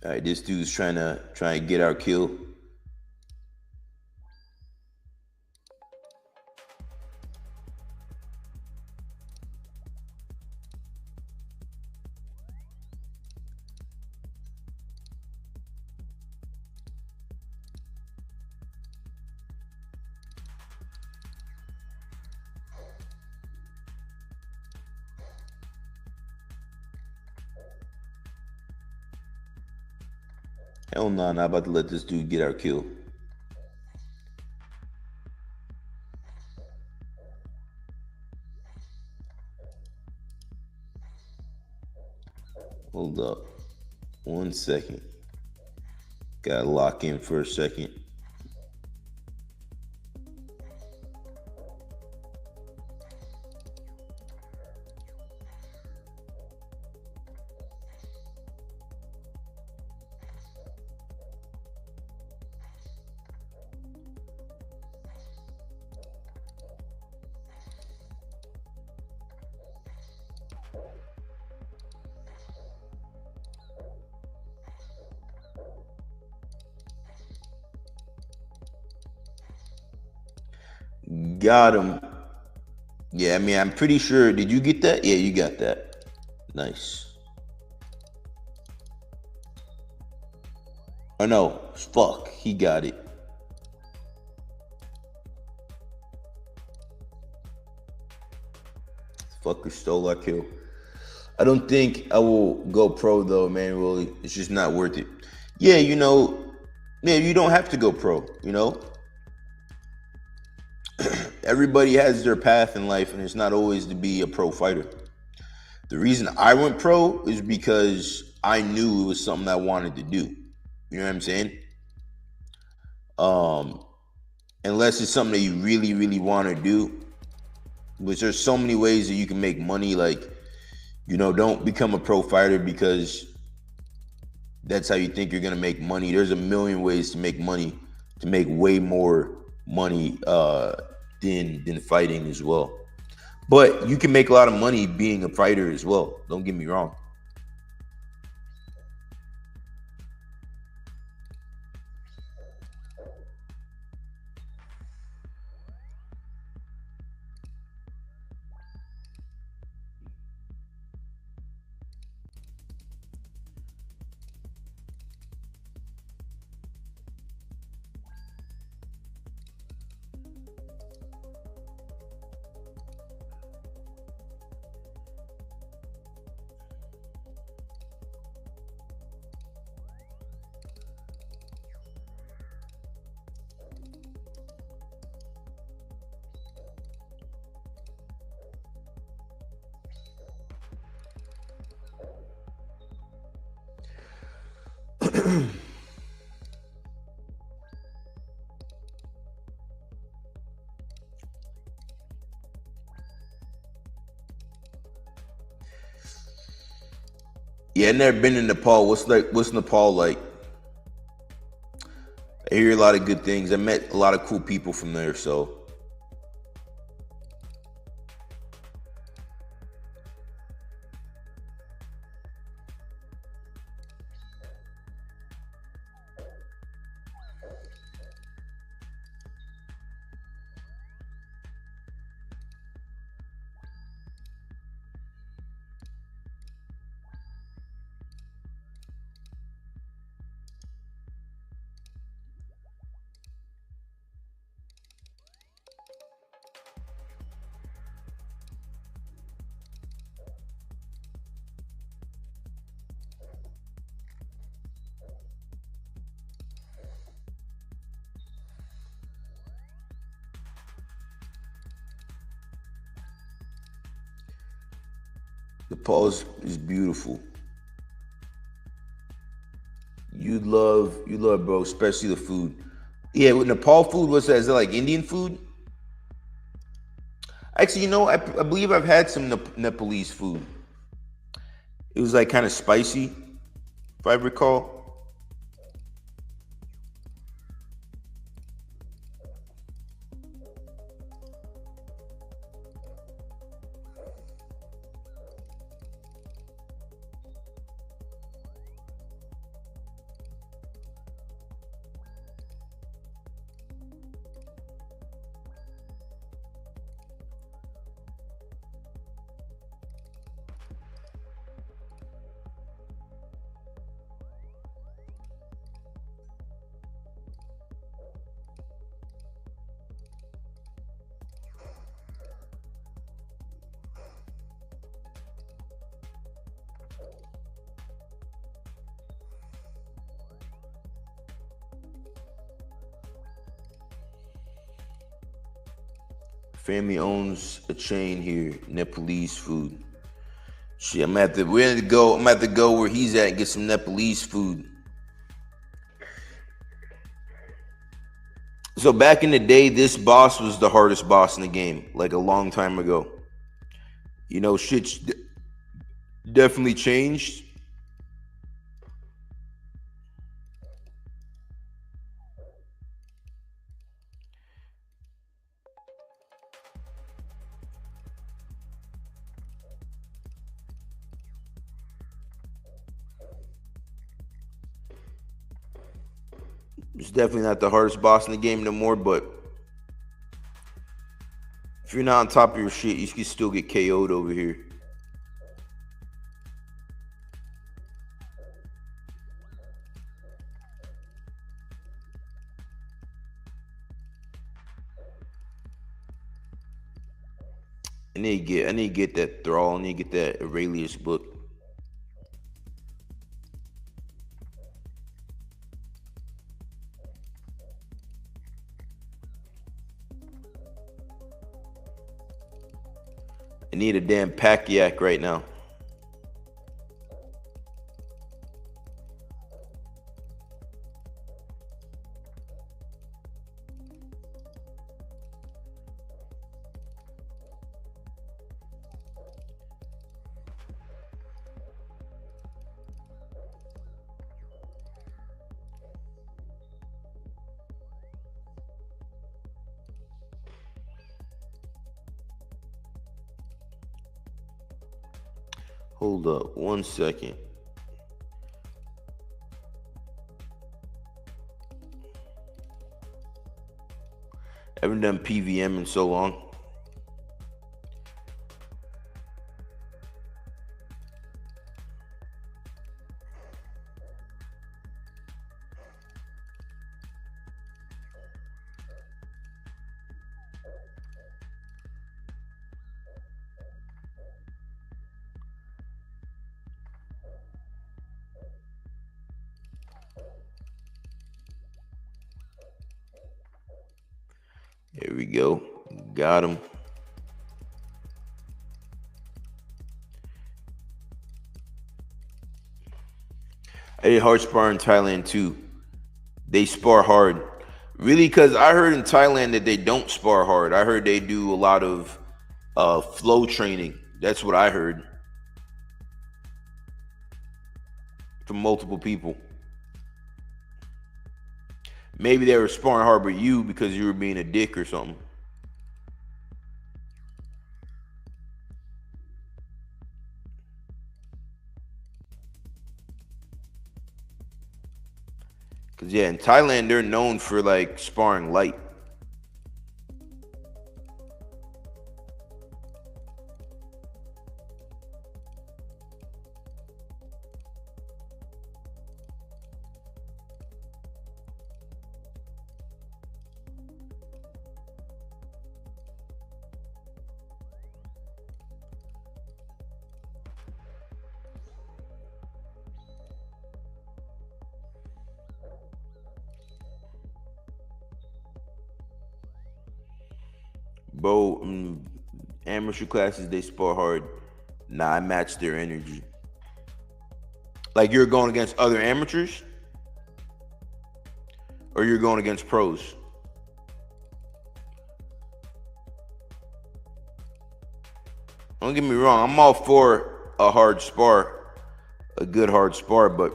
All right, this dude's trying to get our kill. Hell no, not about to let this dude get our kill. Hold up. 1 second. Gotta lock in for a second. Got him. Yeah, I mean, I'm pretty sure. Did you get that? Yeah, you got that. Nice. Oh no, fuck, he got it. Fucker stole our kill. I don't think I will go pro though, man. Really, it's just not worth it. Yeah, you don't have to go pro. Everybody has their path in life, and it's not always to be a pro fighter. The reason I went pro is because I knew it was something I wanted to do. You know what I'm saying? Unless it's something that you really, really want to do, which there's so many ways that you can make money. Like, don't become a pro fighter because that's how you think you're gonna make money. There's a million ways to make money, to make way more money than fighting as well. But you can make a lot of money being a fighter as well. Don't get me wrong. Yeah, I've never been in Nepal. What's Nepal like? I hear a lot of good things. I met a lot of cool people from there, so. Nepal is beautiful. You love, bro, especially the food. Yeah, with Nepal food, what's that? Is it like Indian food? Actually, I believe I've had some Nepalese food. It was like kind of spicy, if I recall. Family owns a chain here, Nepalese food. Shit, I'm gonna have to go where he's at and get some Nepalese food. So back in the day, this boss was the hardest boss in the game, like a long time ago. You know, shit's definitely changed. It's definitely not the hardest boss in the game no more, but if you're not on top of your shit, you can still get KO'd over here. I need to get that Thrall. I need to get that Aurelius book. I need a damn pack yak right now. Hold up 1 second. I haven't done PVM in so long. There we go. Got him. I did hard spar in Thailand too. They spar hard. Really, because I heard in Thailand that they don't spar hard. I heard they do a lot of flow training. That's what I heard from multiple people. Maybe they were sparring hard with you because you were being a dick or something. Because, yeah, in Thailand, they're known for, like, sparring light. Bro, amateur classes, they spar hard. Nah, I match their energy. Like, you're going against other amateurs? Or you're going against pros? Don't get me wrong, I'm all for a hard spar, a good hard spar, but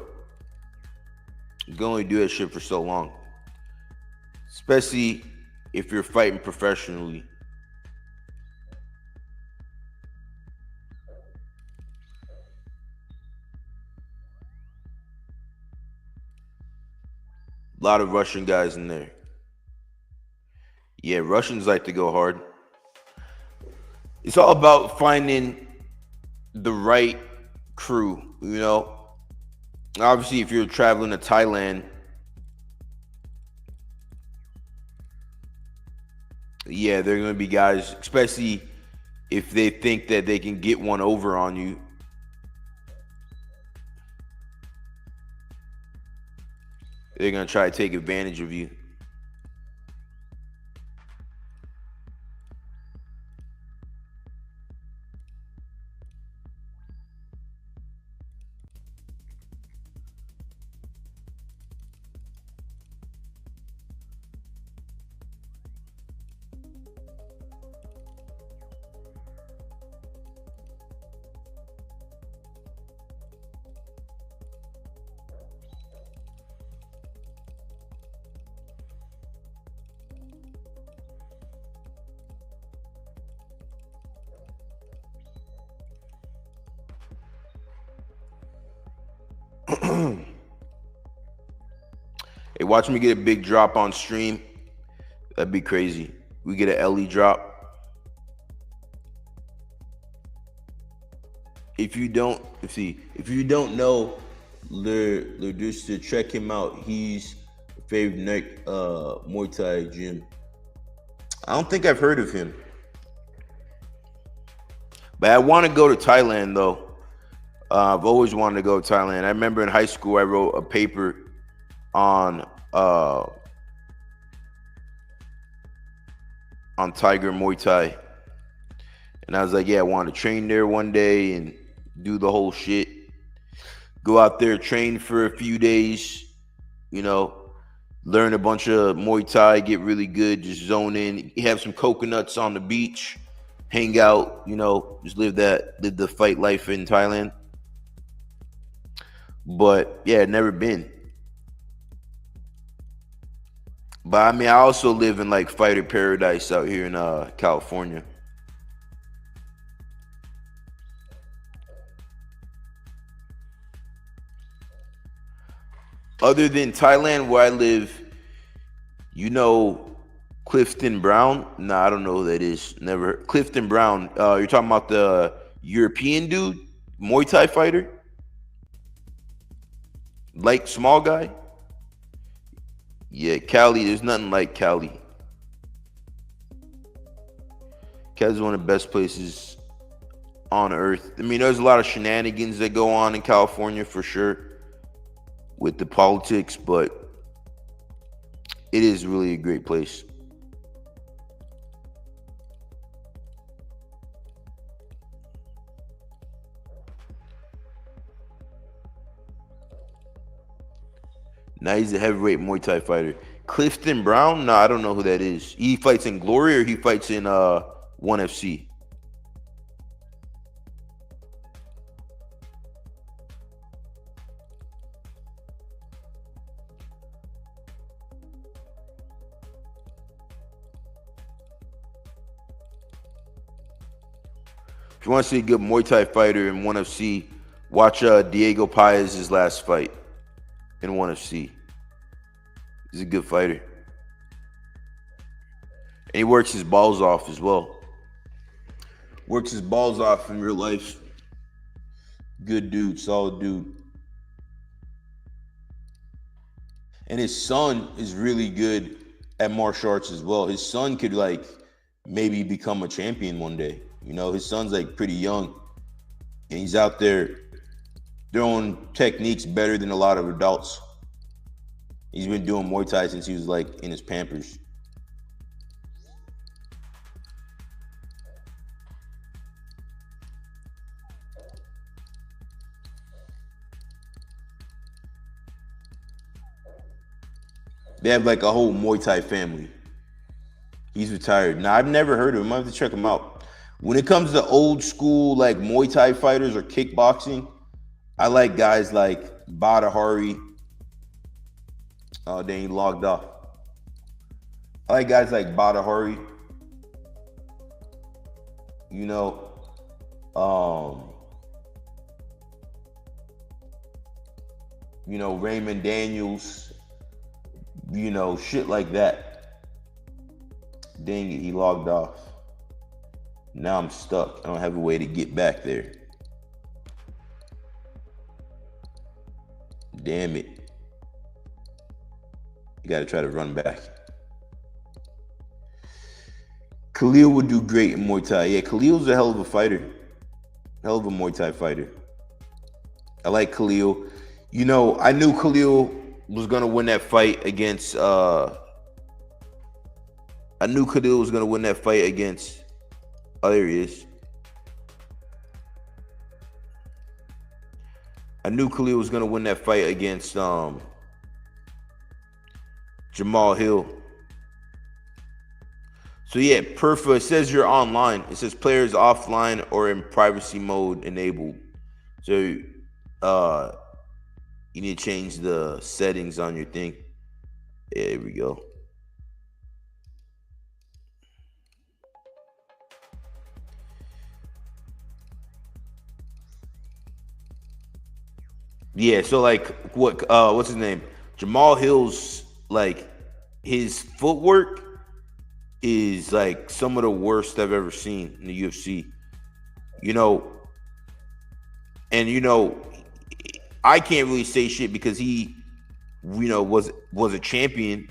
you can only do that shit for so long. Especially if you're fighting professionally. A lot of Russian guys in there. Yeah, Russians like to go hard. It's all about finding the right crew, you know? Obviously, if you're traveling to Thailand, yeah, they're going to be guys, especially if they think that they can get one over on you. They're going to try to take advantage of you. Hey, watch me get a big drop on stream. That'd be crazy. We get an LE drop. If you don't know, just to check him out. He's a favorite Muay Thai gym. I don't think I've heard of him, but I want to go to Thailand though. I've always wanted to go to Thailand. I remember in high school I wrote a paper on Tiger Muay Thai, and I was like, yeah, I want to train there one day and do the whole shit. Go out there, train for a few days, you know, learn a bunch of Muay Thai, get really good, just zone in, have some coconuts on the beach, hang out, you know, just live the fight life in Thailand. But yeah, never been. But I mean, I also live in like fighter paradise out here in California. Other than Thailand, where I live, you know Clifton Brown? Nah, I don't know who that is. Never heard. Clifton Brown. You're talking about the European dude? Muay Thai fighter? Like small guy? Yeah, Cali. There's nothing like Cali. Cali's one of the best places on earth. I mean, there's a lot of shenanigans that go on in California for sure with the politics, but it is really a great place. Now he's a heavyweight Muay Thai fighter. Clifton Brown? No, I don't know who that is. He fights in Glory or he fights in 1FC? If you want to see a good Muay Thai fighter in 1FC, watch Diego Paez's last fight in 1FC. He's a good fighter. And he works his balls off as well. Works his balls off in real life. Good dude, solid dude. And his son is really good at martial arts as well. His son could like maybe become a champion one day. You know, his son's like pretty young and he's out there throwing techniques better than a lot of adults. He's been doing Muay Thai since he was like in his Pampers. They have like a whole Muay Thai family. He's retired. Now, I've never heard of him. I have to check him out. When it comes to old school like Muay Thai fighters or kickboxing, I like guys like Badahari. Oh, dang, he logged off. I like guys like Badahari. You know, Raymond Daniels, shit like that. Dang it, he logged off. Now I'm stuck. I don't have a way to get back there. Damn it. You got to try to run back. Khalil would do great in Muay Thai. Yeah, Khalil's a hell of a fighter. Hell of a Muay Thai fighter. I like Khalil. I knew Khalil was going to win that fight against... I knew Khalil was going to win that fight against... Oh, there he is. I knew Khalil was going to win that fight against Jamal Hill. So yeah, Perfa, it says you're online. It says players offline or in privacy mode enabled. So you need to change the settings on your thing. Yeah, here we go. Yeah, so like what's his name? Jamal Hill's like his footwork is like some of the worst I've ever seen in the UFC. You know, and I can't really say shit because he was a champion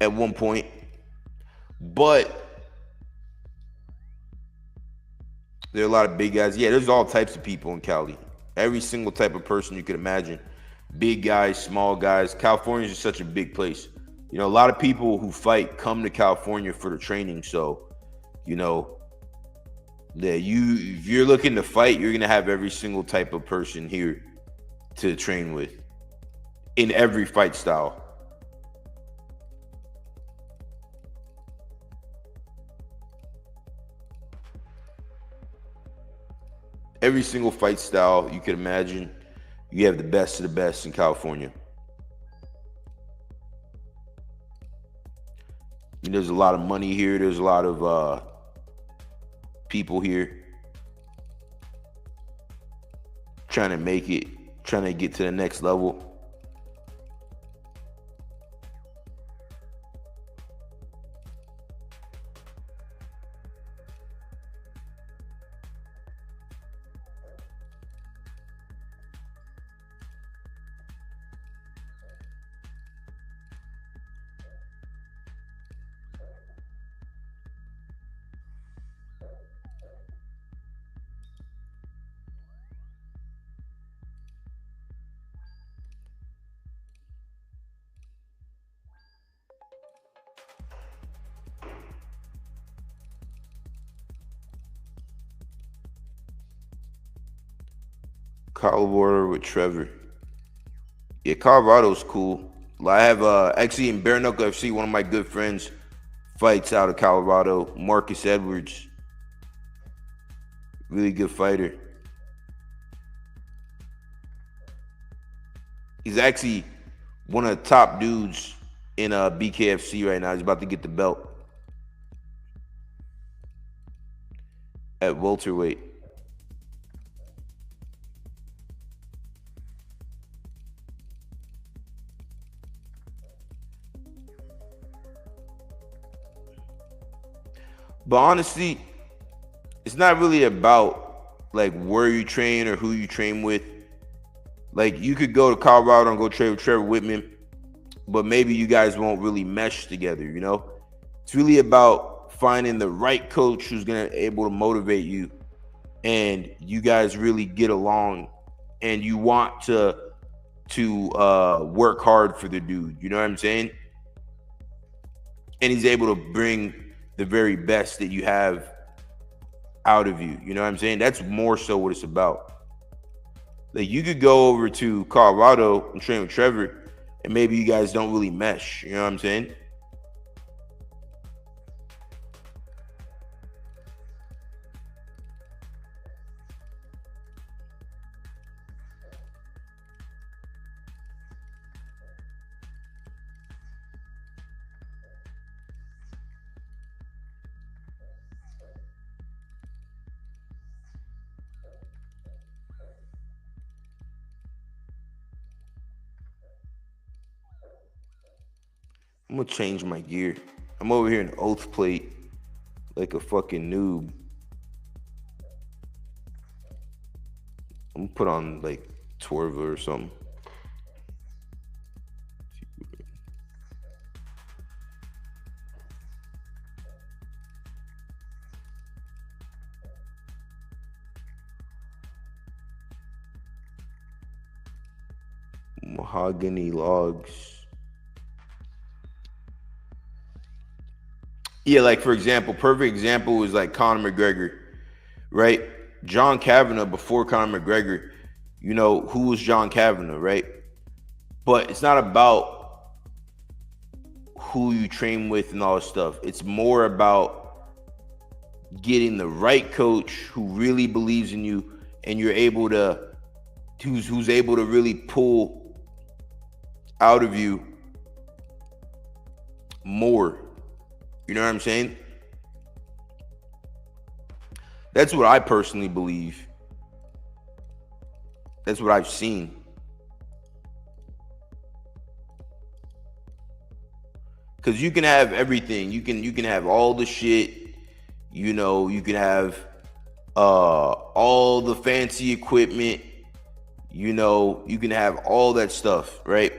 at one point. But there are a lot of big guys. Yeah, there's all types of people in Cali. Every single type of person you could imagine. Big guys, small guys. California is such a big place. You know, a lot of people who fight come to California for the training. So, you know, yeah, if you're looking to fight, you're gonna have every single type of person here to train with in every fight style. Every single fight style you could imagine, you have the best of the best in California. I mean, there's a lot of money here. There's a lot of people here trying to make it, trying to get to the next level. Colorado with Trevor. Yeah, Colorado's cool. I have actually in bare knuckle FC, one of my good friends fights out of Colorado, Marcus Edwards. Really good fighter. He's actually one of the top dudes in BKFC right now. He's about to get the belt at welterweight. But honestly, it's not really about like where you train or who you train with. Like you could go to Colorado and go train with Trevor Whitman, but maybe you guys won't really mesh together, you know? It's really about finding the right coach who's gonna able to motivate you and you guys really get along and you want to work hard for the dude, you know what I'm saying? And he's able to bring the very best that you have out of you. You know what I'm saying? That's more so what it's about. Like you could go over to Colorado and train with Trevor and maybe you guys don't really mesh. You know what I'm saying? I'm gonna change my gear. I'm over here in oath plate like a fucking noob. I'm gonna put on like Torva or something. Mahogany logs. Yeah, like for example, perfect example is like Conor McGregor, right? John Kavanagh before Conor McGregor, you know, who was John Kavanagh, right? But it's not about who you train with and all this stuff. It's more about getting the right coach who really believes in you and you're able to who's able to really pull out of you more. You know what I'm saying? That's what I personally believe. That's what I've seen. Because you can have everything. You can have all the shit. You know, you can have all the fancy equipment. You know, you can have all that stuff, right?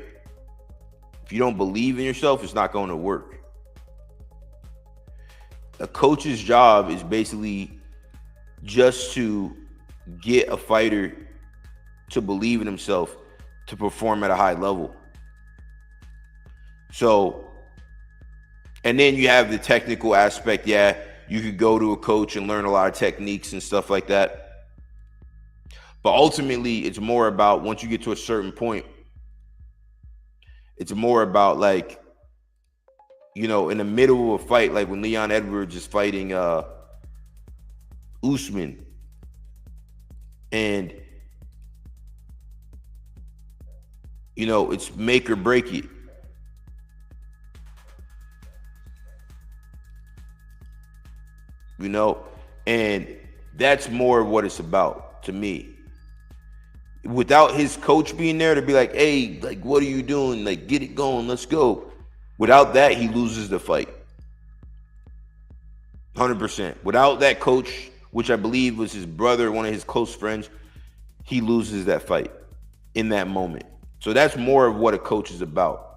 If you don't believe in yourself, it's not going to work. A coach's job is basically just to get a fighter to believe in himself, to perform at a high level. So, and then you have the technical aspect. Yeah, you could go to a coach and learn a lot of techniques and stuff like that. But ultimately, it's more about, once you get to a certain point, it's more about, like, you know, in the middle of a fight, like when Leon Edwards is fighting Usman, and, you know, it's make or break it. You know, and that's more of what it's about to me. Without his coach being there to be like, hey, like, what are you doing? Like, get it going, let's go. Without that, he loses the fight. 100%. Without that coach, which I believe was his brother, one of his close friends, he loses that fight in that moment. So that's more of what a coach is about.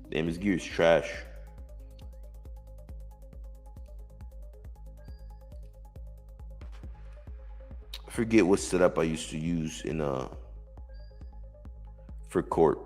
Damn, his gear is trash. I forget what setup I used to use in for court.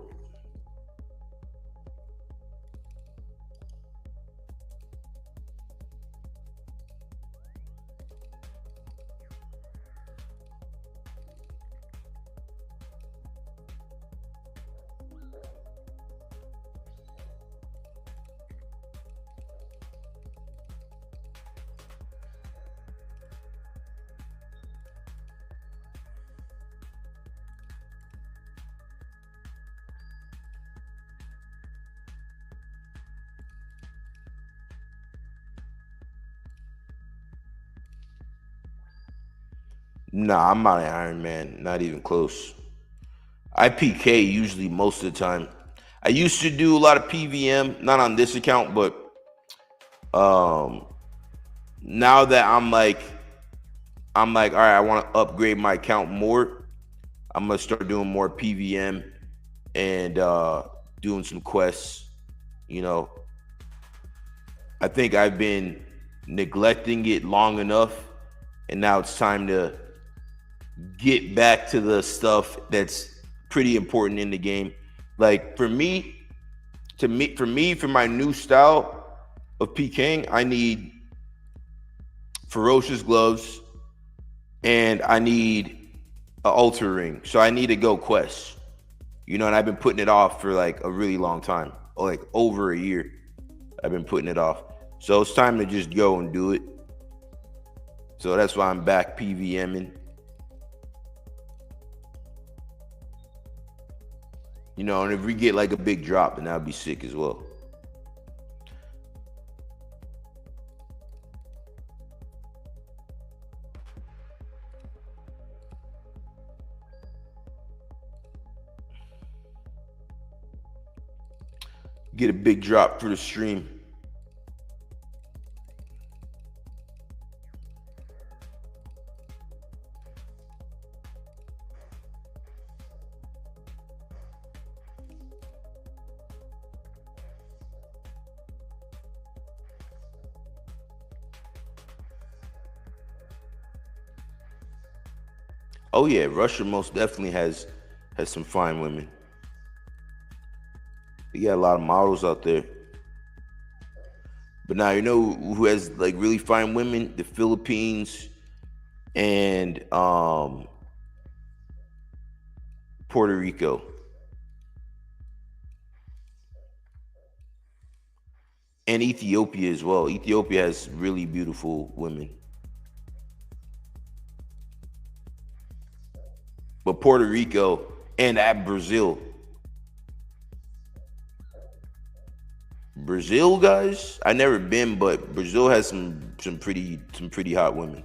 Nah, I'm not an Iron Man. Not even close. I PK usually most of the time. I used to do a lot of PVM, not on this account, but now that I'm like, all right, I want to upgrade my account more. I'm gonna start doing more PVM and doing some quests. You know, I think I've been neglecting it long enough, and now it's time to get back to the stuff that's pretty important in the game. Like for my new style of PKing, I need ferocious gloves and I need an altar ring. So I need to go quest. You know, and I've been putting it off for like a really long time, like over a year. I've been putting it off. So it's time to just go and do it. So that's why I'm back PVMing. You know, and if we get like a big drop, then that'd be sick as well. Get a big drop for the stream. Oh yeah, Russia most definitely has some fine women. You got a lot of models out there. But now you know who has like really fine women? The Philippines and Puerto Rico. And Ethiopia as well. Ethiopia has really beautiful women. but Puerto Rico and at Brazil. Brazil, guys, I never been, but Brazil has some pretty hot women.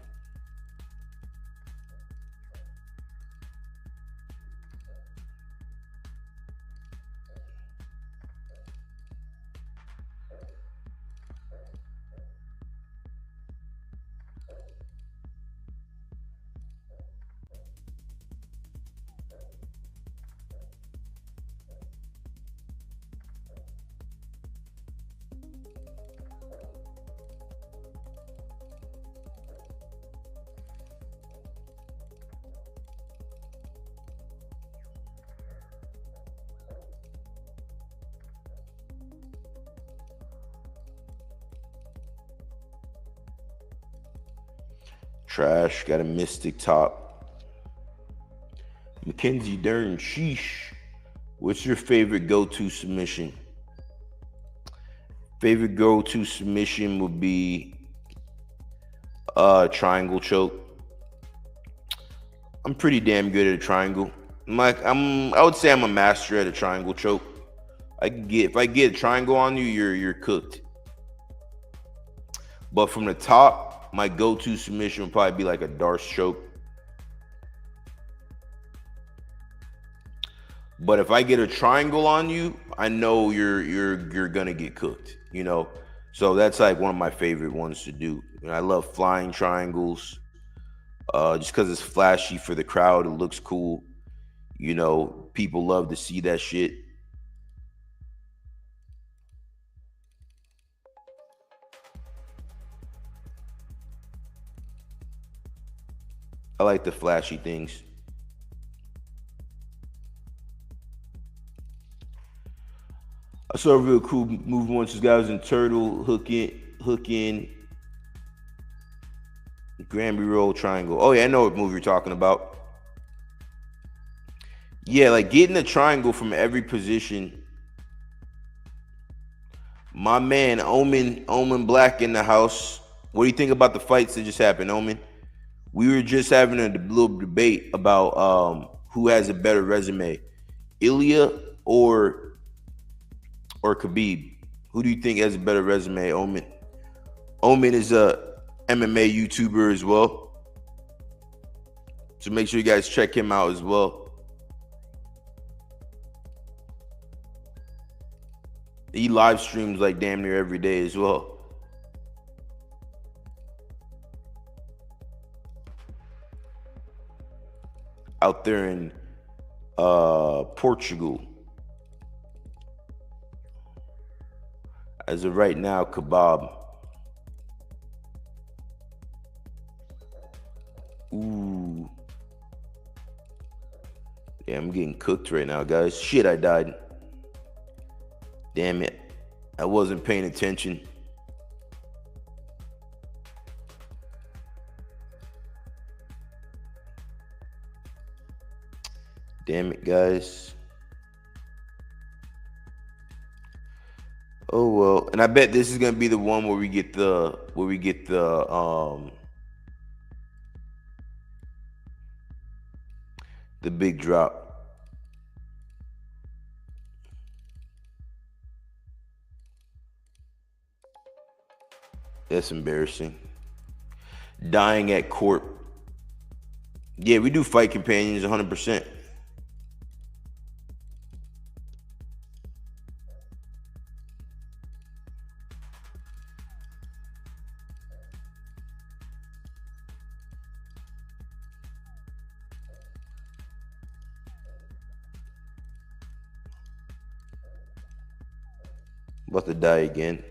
Trash, got a mystic top. Mackenzie Dern, sheesh. What's your favorite go-to submission? Favorite go-to submission would be triangle choke. I'm pretty damn good at a triangle. I would say I'm a master at a triangle choke. If I get a triangle on you, you're cooked. But from the top, my go-to submission would probably be like a Darce choke. But if I get a triangle on you, I know you're gonna get cooked, you know. So that's like one of my favorite ones to do. And I love flying triangles, just because it's flashy for the crowd. It looks cool, you know. People love to see that shit. I like the flashy things. I saw a real cool movie once. This guy was in Turtle, hook in, Granby Roll Triangle. Oh yeah, I know what movie you're talking about. Yeah, like getting a triangle from every position. My man, Omen Black in the house. What do you think about the fights that just happened, Omen? We were just having a little debate about who has a better resume, Ilya or Khabib. Who do you think has a better resume, Omen? Omen is a MMA YouTuber as well, so make sure you guys check him out as well. He live streams like damn near every day as well. Out there in Portugal. As of right now, kebab. Ooh. Yeah, I'm getting cooked right now, guys. Shit, I died. Damn it. I wasn't paying attention. Damn it, guys. Oh well, and I bet this is gonna be the one where we get the big drop. That's embarrassing. Dying at court. Yeah, we do fight companions 100%. About to die again.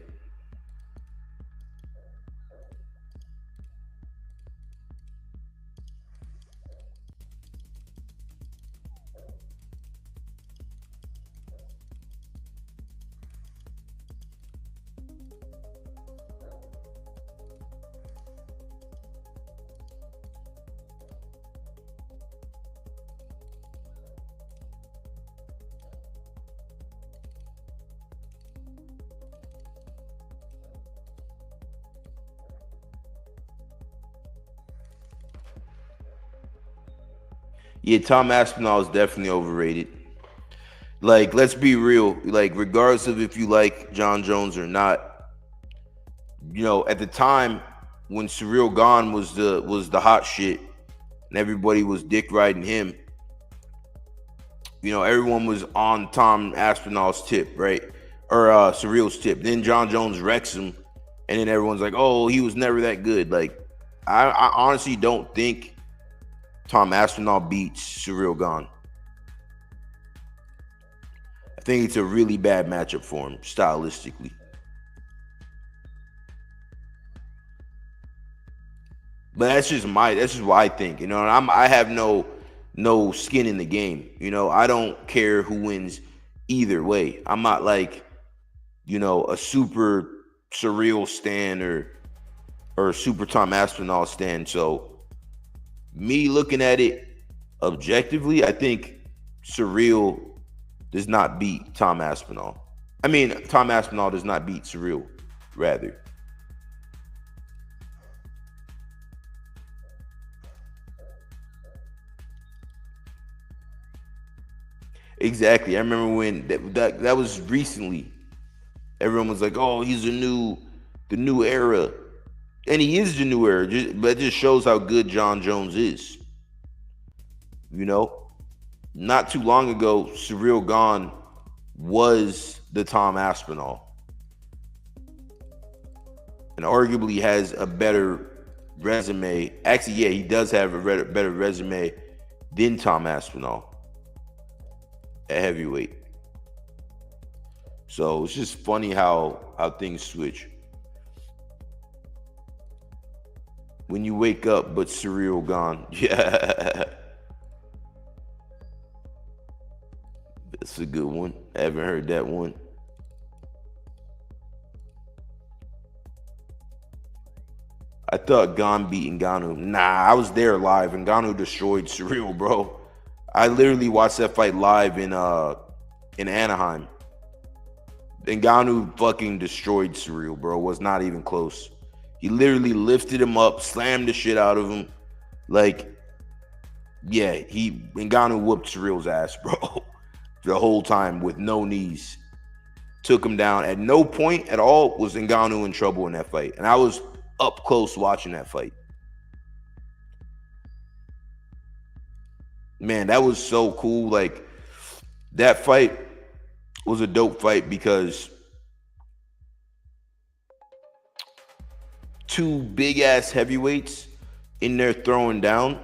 Yeah, Tom Aspinall is definitely overrated. Like, let's be real. Like, regardless of if you like John Jones or not, at the time when Surreal Gone was the hot shit and everybody was dick riding him, everyone was on Tom Aspinall's tip, right? Or Surreal's tip. Then John Jones wrecks him, and then everyone's like, "Oh, he was never that good." Like, I honestly don't think Tom Aspinall beats Surreal Gone. I think it's a really bad matchup for him stylistically. But that's just what I think. And I have no skin in the game. I don't care who wins either way. I'm not like, a super Surreal stan or super Tom Aspinall stan. So me looking at it objectively, I think Surreal does not beat Tom Aspinall. I mean, Tom Aspinall does not beat Surreal, rather. Exactly. I remember when that was recently. Everyone was like, "Oh, he's the new era," and he is the new era. But it just shows how good John Jones is. You know, not too long ago, Surreal Gone was the Tom Aspinall, and arguably has a better resume. Actually, yeah, he does have a better resume than Tom Aspinall at heavyweight. So it's just funny how things switch. When you wake up, but Surreal Gone. Yeah. That's a good one. I haven't heard that one. I thought Gon beat Ngannou. Nah, I was there live. Ngannou destroyed Surreal, bro. I literally watched that fight live in Anaheim. Ngannou fucking destroyed Surreal, bro. Was not even close. He literally lifted him up, slammed the shit out of him. Like, yeah, Ngannou whooped Surreal's ass, bro. The whole time with no knees. Took him down. At no point at all was Ngannou in trouble in that fight. And I was up close watching that fight. Man, that was so cool. Like, that fight was a dope fight because two big ass heavyweights in there throwing down.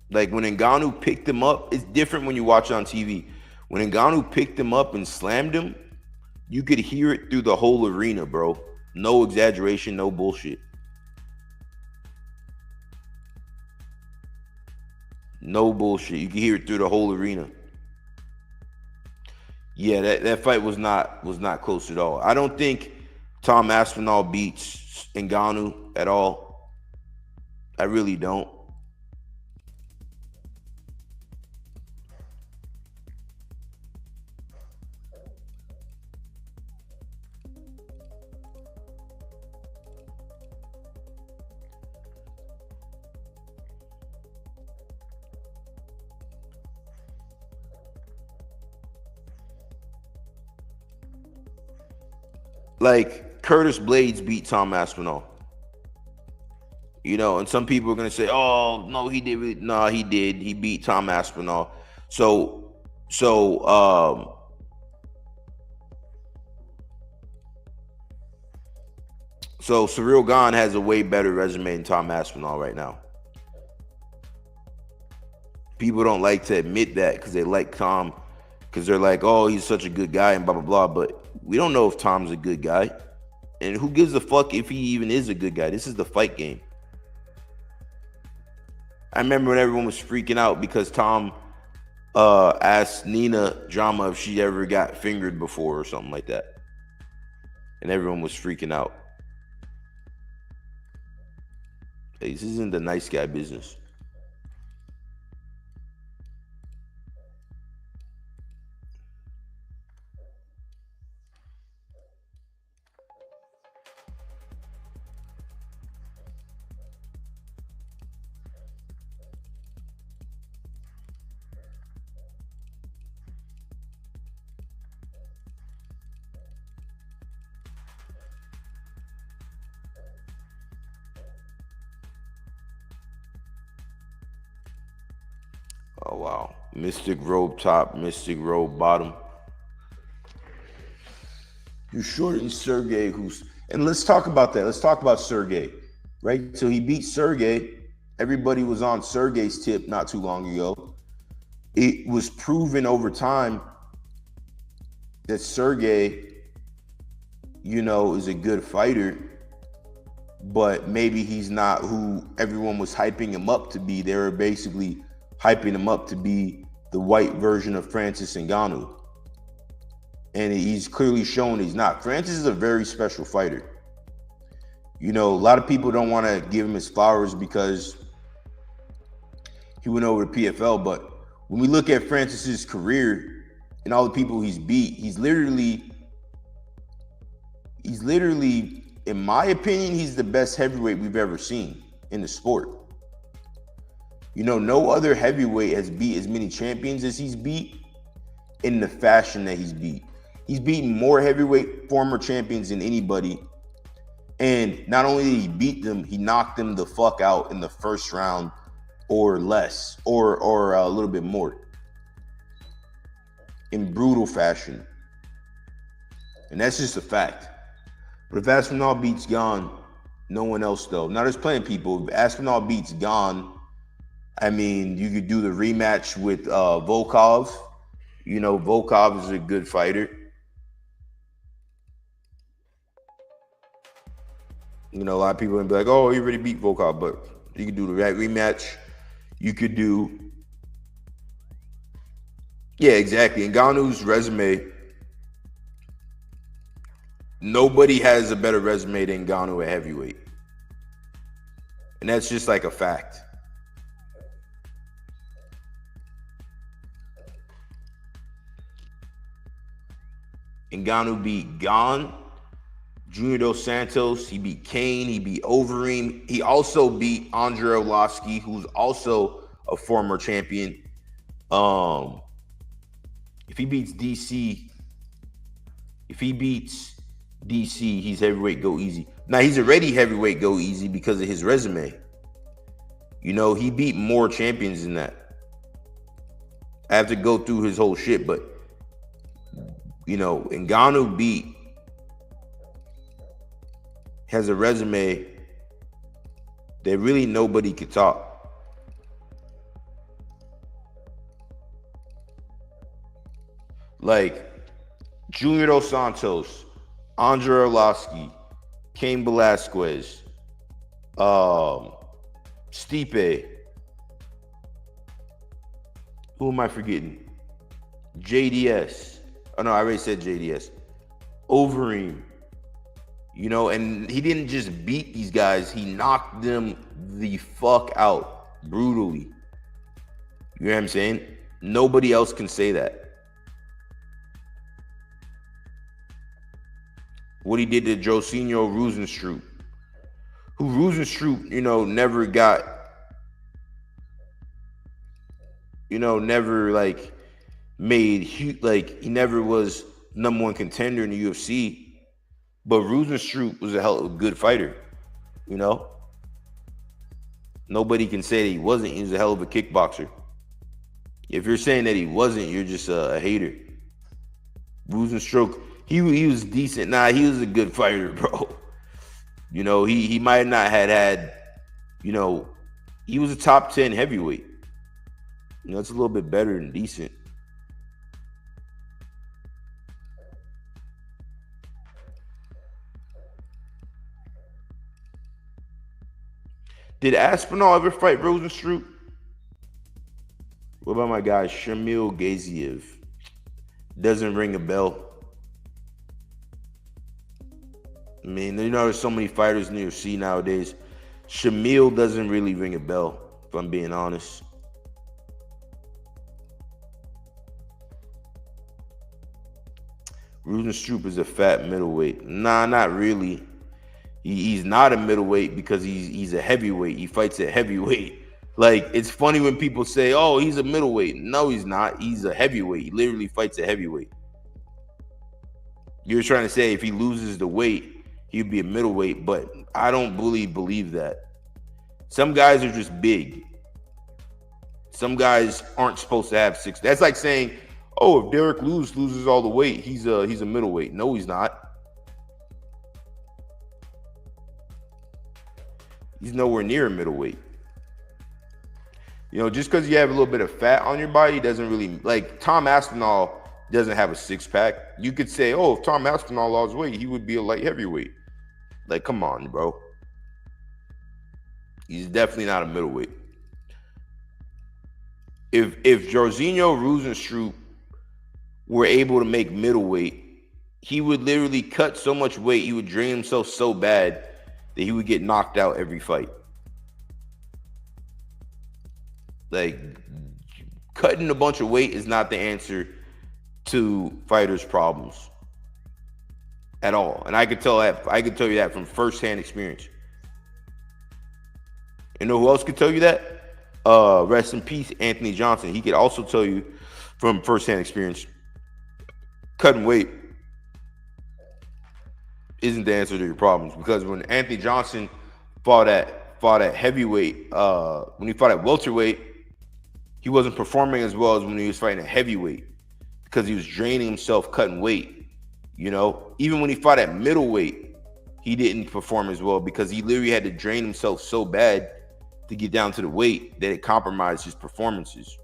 Like, when Ngannou picked him up, it's different when you watch it on TV. When Ngannou picked him up and slammed him, you could hear it through the whole arena, bro. No exaggeration, no bullshit. No bullshit. You could hear it through the whole arena. Yeah, that fight was not close at all. I don't think Tom Aspinall beats Ngannou at all. I really don't. Like, Curtis Blades beat Tom Aspinall. And some people are gonna say, "Oh, no, he did." No, he did. He beat Tom Aspinall. So, so, so Surreal Gone has a way better resume than Tom Aspinall right now. People don't like to admit that because they like Tom, because they're like, "Oh, he's such a good guy," and blah blah blah. But we don't know if Tom's a good guy, and who gives a fuck if he even is a good guy? This is the fight game. I remember when everyone was freaking out because Tom asked Nina Drama if she ever got fingered before or something like that, and everyone was freaking out. Hey, this isn't the nice guy business. Oh wow. Mystic Robe top, Mystic Robe bottom. You shortened Sergey, and let's talk about that. Let's talk about Sergey, right? So he beat Sergey. Everybody was on Sergey's tip not too long ago. It was proven over time that Sergey, is a good fighter, but maybe he's not who everyone was hyping him up to be. They were basically hyping him up to be the white version of Francis Ngannou. And he's clearly shown he's not. Francis is a very special fighter. A lot of people don't want to give him his flowers because he went over to PFL, but when we look at Francis's career and all the people he's beat, he's literally, in my opinion, he's the best heavyweight we've ever seen in the sport. No other heavyweight has beat as many champions as he's beat in the fashion that he's beat. He's beaten more heavyweight former champions than anybody. And not only did he beat them, he knocked them the fuck out in the first round or less, or a little bit more in brutal fashion. And that's just a fact. But if Aspinall beats Gane, no one else though. Now there's plenty of people. If Aspinall beats Gane, I mean, you could do the rematch with Volkov. Volkov is a good fighter. A lot of people would be like, oh, he already beat Volkov, but you could do the right rematch. You could do, yeah, exactly. Ngannou's resume, nobody has a better resume than Ngannou at heavyweight. And that's just like a fact. Ngannou beat Gane, Junior Dos Santos, he beat Kane, he beat Overeem. He also beat Andrei Arlovski, who's also a former champion. If he beats DC, he's heavyweight go easy. Now, he's already heavyweight go easy because of his resume. He beat more champions than that. I have to go through his whole shit, but Ngannou has a resume that really nobody could top. Like Junior Dos Santos, Andrei Arlovski, Cain Velasquez, Stipe. Who am I forgetting? JDS. Oh no, I already said JDS. Overeem. And he didn't just beat these guys, he knocked them the fuck out brutally. You know what I'm saying? Nobody else can say that. What he did to Josinho Rozenstruik, who Rozenstruik, never got, never like made huge, like he never was #1 contender in the UFC. But Rozenstruik was a hell of a good fighter, Nobody can say that he wasn't. He was a hell of a kickboxer. If you're saying that he wasn't, you're just a hater. Rozenstruik, he was decent. Nah, he was a good fighter, bro. He might not had, he was a top 10 heavyweight. It's a little bit better than decent. Did Aspinall ever fight Rozenstruik? What about my guy Shamil Gaziev? Doesn't ring a bell. I mean, there's so many fighters in the UFC nowadays. Shamil doesn't really ring a bell, if I'm being honest. Rozenstruik is a fat middleweight. Nah, not really. He's not a middleweight because he's a heavyweight. He fights at heavyweight. Like, it's funny when people say, oh, he's a middleweight. No, he's not. He's a heavyweight. He literally fights at heavyweight. You're trying to say if he loses the weight, he'd be a middleweight, but I don't really believe that. Some guys are just big. Some guys aren't supposed to have 6. That's like saying, oh, if Derek loses all the weight, he's a middleweight. No, he's not. He's nowhere near a middleweight. You know, just because you have a little bit of fat on your body doesn't really, like Tom Aspinall doesn't have a 6-pack. You could say, oh, if Tom Aspinall lost weight, he would be a light heavyweight. Like, come on, bro. He's definitely not a middleweight. If Jairzinho Rozenstruik were able to make middleweight, he would literally cut so much weight, he would drain himself so bad that he would get knocked out every fight. Like, cutting a bunch of weight is not the answer to fighters' problems at all. And I could tell you that from firsthand experience. You know who else could tell you that? Rest in peace, Anthony Johnson. He could also tell you from firsthand experience, cutting weight isn't the answer to your problems. Because when Anthony Johnson fought at heavyweight, when he fought at welterweight, he wasn't performing as well as when he was fighting at heavyweight because he was draining himself cutting weight. You know, even when he fought at middleweight, he didn't perform as well because he literally had to drain himself so bad to get down to the weight that it compromised his performances.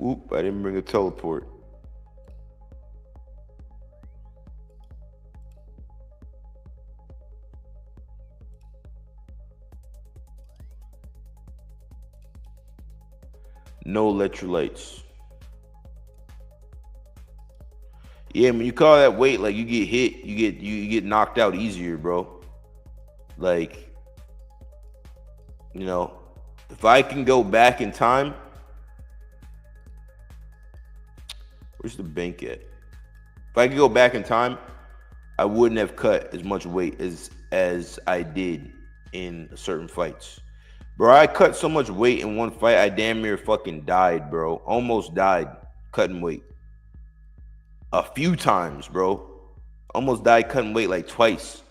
Oop, I didn't bring a teleport. No electrolytes. Yeah, when you call that weight, like you get hit, you get knocked out easier, bro. Like, you know, if I can go back in time, where's the bank at? If I could go back in time, I wouldn't have cut as much weight as I did in certain fights. Bro, I cut so much weight in one fight, I damn near fucking died, bro. Almost died cutting weight. A few times, bro. Almost died cutting weight like twice.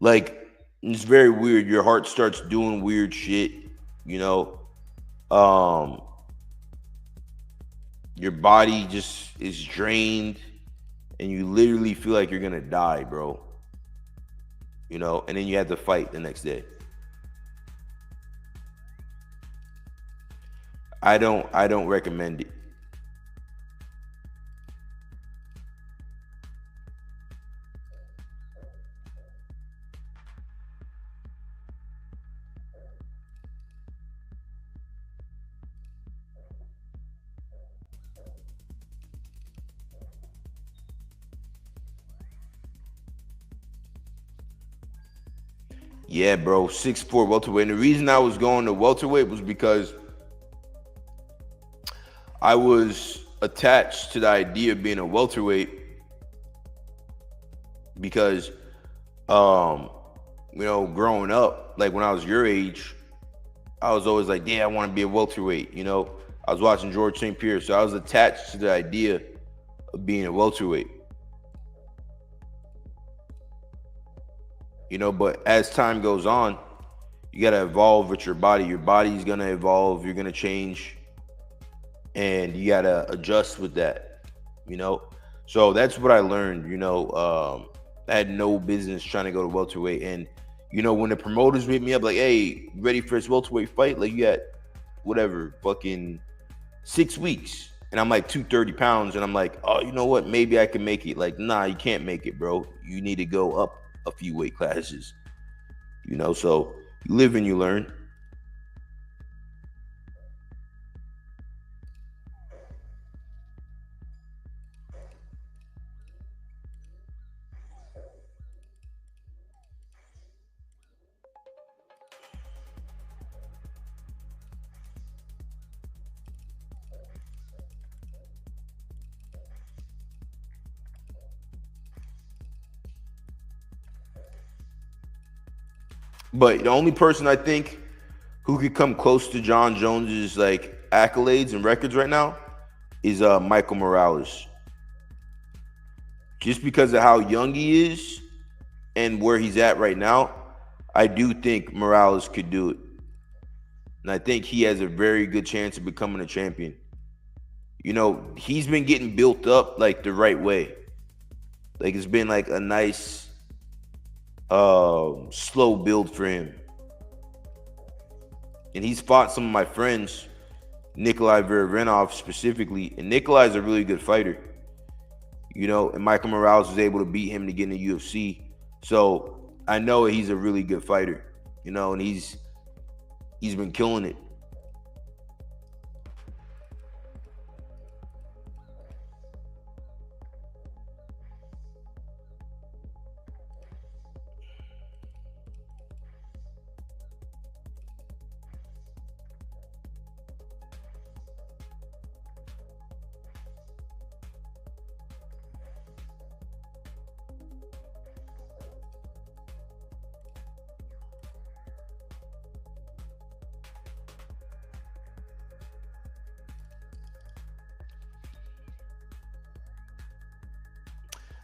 Like, it's very weird. Your heart starts doing weird shit, you know. Your body just is drained and you literally feel like you're gonna die, bro. You know, and then you have to fight the next day. I don't recommend it. Yeah, bro, 6'4" welterweight. And the reason I was going to welterweight was because I was attached to the idea of being a welterweight because, you know, growing up, like when I was your age, I was always like, yeah, I want to be a welterweight. You know, I was watching George St. Pierre, so I was attached to the idea of being a welterweight. You know, but as time goes on, you got to evolve with your body. Your body's going to evolve. You're going to change. And you got to adjust with that, you know. So that's what I learned, you know. I had no business trying to go to welterweight. And, you know, when the promoters hit me up like, hey, ready for this welterweight fight? Like, you got whatever, fucking 6 weeks. And I'm like 230 pounds. And I'm like, oh, you know what? Maybe I can make it. Like, nah, you can't make it, bro. You need to go up a few weight classes, you know. So you live and you learn. But the only person I think who could come close to John Jones's like accolades and records right now is Michael Morales. Just because of how young he is and where he's at right now, I do think Morales could do it. And I think he has a very good chance of becoming a champion. You know, he's been getting built up like the right way. Like it's been like a nice slow build for him. And he's fought some of my friends, Nikolai Verenov specifically, and Nikolai's a really good fighter. You know, and Michael Morales was able to beat him to get in the UFC. So I know he's a really good fighter, you know, and he's been killing it.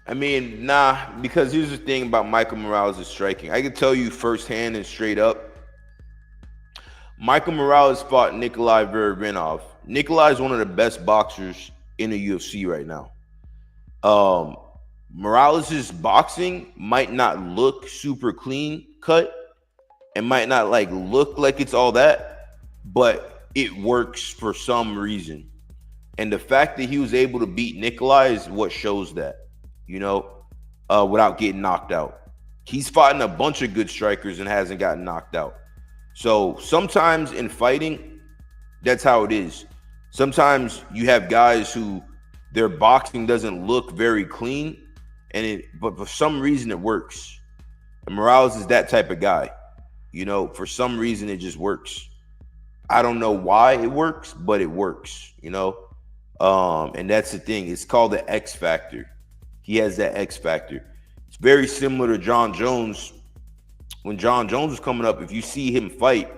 I mean, nah, because here's the thing about Michael Morales' striking. I can tell you firsthand and straight up, Michael Morales fought Nikolai Verenov. Nikolai is one of the best boxers in the UFC right now. Morales' boxing might not look super clean cut and might not like look like it's all that, but it works for some reason. And the fact that he was able to beat Nikolai is what shows that. You know, without getting knocked out. He's fought a bunch of good strikers and hasn't gotten knocked out. So sometimes in fighting, that's how it is. Sometimes you have guys who their boxing doesn't look very clean, but for some reason it works. And Morales is that type of guy. You know, for some reason it just works. I don't know why it works, but it works, you know. And that's the thing. It's called the X factor. He has that X factor. It's very similar to John Jones. When John Jones was coming up, if you see him fight,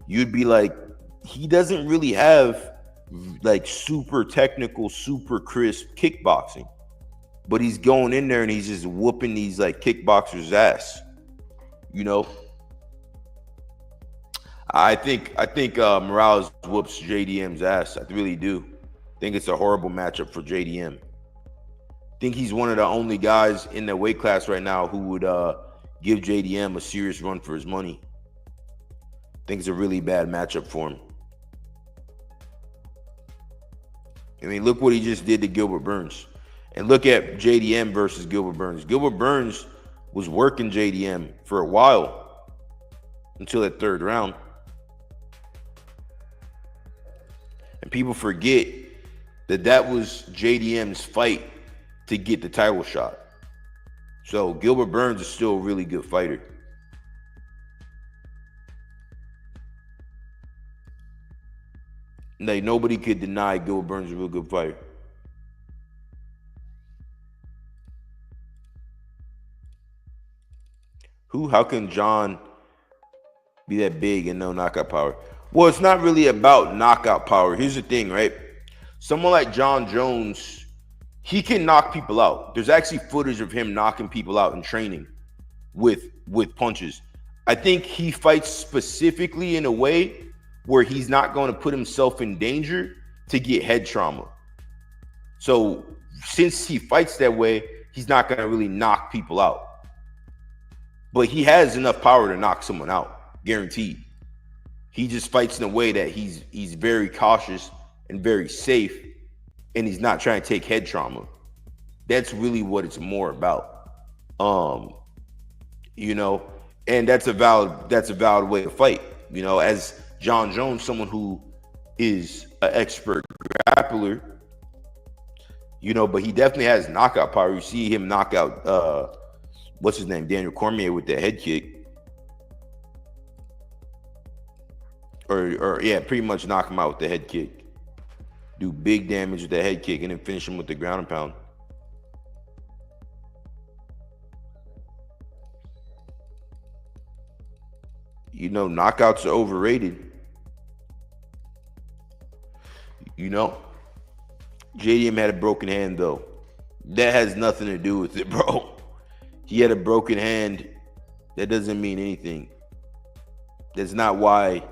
you'd be like, he doesn't really have like super technical, super crisp kickboxing. But he's going in there and he's just whooping these like kickboxers' ass. You know? I think Morales whoops JDM's ass. I really do. I think it's a horrible matchup for JDM. I think he's one of the only guys in the weight class right now who would give JDM a serious run for his money. I think it's a really bad matchup for him. I mean, look what he just did to Gilbert Burns. And look at JDM versus Gilbert Burns. Gilbert Burns was working JDM for a while until that third round. And people forget that that was JDM's fight to get the title shot. So Gilbert Burns is still a really good fighter. Like nobody could deny Gilbert Burns is a real good fighter. How can John be that big and no knockout power? Well, it's not really about knockout power. Here's the thing, right? Someone like John Jones, he can knock people out. There's actually footage of him knocking people out in training with punches. I think he fights specifically in a way where he's not going to put himself in danger to get head trauma. So since he fights that way, he's not going to really knock people out. But he has enough power to knock someone out, guaranteed. He just fights in a way that he's very cautious and very safe, and he's not trying to take head trauma. That's really what it's more about. You know, and that's a valid way to fight. You know, as John Jones, someone who is an expert grappler, you know, but he definitely has knockout power. You see him knock out what's his name, Daniel Cormier, with the head kick. Or yeah, pretty much knock him out with the head kick. Do big damage with the head kick and then finish him with the ground and pound. You know, knockouts are overrated. You know, JDM had a broken hand, though. That has nothing to do with it, bro. He had a broken hand. That doesn't mean anything. That's not why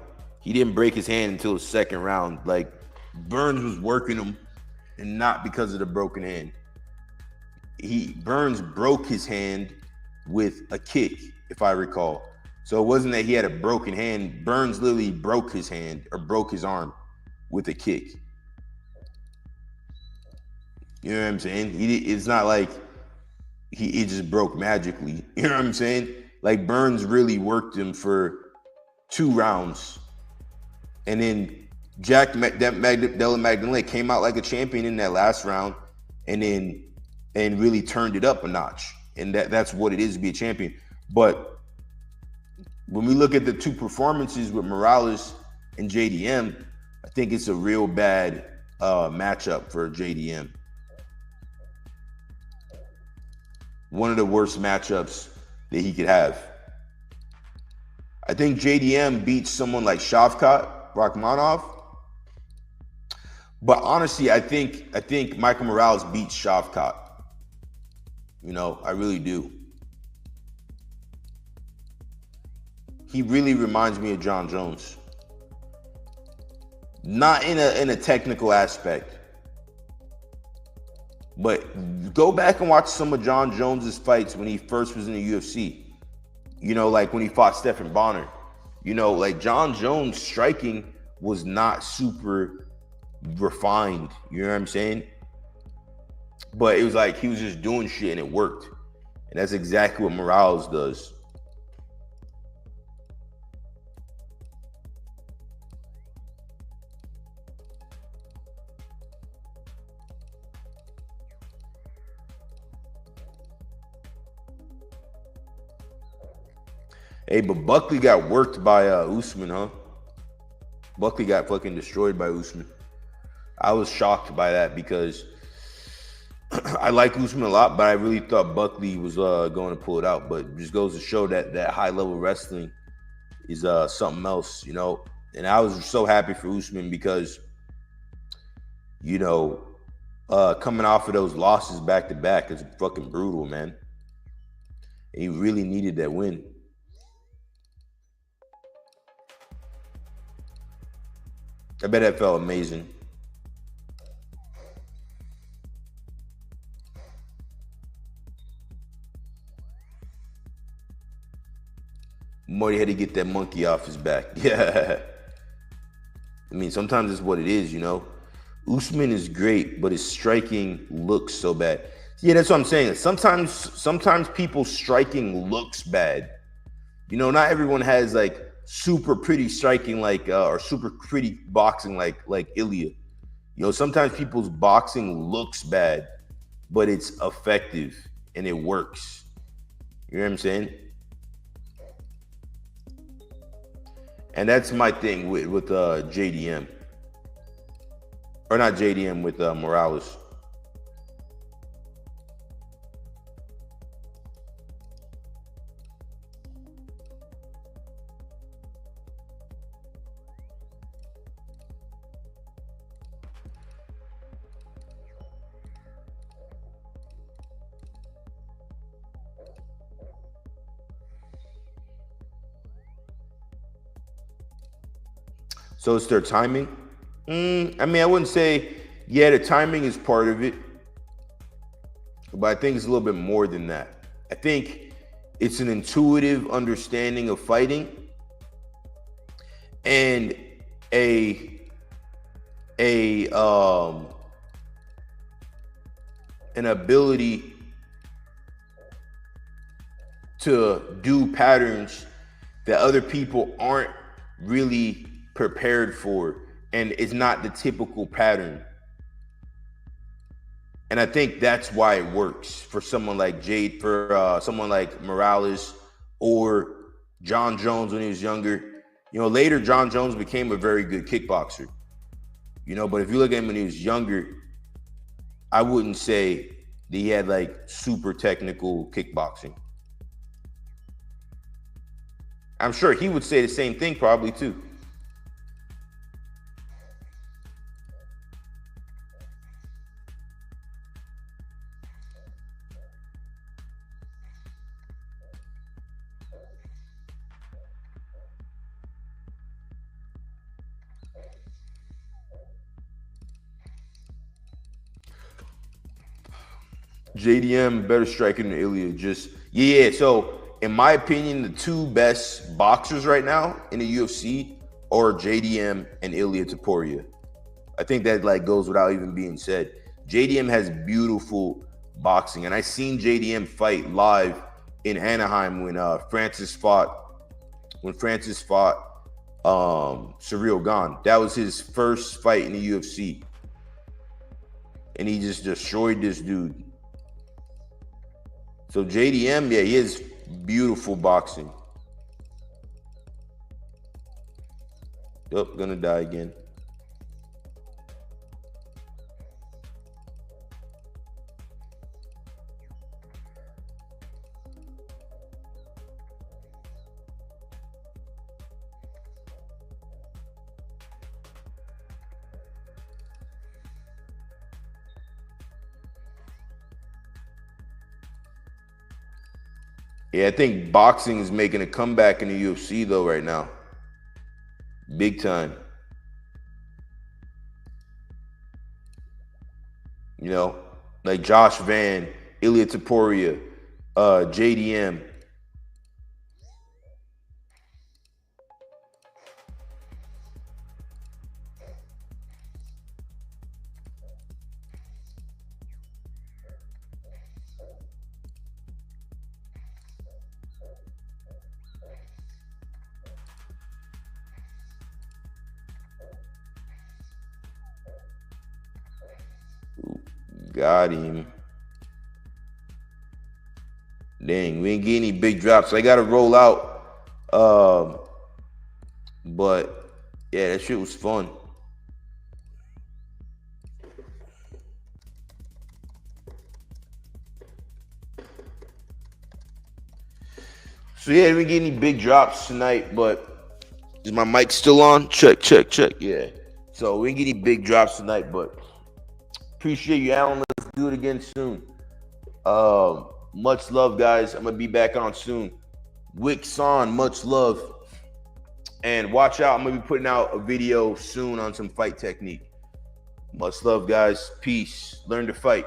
he didn't break his hand until the second round. Like, Burns was working him, and not because of the broken hand. Burns broke his hand with a kick, if I recall. So it wasn't that he had a broken hand. Burns literally broke his hand or broke his arm with a kick. You know what I'm saying? It's not like he just broke magically. You know what I'm saying? Like, Burns really worked him for 2 rounds. And then Della Magdalene came out like a champion in that last round and really turned it up a notch. And that's what it is to be a champion. But when we look at the 2 performances with Morales and JDM, I think it's a real bad matchup for JDM. One of the worst matchups that he could have. I think JDM beats someone like Shavkat Rakhmonov. But honestly, I think Michael Morales beats Shavkat. You know, I really do. He really reminds me of John Jones. Not in a technical aspect. But go back and watch some of John Jones's fights when he first was in the UFC. You know, like when he fought Stephan Bonner. You know, like John Jones' striking was not super refined. You know what I'm saying? But it was like he was just doing shit and it worked. And that's exactly what Morales does. Hey, but Buckley got worked by Usman, huh? Buckley got fucking destroyed by Usman. I was shocked by that because I like Usman a lot, but I really thought Buckley was going to pull it out. But it just goes to show that high-level wrestling is something else, you know? And I was so happy for Usman because, you know, coming off of those losses back-to-back is fucking brutal, man. And he really needed that win. I bet that felt amazing. Marty had to get that monkey off his back. Yeah. I mean, sometimes it's what it is, you know. Usman is great, but his striking looks so bad. Yeah, that's what I'm saying. Sometimes people's striking looks bad. You know, not everyone has like super pretty striking like or super pretty boxing like Ilya. You know, sometimes people's boxing looks bad, but it's effective and it works. You know what I'm saying? And that's my thing with JDM. Or not JDM, with Morales. So it's their timing. I mean, I wouldn't say, yeah, the timing is part of it, but I think it's a little bit more than that. I think it's an intuitive understanding of fighting and an ability to do patterns that other people aren't really prepared for, and it's not the typical pattern. And I think that's why it works for someone like someone like Morales or John Jones when he was younger. You know, later John Jones became a very good kickboxer. You know, but if you look at him when he was younger, I wouldn't say that he had like super technical kickboxing. I'm sure he would say the same thing probably too. JDM better striker than Ilya. Just yeah. So in my opinion, the two best boxers right now in the UFC are JDM and Ilya Topuria. I think that like goes without even being said. JDM has beautiful boxing, and I seen JDM fight live in Anaheim when Francis fought Ciryl Gane. That was his first fight in the UFC, and he just destroyed this dude. So JDM, yeah, he has beautiful boxing. Yep, gonna die again. Yeah, I think boxing is making a comeback in the UFC though right now. Big time. You know, like Josh Van, Ilya Topuria, JDM. Got him. Dang, we ain't get any big drops. So I got to roll out. But, yeah, that shit was fun. So, yeah, we get any big drops tonight, but is my mic still on? Check, check, check. Yeah. So, we ain't get any big drops tonight, but appreciate you, Alan. Let's do it again soon. Much love, guys. I'm gonna be back on soon. Wick Son, much love. And watch out, I'm gonna be putting out a video soon on some fight technique. Much love, guys. Peace. Learn to fight.